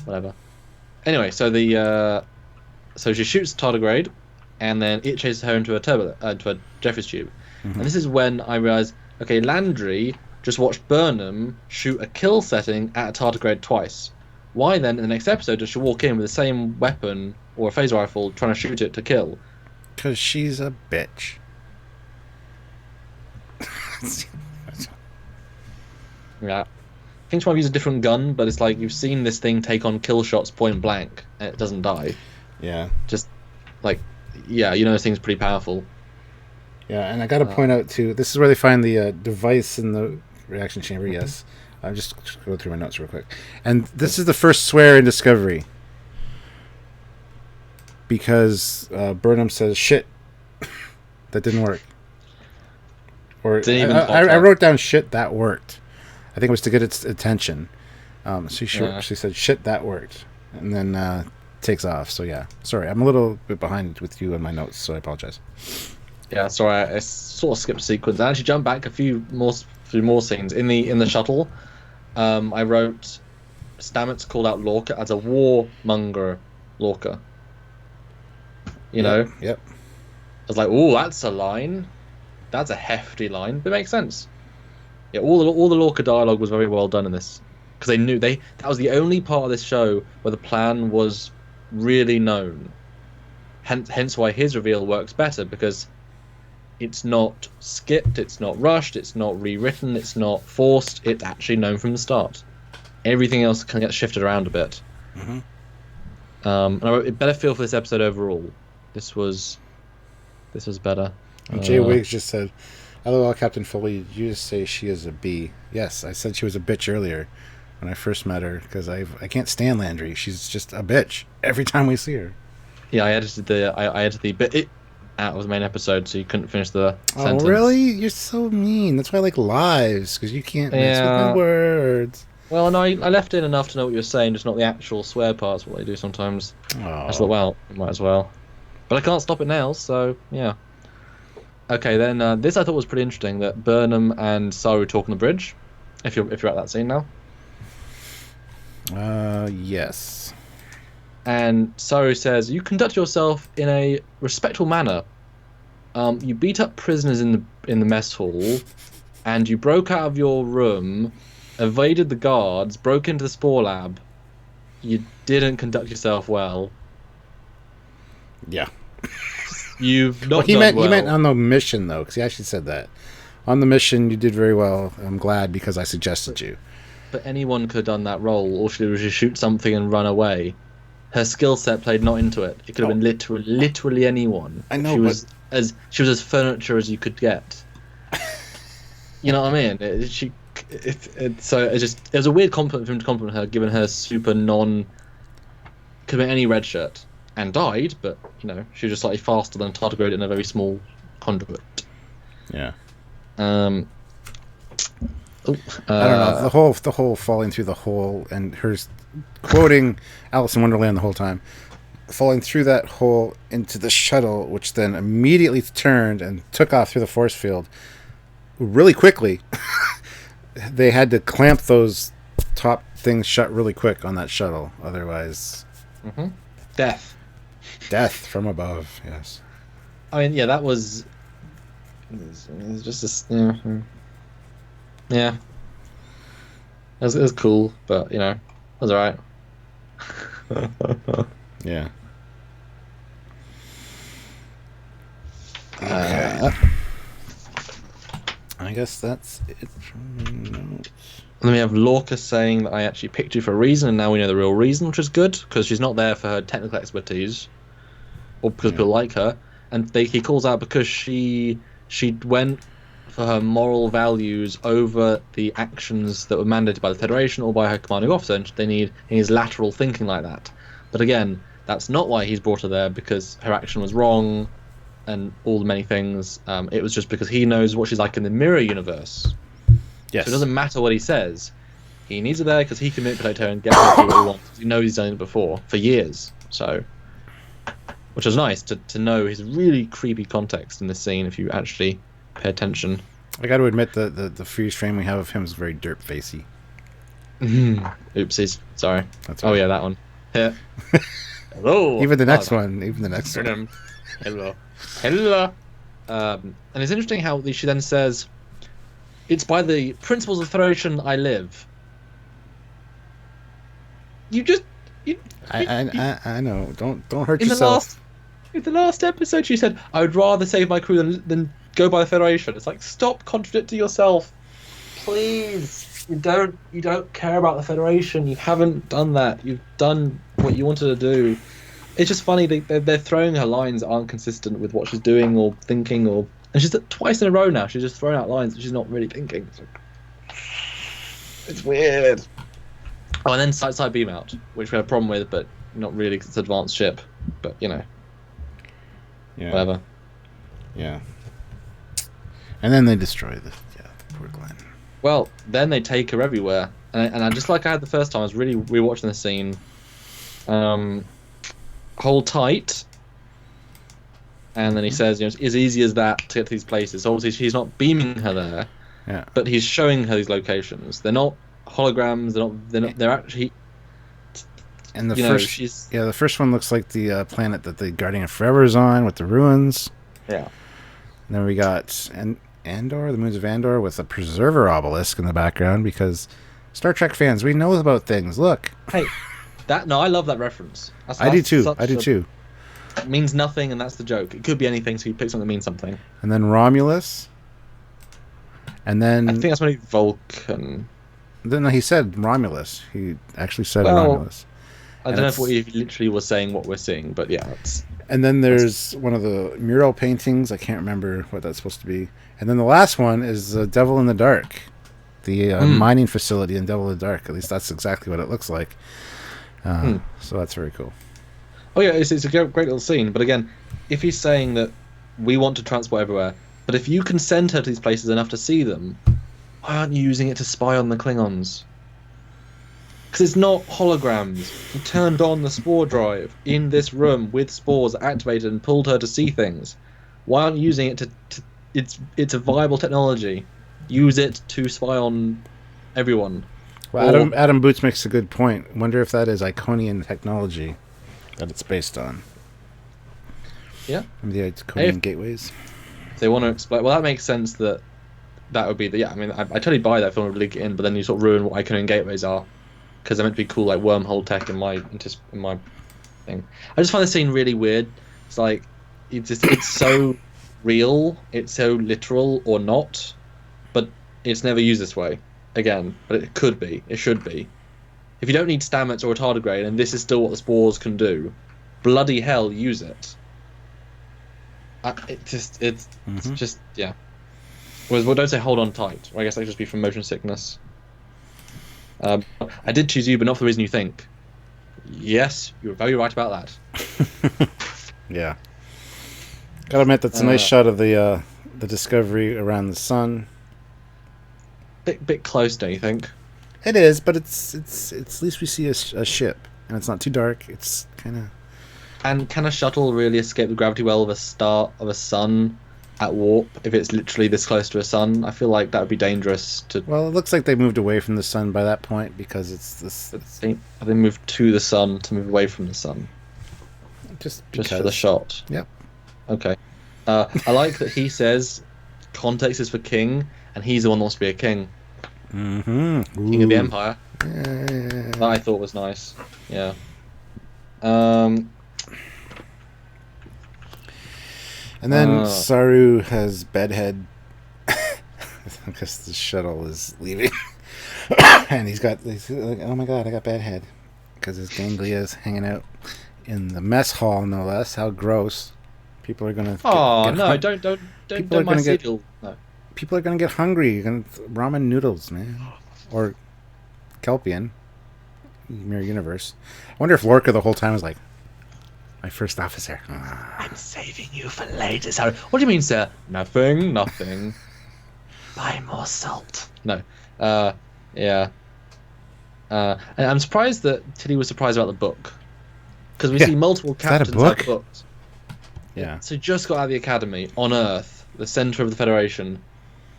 A: Whatever. Anyway, so so she shoots the tardigrade, and then it chases her into a Jeffries tube. Mm-hmm. And this is when I realised, okay, Landry just watched Burnham shoot a kill setting at a tardigrade twice. Why then, in the next episode, does she walk in with the same weapon or a phaser rifle trying to shoot it to kill?
B: Because she's a bitch.
A: Yeah. I think she might use a different gun, but it's like you've seen this thing take on kill shots point blank, and it doesn't die.
B: Yeah.
A: Just, like, this thing's pretty powerful.
B: Yeah, and I got to point out, too, this is where they find the device in the reaction chamber, yes. I'll just go through my notes real quick. And this is the first swear in Discovery. Because Burnham says, shit, that didn't work. Or I wrote down shit, that worked. I think it was to get its attention. She said, shit, that worked. And then takes off. So, yeah. Sorry, I'm a little bit behind with you and my notes, so I apologize.
A: Yeah, sorry, I sort of skipped a sequence. I actually jumped back a few more scenes. In the shuttle, I wrote Stamets called out Lorca as a warmonger Lorca. You know?
B: Yep.
A: I was like, oh, that's a line. That's a hefty line, but it makes sense. Yeah, all the Lorca dialogue was very well done in this, because they knew that was the only part of this show where the plan was really known. Hence why his reveal works better, because it's not skipped, it's not rushed, it's not rewritten, it's not forced. It's actually known from the start. Everything else can get shifted around a bit. Mm-hmm. And I wrote, better feel for this episode overall. This was better.
B: Jay Wiggs just said, LOL, Captain Foley, did you just say she is a B? Yes, I said she was a bitch earlier when I first met her because I can't stand Landry. She's just a bitch every time we see her.
A: Yeah, I edited the bit out of the main episode, so you couldn't finish the
B: Oh,
A: sentence.
B: really? You're so mean. That's why I like lives, because you can't mess with my
A: Yeah.
B: words.
A: Well, no, I left in enough to know what you were saying, just not the actual swear parts. What they do sometimes. I just thought,
B: Oh,
A: well, you might as well. But I can't stop it now, so yeah. Okay, then this I thought was pretty interesting that Burnham and Saru talk on the bridge. If you're at that scene now,
B: yes.
A: and Saru says, "You conduct yourself in a respectful manner. You beat up prisoners in the mess hall, and you broke out of your room, evaded the guards, broke into the spore lab. You didn't conduct yourself well.
B: Yeah.
A: You've
B: Well,
A: not done well."
B: he meant on the mission though, because he actually said that. On the mission, you did very well. I'm glad because I suggested you.
A: But anyone could have done that role. All she did was just shoot something and run away. Her skill set played not into it. It could have been literally anyone.
B: I know,
A: she was as furniture as you could get. You know what I mean? It was a weird compliment for him to compliment her, given her super could have been any red shirt and died, but you know she was just slightly faster than tardigrade in a very small conduit.
B: Yeah.
A: I
B: don't know, the whole falling through the hole and her quoting Alice in Wonderland the whole time, falling through that hole into the shuttle, which then immediately turned and took off through the force field really quickly. They had to clamp those top things shut really quick on that shuttle, otherwise
A: Death
B: from above. Yes.
A: I mean, yeah, that was. It was just yeah. It was cool, but you know, it was alright.
B: Yeah. Okay. I guess that's it from my notes.
A: And then we have Lorca saying that I actually picked you for a reason, and now we know the real reason, which is good because she's not there for her technical expertise, or because people like her. And he calls out because she went for her moral values over the actions that were mandated by the Federation or by her commanding officer, and he needs lateral thinking like that. But again, that's not why he's brought her there, because her action was wrong and all the many things. It was just because he knows what she's like in the mirror universe.
B: Yes.
A: So it doesn't matter what he says. He needs her there because he can manipulate her and get her to do what he wants. He knows he's done it before for years. So, which was nice to know his really creepy context in this scene if you actually pay attention.
B: I got to admit the freeze frame we have of him is very derp facey.
A: Oopsies. Sorry.
B: That's
A: Oh
B: right.
A: yeah, that one. Yeah. Hello.
B: Even the next one.
A: Hello. Hello. And it's interesting how she then says, "It's by the principles of the Federation I live."
B: I know. Don't hurt
A: In
B: yourself.
A: the last episode, she said, "I would rather save my crew than go by the Federation." It's like, stop contradicting yourself, please. You don't care about the Federation. You haven't done that. You've done what you wanted to do. It's just funny they're throwing her lines that aren't consistent with what she's doing or thinking, and she's twice in a row now. She's just throwing out lines that she's not really thinking. It's weird. Oh, and then side beam out, which we had a problem with, but not really because it's an advanced ship. But you know, whatever.
B: Yeah. And then they destroy the poor Glenn.
A: Well, then they take her everywhere, and I just like I had the first time. I was really rewatching the scene. Hold tight, and then he says, "It's as easy as that to get to these places." So obviously, he's not beaming her there, but he's showing her these locations. They're not holograms. They're actually.
B: And the first one looks like the planet that the Guardian of Forever is on with the ruins.
A: Yeah.
B: And then we got Andor, the moons of Andor, with a preserver obelisk in the background because Star Trek fans, we know about things. Look.
A: Hey, I love that reference.
B: I do too.
A: It means nothing, and that's the joke. It could be anything, so you pick something that means something.
B: And then Romulus. And then
A: I think that's when he Vulcan.
B: Then he said Romulus. He actually said Romulus.
A: I don't know if he literally was saying what we're seeing, but yeah,
B: And then there's one of the mural paintings. I can't remember what that's supposed to be. And then the last one is Devil in the Dark, the mining facility in Devil in the Dark. At least that's exactly what it looks like. So that's very cool.
A: Oh yeah, it's a great little scene. But again, if he's saying that we want to transport everywhere, but if you can send her to these places enough to see them, why aren't you using it to spy on the Klingons? Because it's not holograms. He turned on the spore drive in this room with spores activated and pulled her to see things. Why aren't you using it to it's a viable technology. Use it to spy on everyone.
B: Well, Adam Boots makes a good point. Wonder if that is Iconian technology that it's based on.
A: Yeah.
B: The Iconian gateways.
A: If they want to explain, well, that makes sense. That would be the I mean, I totally buy that if you want to link it in, but then you sort of ruin what Iconian gateways are, because they're meant to be cool like wormhole tech in my thing. I just find the scene really weird. It's like it's so real, it's so literal or not, but it's never used this way again. But it could be, it should be. If you don't need stamets or retardigrade, and this is still what the spores can do, bloody hell, use it. It's just yeah. Well, don't say hold on tight. I guess that could just be from motion sickness. I did choose you, but not for the reason you think. Yes, you were very right about that.
B: Yeah. Gotta admit, that's a nice shot of the Discovery around the sun.
A: Bit close, don't you think?
B: It is, but it's at least we see a ship, and it's not too dark. It's kind of.
A: And can a shuttle really escape the gravity well of a sun at warp if it's literally this close to a sun? I feel like that would be dangerous to.
B: Well, it looks like they moved away from the sun by that point because it's this.
A: They moved to the sun to move away from the sun.
B: Just
A: for the shot.
B: Yep.
A: Okay. I like that he says context is for king, and he's the one that wants to be a king.
B: Mm-hmm.
A: King of the Empire.
B: Yeah.
A: That I thought was nice. Yeah.
B: And then Saru has bedhead. I guess the shuttle is leaving. And he's like, oh my god, I got bedhead. Because his ganglia is hanging out in the mess hall, no less. How gross. People are going to
A: don't mycelial. No.
B: People are going to get hungry. You're going to ramen noodles, man. Or Kelpian. Mirror Universe. I wonder if Lorca the whole time was like, my first officer.
A: I'm saving you for later, Sarah. What do you mean, sir? Nothing. Buy more salt. No. Yeah. And I'm surprised that Tilly was surprised about the book. Because we see multiple captains have books.
B: Yeah.
A: So just got out of the academy on Earth, the center of the Federation,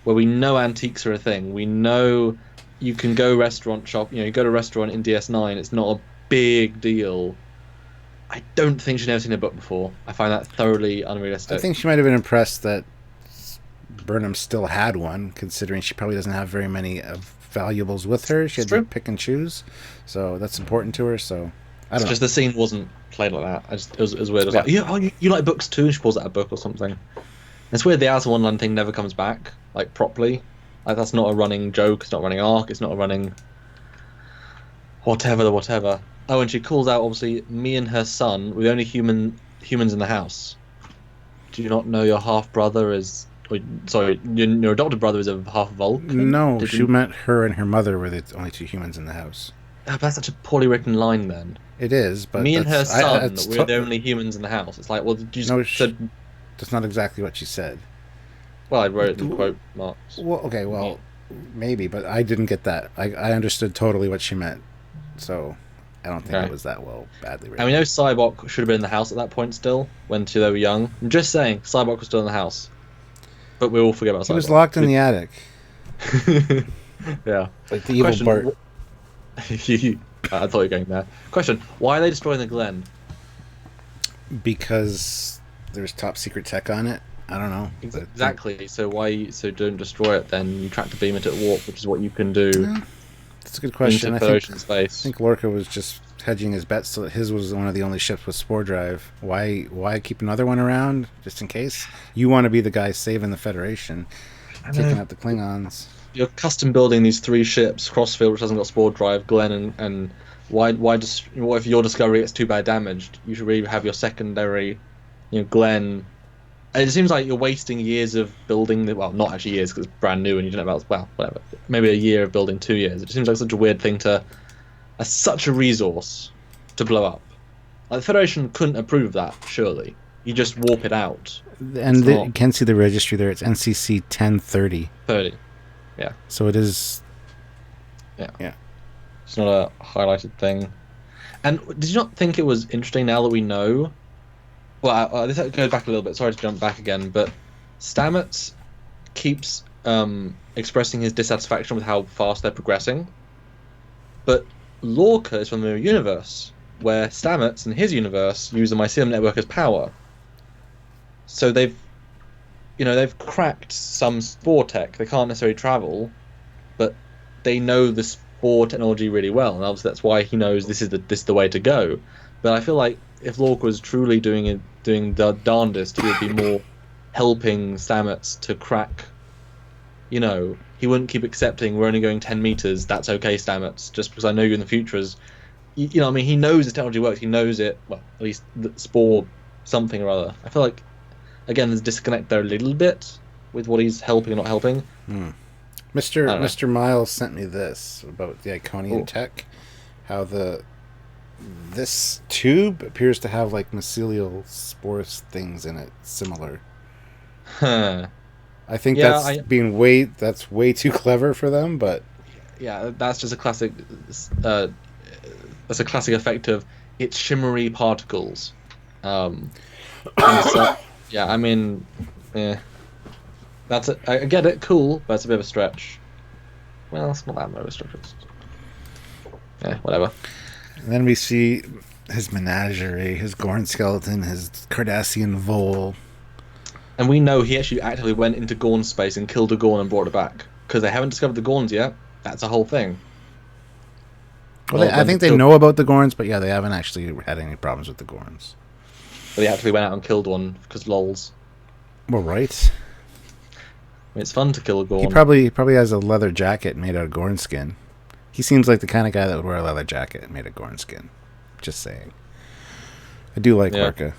A: where we know antiques are a thing. We know you can go restaurant shop. You go to a restaurant in DS9. It's not a big deal. I don't think she's ever seen a book before. I find that thoroughly unrealistic.
B: I think she might have been impressed that Burnham still had one, considering she probably doesn't have very many valuables with her. She had to pick and choose, so that's important to her. So I don't know. Just
A: the scene wasn't played like that. It was weird. It was like, you like books too? And she pulls out a book or something. It's weird. The Alice in Wonderland thing never comes back like properly. Like that's not a running joke. It's not a running arc. It's not a running whatever. Oh, and she calls out, obviously, me and her son were the only humans in the house. Do you not know your half-brother is... Sorry, your adopted brother is a half-Vulcan?
B: No, she meant her and her mother were the only two humans in the house.
A: But that's such a poorly written line, then.
B: It is, but...
A: Me and her son, we're the only humans in the house. It's like, well, you said...
B: That's not exactly what she said.
A: Well, I wrote it in quote marks.
B: Well, okay, maybe, but I didn't get that. I understood totally what she meant, so... I don't think it was that badly written.
A: And we know Cybok should have been in the house at that point still, when they were young. I'm just saying, Cybok was still in the house. But we all forget about Cybok.
B: He was locked in the attic.
A: Yeah.
B: Like the evil Bart.
A: I thought you were going there. Question, why are they destroying the Glen?
B: Because there's top secret tech on it. I don't know.
A: Exactly. So don't destroy it then. You track the beam into warp, which is what you can do. Yeah.
B: That's a good question.
A: I think
B: Lorca was just hedging his bets so that his was one of the only ships with spore drive. Why keep another one around just in case? You want to be the guy saving the Federation, taking out the Klingons.
A: You're custom building these 3 ships: Crossfield, which hasn't got spore drive, Glenn and what if your discovery gets too bad damaged? You should really have your secondary, Glenn. And it seems like you're wasting years of building well, not actually years because it's brand new and you don't know about, well, whatever. Maybe a year of building 2 years. It seems like such a weird thing such a resource to blow up. Like the Federation couldn't approve of that, surely. You just warp it out.
B: And you can see the registry there. It's NCC 1030.
A: 30. Yeah.
B: So it is.
A: Yeah. It's not a highlighted thing. And did you not think it was interesting now that we know? Well, this goes back a little bit. Sorry to jump back again, but Stamets keeps expressing his dissatisfaction with how fast they're progressing. But Lorca is from the universe, where Stamets in his universe use the mycelium network as power. So they've cracked some spore tech. They can't necessarily travel, but they know the spore technology really well, and obviously that's why he knows this is the way to go. But I feel like if Lorca was truly doing the darndest, he would be more helping Stamets to crack. He wouldn't keep accepting we're only going 10 meters. That's okay, Stamets. Just because I know you in the future is, he knows the technology works. He knows it. Well, at least the spore something or other. I feel like, again, there's a disconnect there a little bit with what he's helping and not helping.
B: Mr. Miles sent me this about the Iconian tech. How this tube appears to have like mycelial spores things in it, similar.
A: Huh.
B: I think that's way too clever for them, but
A: yeah, that's just a classic. That's a classic effect of it's shimmery particles. Yeah, I mean, I get it, cool, but it's a bit of a stretch. Well, it's not that much of a stretch. Yeah, whatever.
B: And then we see his menagerie, his Gorn skeleton, his Cardassian vole.
A: And we know he actually actively went into Gorn space and killed a Gorn and brought it back. Because they haven't discovered the Gorns yet. That's a whole thing.
B: Well, I think they know about the Gorns, but yeah, they haven't actually had any problems with the Gorns.
A: But he actually went out and killed one because lols.
B: Well, right.
A: I mean, it's fun to kill a Gorn.
B: He probably has a leather jacket made out of Gorn skin. He seems like the kind of guy that would wear a leather jacket made of Gorn skin. Just saying. I do like Lorca.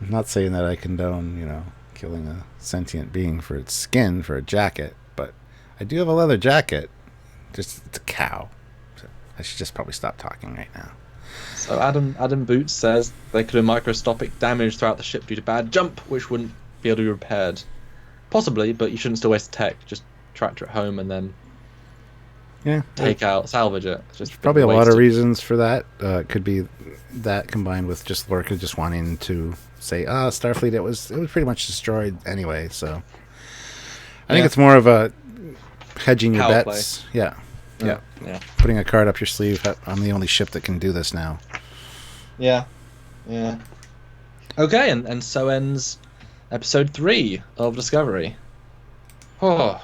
B: I'm not saying that I condone, killing a sentient being for its skin, for a jacket, but I do have a leather jacket. Just, it's a cow. So I should just probably stop talking right now.
A: So Adam Boots says there could be microscopic damage throughout the ship due to bad jump, which wouldn't be able to be repaired. Possibly, but you shouldn't still waste tech. Just tractor it home and then salvage it. It's just
B: probably a lot of reasons for that. Could be that combined with just Lorca just wanting to say, Starfleet, it was pretty much destroyed anyway. So I think it's more of a hedging your
A: Power
B: bets.
A: Play.
B: Yeah. Putting a card up your sleeve. I'm the only ship that can do this now.
A: Yeah. Okay, and so ends episode 3 of Discovery. Oh.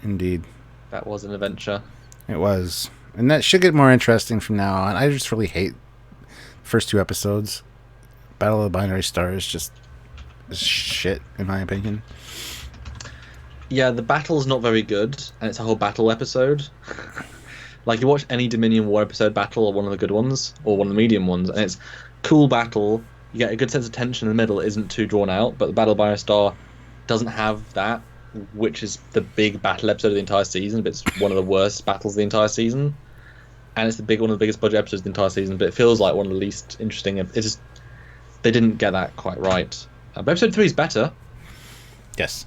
B: Indeed.
A: That was an adventure.
B: It was. And that should get more interesting from now on. I just really hate the first 2 episodes. Battle of the Binary Stars just is shit, in my opinion.
A: Yeah, the battle's not very good, and it's a whole battle episode. Like, you watch any Dominion War episode battle, or one of the good ones, or one of the medium ones, and it's cool battle. You get a good sense of tension in the middle. It isn't too drawn out, but the Battle of Binary Star doesn't have that, which is the big battle episode of the entire season, but it's one of the worst battles of the entire season. And it's one of the biggest budget episodes of the entire season, but it feels like one of the least interesting. It's just, they didn't get that quite right. But episode 3 is better.
B: Yes.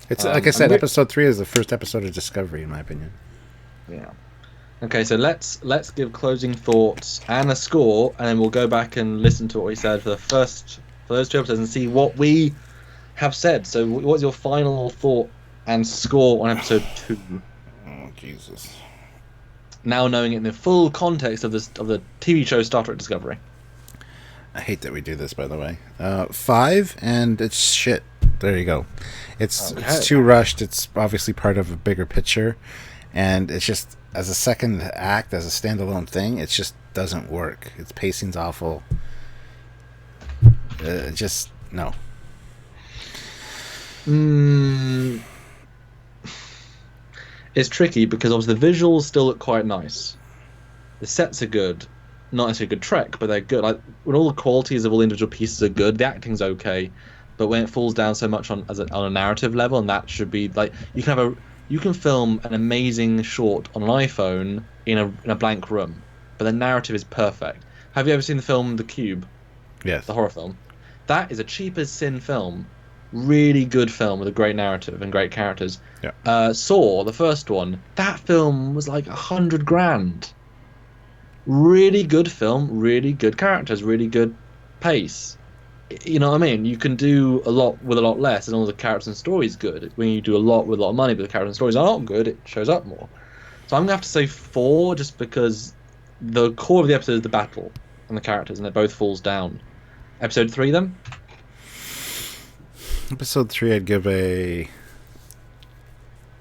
B: It's like I said, episode 3 is the first episode of Discovery, in my opinion.
A: Yeah. Okay, so let's give closing thoughts and a score, and then we'll go back and listen to what we said for those 2 episodes and see what we have said. So, what's your final thought and score on episode 2?
B: Oh, Jesus!
A: Now knowing it in the full context of the TV show Star Trek Discovery.
B: I hate that we do this, by the way. 5, and it's shit. There you go. It's too rushed. It's obviously part of a bigger picture, and it's just as a second act, as a standalone thing, it just doesn't work. Its pacing's awful. Just no.
A: it's tricky because obviously the visuals still look quite nice. The sets are good, not necessarily a good Trek, but they're good. Like when all the qualities of all the individual pieces are good, the acting's okay, but when it falls down so much on on a narrative level, and that should be like you can film an amazing short on an iPhone in a blank room, but the narrative is perfect. Have you ever seen the film The Cube,
B: Yes.
A: the horror film? That is a cheap as sin film, really good film with a great narrative and great characters.
B: Yeah.
A: Saw, the first one, that film was like 100 grand. Really good film, really good characters, really good pace. You know what I mean? You can do a lot with a lot less, and all the characters and stories good. When you do a lot with a lot of money, but the characters and stories are not good, it shows up more. So I'm gonna have to say 4, just because the core of the episode is the battle and the characters, and it both falls down. Episode 3, then?
B: Episode 3, I'd give a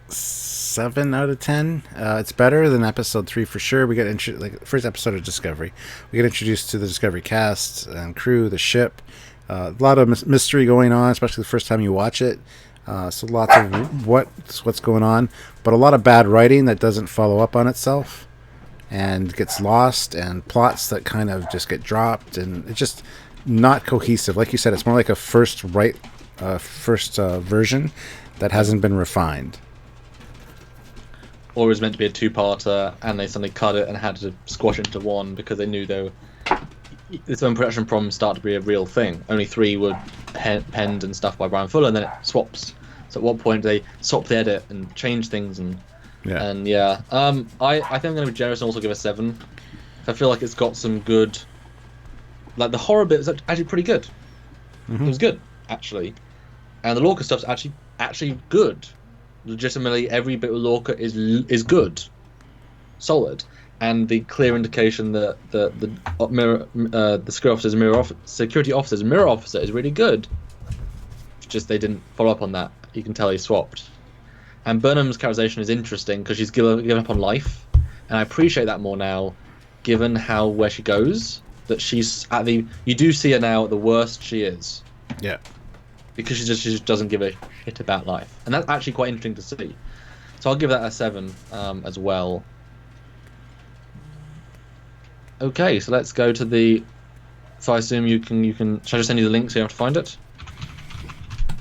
B: 7 out of 10. It's better than episode 3 for sure. We get like first episode of Discovery. We get introduced to the Discovery cast and crew, the ship. A lot of mystery going on, especially the first time you watch it. So lots of what's going on, but a lot of bad writing that doesn't follow up on itself and gets lost, and plots that kind of just get dropped, and it's just not cohesive. Like you said, it's more like a first version that hasn't been refined.
A: Or it was meant to be a 2-parter, and they suddenly cut it and had to squash it into one because they knew it's when production problems start to be a real thing. Only 3 were penned and stuff by Brian Fuller, and then it swaps. So at what point do they swap the edit and change things? I think I'm going to be generous and also give a 7. I feel like it's got some good, like the horror bit was actually pretty good.
B: Mm-hmm.
A: It was good actually, and the Lorca stuff's actually good. Legitimately, every bit of Lorca is good, solid, and the clear indication that the security officer's mirror officer is really good. It's just they didn't follow up on that. You can tell he swapped. And Burnham's characterization is interesting because she's given up on life, and I appreciate that more now, given where she goes. That she's you do see her now at the worst she is.
B: Yeah.
A: Because she just doesn't give a shit about life, and that's actually quite interesting to see. So I'll give that a 7 as well. Okay, so let's go to the. So I assume you can. Should I just send you the link so you have to find it?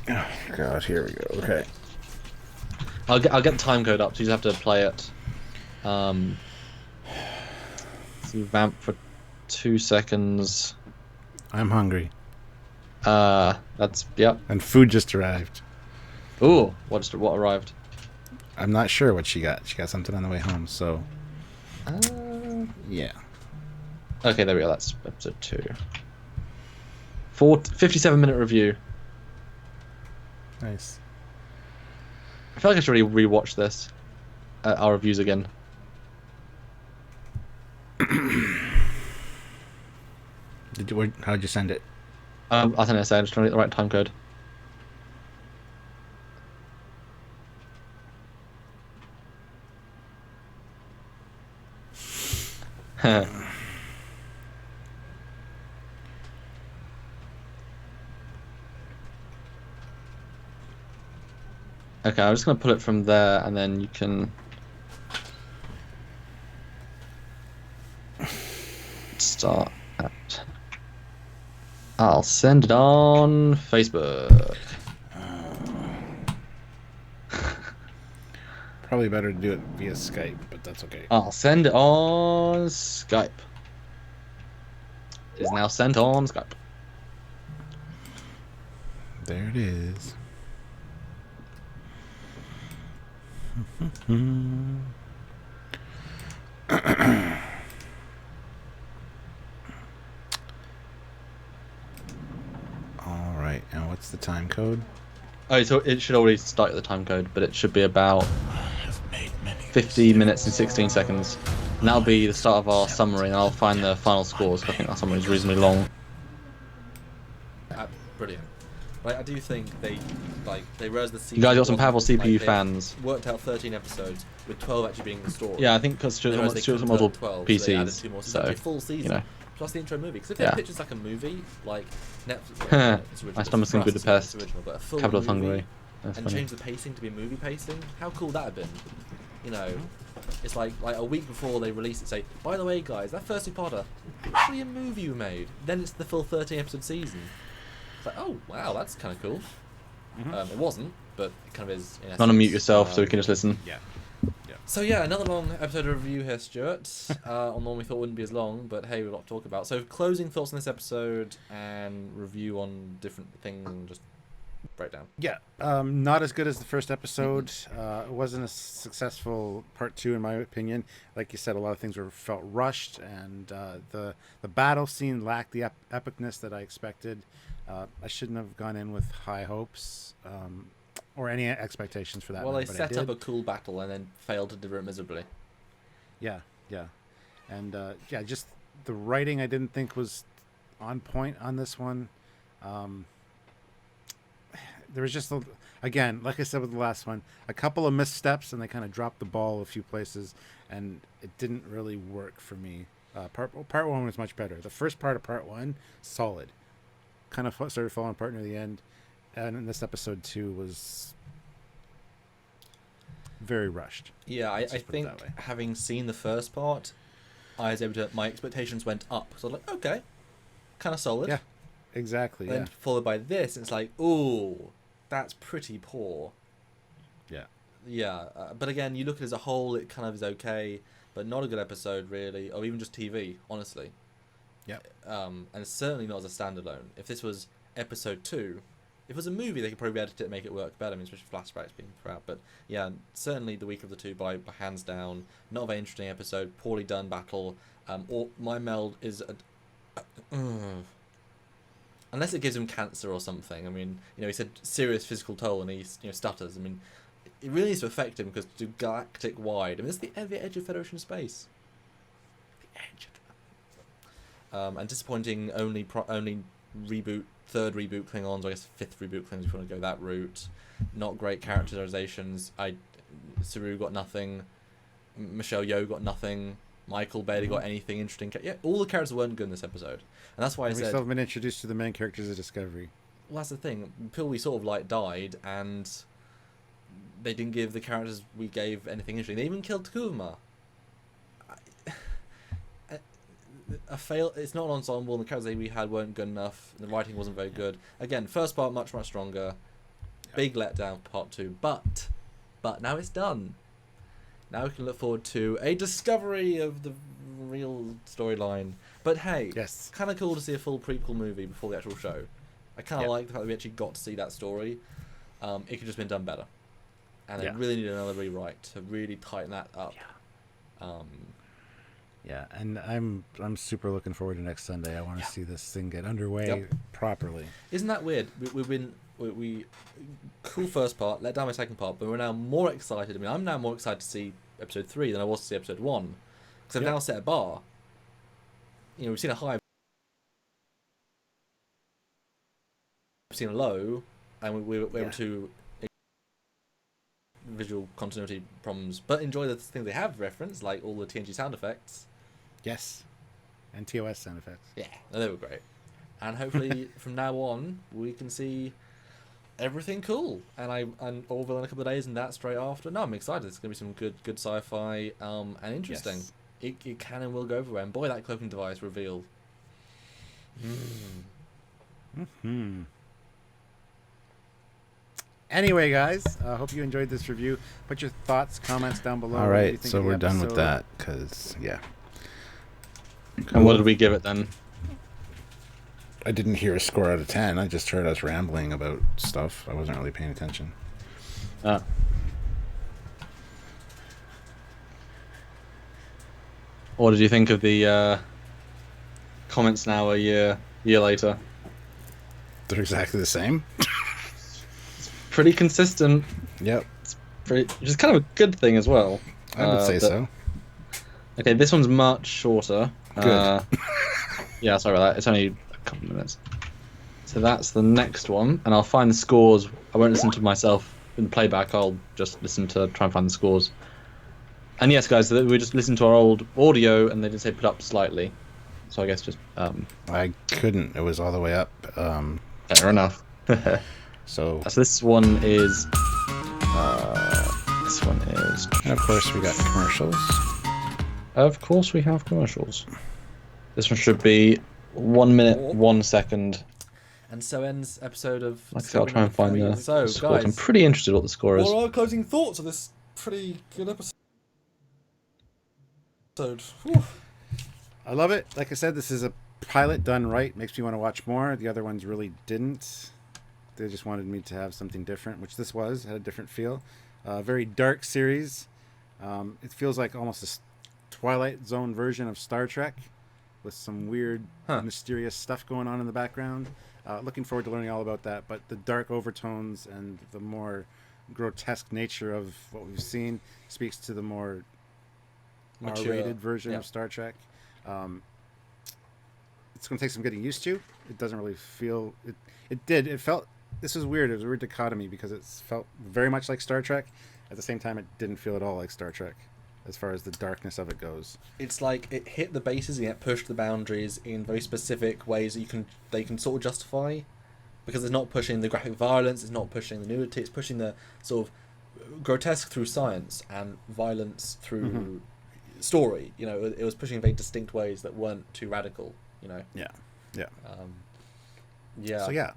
B: Oh God, here we go. Okay.
A: I'll get the time code up, so you just have to play it. So vamp for 2 seconds.
B: I'm hungry.
A: That's yep.
B: And food just arrived.
A: Ooh, what arrived?
B: I'm not sure what she got. She got something on the way home, so yeah.
A: Okay, there we go. That's episode 2. 57-minute review.
B: Nice.
A: I feel like I should really rewatch this. Our reviews again.
B: How'd you send it?
A: I think I said I'm just trying to get the right time code. Okay, I'm just gonna pull it from there, and then you can start at. I'll send it on Facebook.
B: Probably better to do it via Skype, but that's okay.
A: I'll send it on Skype. It is now sent on Skype.
B: There it is. All right, now what's the time code?
A: Oh, so it should already start at the time code, but it should be about 50 minutes and 16 seconds. And that'll be the start of our summary, and I'll find the final scores, because I think our summary is reasonably long. Brilliant. Like, I do think they raised the CPU. You guys got some powerful CPU fans.
C: Worked out 13 episodes, with 12 actually being the story.
A: Yeah, I think because Stuart's multiple
C: 12,
A: PCs,
C: so they added 2 more, so a full season.
A: You know.
C: Plus the intro movie. Because if they pitches like a movie, like Netflix, it's original,
A: My stomach's in Budapest.
C: original, but a full
A: Capital of
C: movie,
A: Hungary.
C: and change the pacing to be movie pacing. How cool that have been? You know, it's like a week before they release it, say, by the way, guys, that first two-parter, actually a movie we made. Then it's the full 13-episode season. It's like, oh, wow, that's kind of cool. It wasn't, but it kind of is. In
A: Unmute yourself so we can just listen.
B: Yeah.
C: So yeah, another long episode of review here, Stuart. On one we thought wouldn't be as long, but hey, we've got to talk about. So closing thoughts on this episode and review on different things, just breakdown.
B: Yeah, not as good as the first episode. It wasn't a successful part 2 in my opinion. Like you said, a lot of things felt rushed, and the battle scene lacked the epicness that I expected. I shouldn't have gone in with high hopes. Or any expectations for that.
C: Well,
B: matter,
C: they
B: but
C: set up a cool battle and then failed to deliver it miserably.
B: Yeah, and just the writing I didn't think was on point on this one. There was just again, like I said with the last one, a couple of missteps, and they kind of dropped the ball a few places, and it didn't really work for me. Part 1 was much better. The first part of part 1, solid. Kind of started falling apart near the end. And in this episode 2 was very rushed.
C: Yeah, I think having seen the first part, I was able to. My expectations went up. So I was like, okay, kind of solid.
B: Yeah, exactly.
C: Then followed by this, it's like, ooh, that's pretty poor.
B: Yeah.
C: Yeah, but again, you look at it as a whole, it kind of is okay, but not a good episode really, or even just TV, honestly.
B: Yeah.
C: And it's certainly not as a standalone. If this was episode 2. If it was a movie, they could probably edit it and make it work better. I mean, especially Flashback's being crap. But yeah, certainly the weaker of the two by hands down. Not a very interesting episode. Poorly done battle. Or my meld is unless it gives him cancer or something. I mean, he said serious physical toll and he stutters. I mean, it really needs to affect him because to galactic wide. I mean, it's the edge of Federation space. The edge of and disappointing. Only reboot. Third reboot Klingons, or I guess fifth reboot Klingons if you want to go that route. Not great characterizations. Saru got nothing. Michelle Yeoh got nothing. Michael barely got anything interesting. Yeah, all the characters weren't good in this episode. And that's why I said...
B: We still haven't been introduced to the main characters of Discovery.
C: Well, that's the thing. People we sort of died, and they didn't give the characters we gave anything interesting. They even killed Takuma. It's not an ensemble, and the characters we had weren't good enough. The writing wasn't very good. Again, first part much stronger. Big letdown for part 2, but now it's done. Now we can look forward to a discovery of the real storyline. But hey,
B: yes,
C: kind of cool to see a full prequel movie before the actual show. I kind of like the fact that we actually got to see that story. It could just been done better, and they really need another rewrite to really tighten that up.
B: Yeah, and I'm super looking forward to next Sunday. I want to see this thing get underway properly.
C: Isn't that weird? We cool first part, let down my second part, but we're now more excited. I mean, I'm now more excited to see episode 3 than I was to see episode 1, because I've now set a bar. We've seen a high, we've seen a low, and we were able to visual continuity problems, but enjoy the things they have referenced, like all the TNG sound effects.
B: Yes, and TOS sound effects.
C: Yeah, they were great. And hopefully from now on we can see everything cool. And Orville in a couple of days, and that straight after. No, I'm excited. It's gonna be some good sci-fi and interesting. Yes. It can and will go everywhere. And boy, that cloaking device revealed.
B: Anyway, guys, I hope you enjoyed this review. Put your thoughts, comments down below.
D: All right, so we're done with that, because,
A: And what did we give it then?
B: I didn't hear a score out of 10. I just heard us rambling about stuff. I wasn't really paying attention.
A: What did you think of the comments now a year later?
B: They're exactly the same.
A: Pretty consistent.
B: Yep.
A: Which is kind of a good thing as well.
B: I would say so.
A: Okay, this one's much shorter.
B: Good.
A: Yeah, sorry about that. It's only a couple of minutes. So that's the next one, and I'll find the scores. I won't listen to myself in the playback. I'll just try and find the scores. And yes, guys, we just listened to our old audio, and they did say put up slightly. So I guess just...
B: I couldn't. It was all the way up.
A: Fair enough.
B: So
A: this one is This one is.
B: And of course, we got commercials.
A: Of course, we have commercials. This one should be 1 minute, 1 second.
C: And so ends episode of.
A: Like I said, I'll try and find the
C: So,
A: score.
C: guys,
A: I'm pretty interested what the score is.
C: what are our closing thoughts of this pretty good episode? Whew.
B: I love it. Like I said, this is a pilot done right. Makes me want to watch more. The other ones really didn't. They just wanted me to have something different, which this was. Had a different feel. Very dark series. It feels like almost a Twilight Zone version of Star Trek, with some weird, mysterious stuff going on in the background. Looking forward to learning all about that. But the dark overtones and the more grotesque nature of what we've seen speaks to the more R-rated version of Star Trek. It's going to take some getting used to. It doesn't really feel... It felt... This was weird. It was a weird dichotomy because it felt very much like Star Trek. At the same time, it didn't feel at all like Star Trek as far as the darkness of it goes.
C: It's like it hit the bases and it pushed the boundaries in very specific ways that they can sort of justify, because it's not pushing the graphic violence, it's not pushing the nudity, it's pushing the sort of grotesque through science and violence through story. You know, it was pushing in very distinct ways that weren't too radical. You know.
B: Yeah.
C: Yeah.
B: So yeah.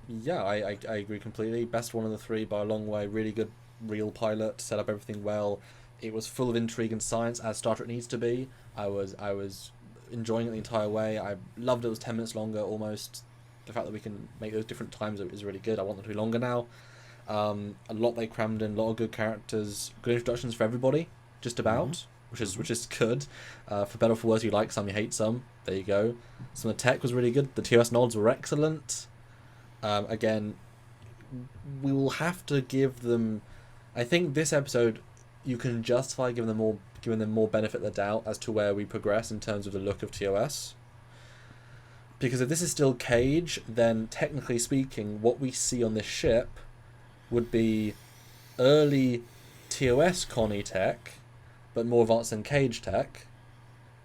C: Yeah, I agree completely. Best one of the three by a long way. Really good, real pilot. Set up everything well. It was full of intrigue and science, as Star Trek needs to be. I was enjoying it the entire way. I loved it was 10 minutes longer almost. The fact that we can make those different times is really good. I want them to be longer now. A lot they crammed in, a lot of good characters, good introductions for everybody, just about, which is good. For better or for worse, you like some, you hate some. There you go. Some of the tech was really good. The TOS nods were excellent. Again, we will have to give them... I think this episode, you can justify giving them more benefit of the doubt as to where we progress in terms of the look of TOS. Because if this is still Cage, then technically speaking, what we see on this ship would be early TOS Connie tech, but more advanced than Cage tech.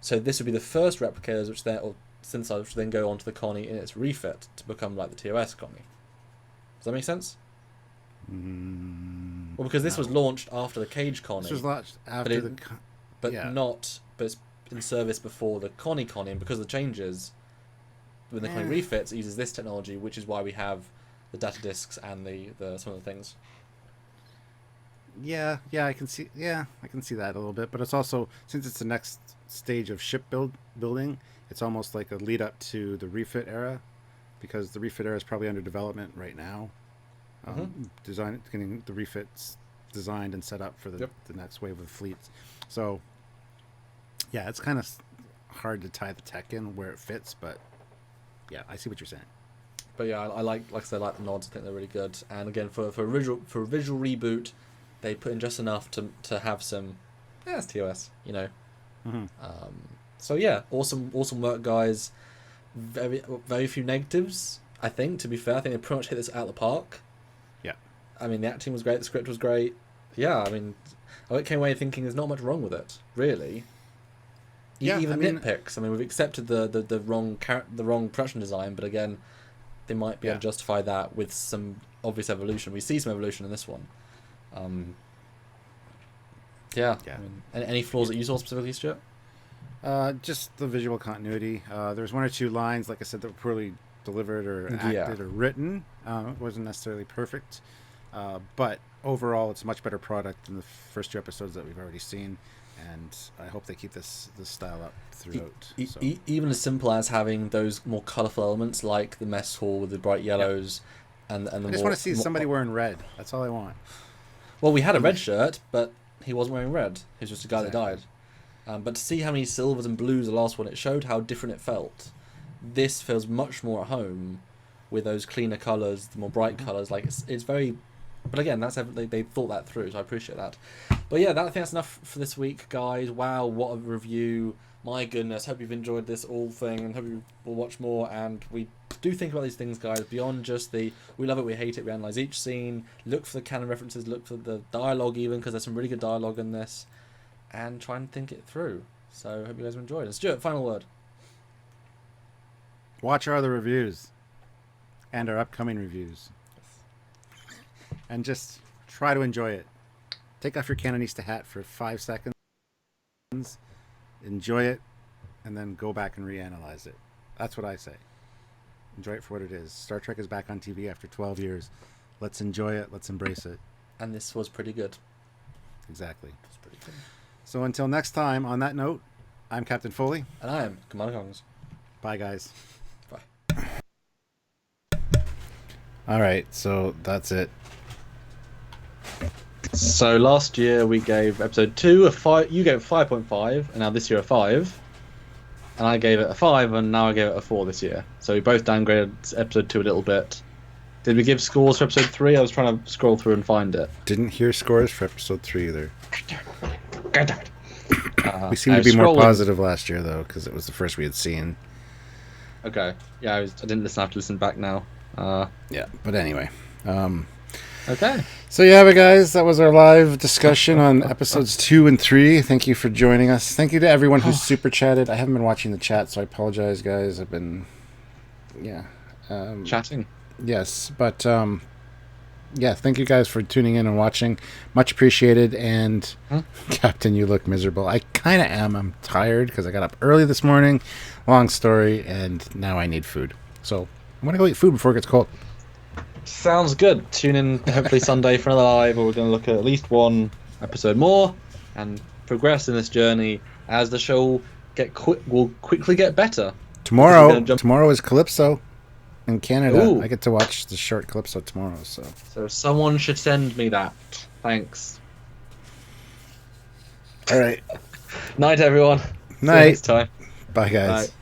C: So this would be the first replicators or synthesizers which then go onto the Connie in its refit to become like the TOS Connie. Does that make sense? Well, because this was launched after the Cage Connie.
B: This was launched after
C: but it's in service before the Connie, and because of the changes, when the Connie refits, it uses this technology, which is why we have the data disks and the some of the things.
B: Yeah, I can see that a little bit, but it's also, since it's the next stage of ship building, it's almost like a lead up to the refit era, because the refit era is probably under development right now. Getting the refits designed and set up for the next wave of fleets. So yeah, it's kind of hard to tie the tech in where it fits, but yeah, I see what you're saying.
C: But yeah, I like I said, I like the nods. I think they're really good. And again, for a visual reboot, they put in just enough to have some. Yeah, it's TOS, you know. So yeah, awesome work, guys. Very few negatives. I think, to be fair, I think they pretty much hit this out of the park.
B: Yeah.
C: I mean, the acting was great. The script was great. Yeah, I mean, I came away thinking there's not much wrong with it, really.
B: Yeah,
C: even nitpicks. I mean, we've accepted the wrong production design, but again, they might be able to justify that with some obvious evolution. We see some evolution in this one. Yeah. I mean, any flaws that you saw specifically, Stuart?
B: Just the visual continuity. There's one or two lines, like I said, that were poorly delivered or acted or written. It wasn't necessarily perfect. But overall, it's a much better product than the first two episodes that we've already seen. And I hope they keep this style up throughout.
C: Even as simple as having those more colourful elements, like the mess hall with the bright yellows, and the
B: I just want to see somebody wearing red. That's all I want.
C: Well, we had a red shirt, but he wasn't wearing red. He was just a guy that died. But to see how many silvers and blues the last one, it showed how different it felt. This feels much more at home with those cleaner colours, the more bright colours. Like it's very. But again, they thought that through, so I appreciate that. But yeah, I think that's enough for this week, guys. Wow, what a review. My goodness, hope you've enjoyed this all thing, and hope you will watch more. And we do think about these things, guys, beyond just we love it, we hate it, we analyse each scene, look for the canon references, look for the dialogue even, because there's some really good dialogue in this, and try and think it through. So hope you guys have enjoyed it. Stuart, final word.
B: Watch our other reviews and our upcoming reviews. And just try to enjoy it. take off your Canonista hat for 5 seconds, enjoy it, and then go back and reanalyze it. That's what I say. Enjoy it for what it is. Star Trek is back on TV after 12 years. Let's enjoy it. Let's embrace it.
C: And this was pretty good.
B: Exactly.
C: It's pretty good.
B: So until next time, on that note, I'm Captain Foley.
C: And I am Commander Kongs.
B: Bye, guys.
C: Bye.
B: All right, so that's it.
A: So last year we gave episode 2 a 5. You gave it 5.5, and now this year a 5. And I gave it a 5, and now I gave it a 4 this year. So we both downgraded episode 2 a little bit. Did we give scores for episode 3? I was trying to scroll through and find it.
B: Didn't hear scores for episode 3 either. We seemed to
A: I was
B: be more
A: scrolling.
B: positive last year, though, because it was the first we had seen.
A: Okay. Yeah, I didn't listen. I have to listen back now.
B: Yeah, but anyway.
A: Okay.
B: So you have it, guys. That was our live discussion on episodes 2 and 3. Thank you for joining us. Thank you to everyone who's super chatted. I haven't been watching the chat, so I apologize, guys. I've been,
A: Chatting.
B: yes, but yeah, thank you guys for tuning in and watching. Much appreciated. And Captain, you look miserable. I kind of am. I'm tired because I got up early this morning. Long story, and now I need food. So I'm gonna go eat food before it gets cold.
A: Sounds good. Tune in hopefully Sunday for another live, where we're going to look at least one episode more and progress in this journey as the show will quickly get better.
B: Tomorrow is Calypso in Canada.
A: Ooh.
B: I get to watch the short Calypso tomorrow. So
A: someone should send me that. Thanks.
B: all right,
A: Night, everyone. See you
B: night.
A: next time.
B: Bye, guys.
A: Bye.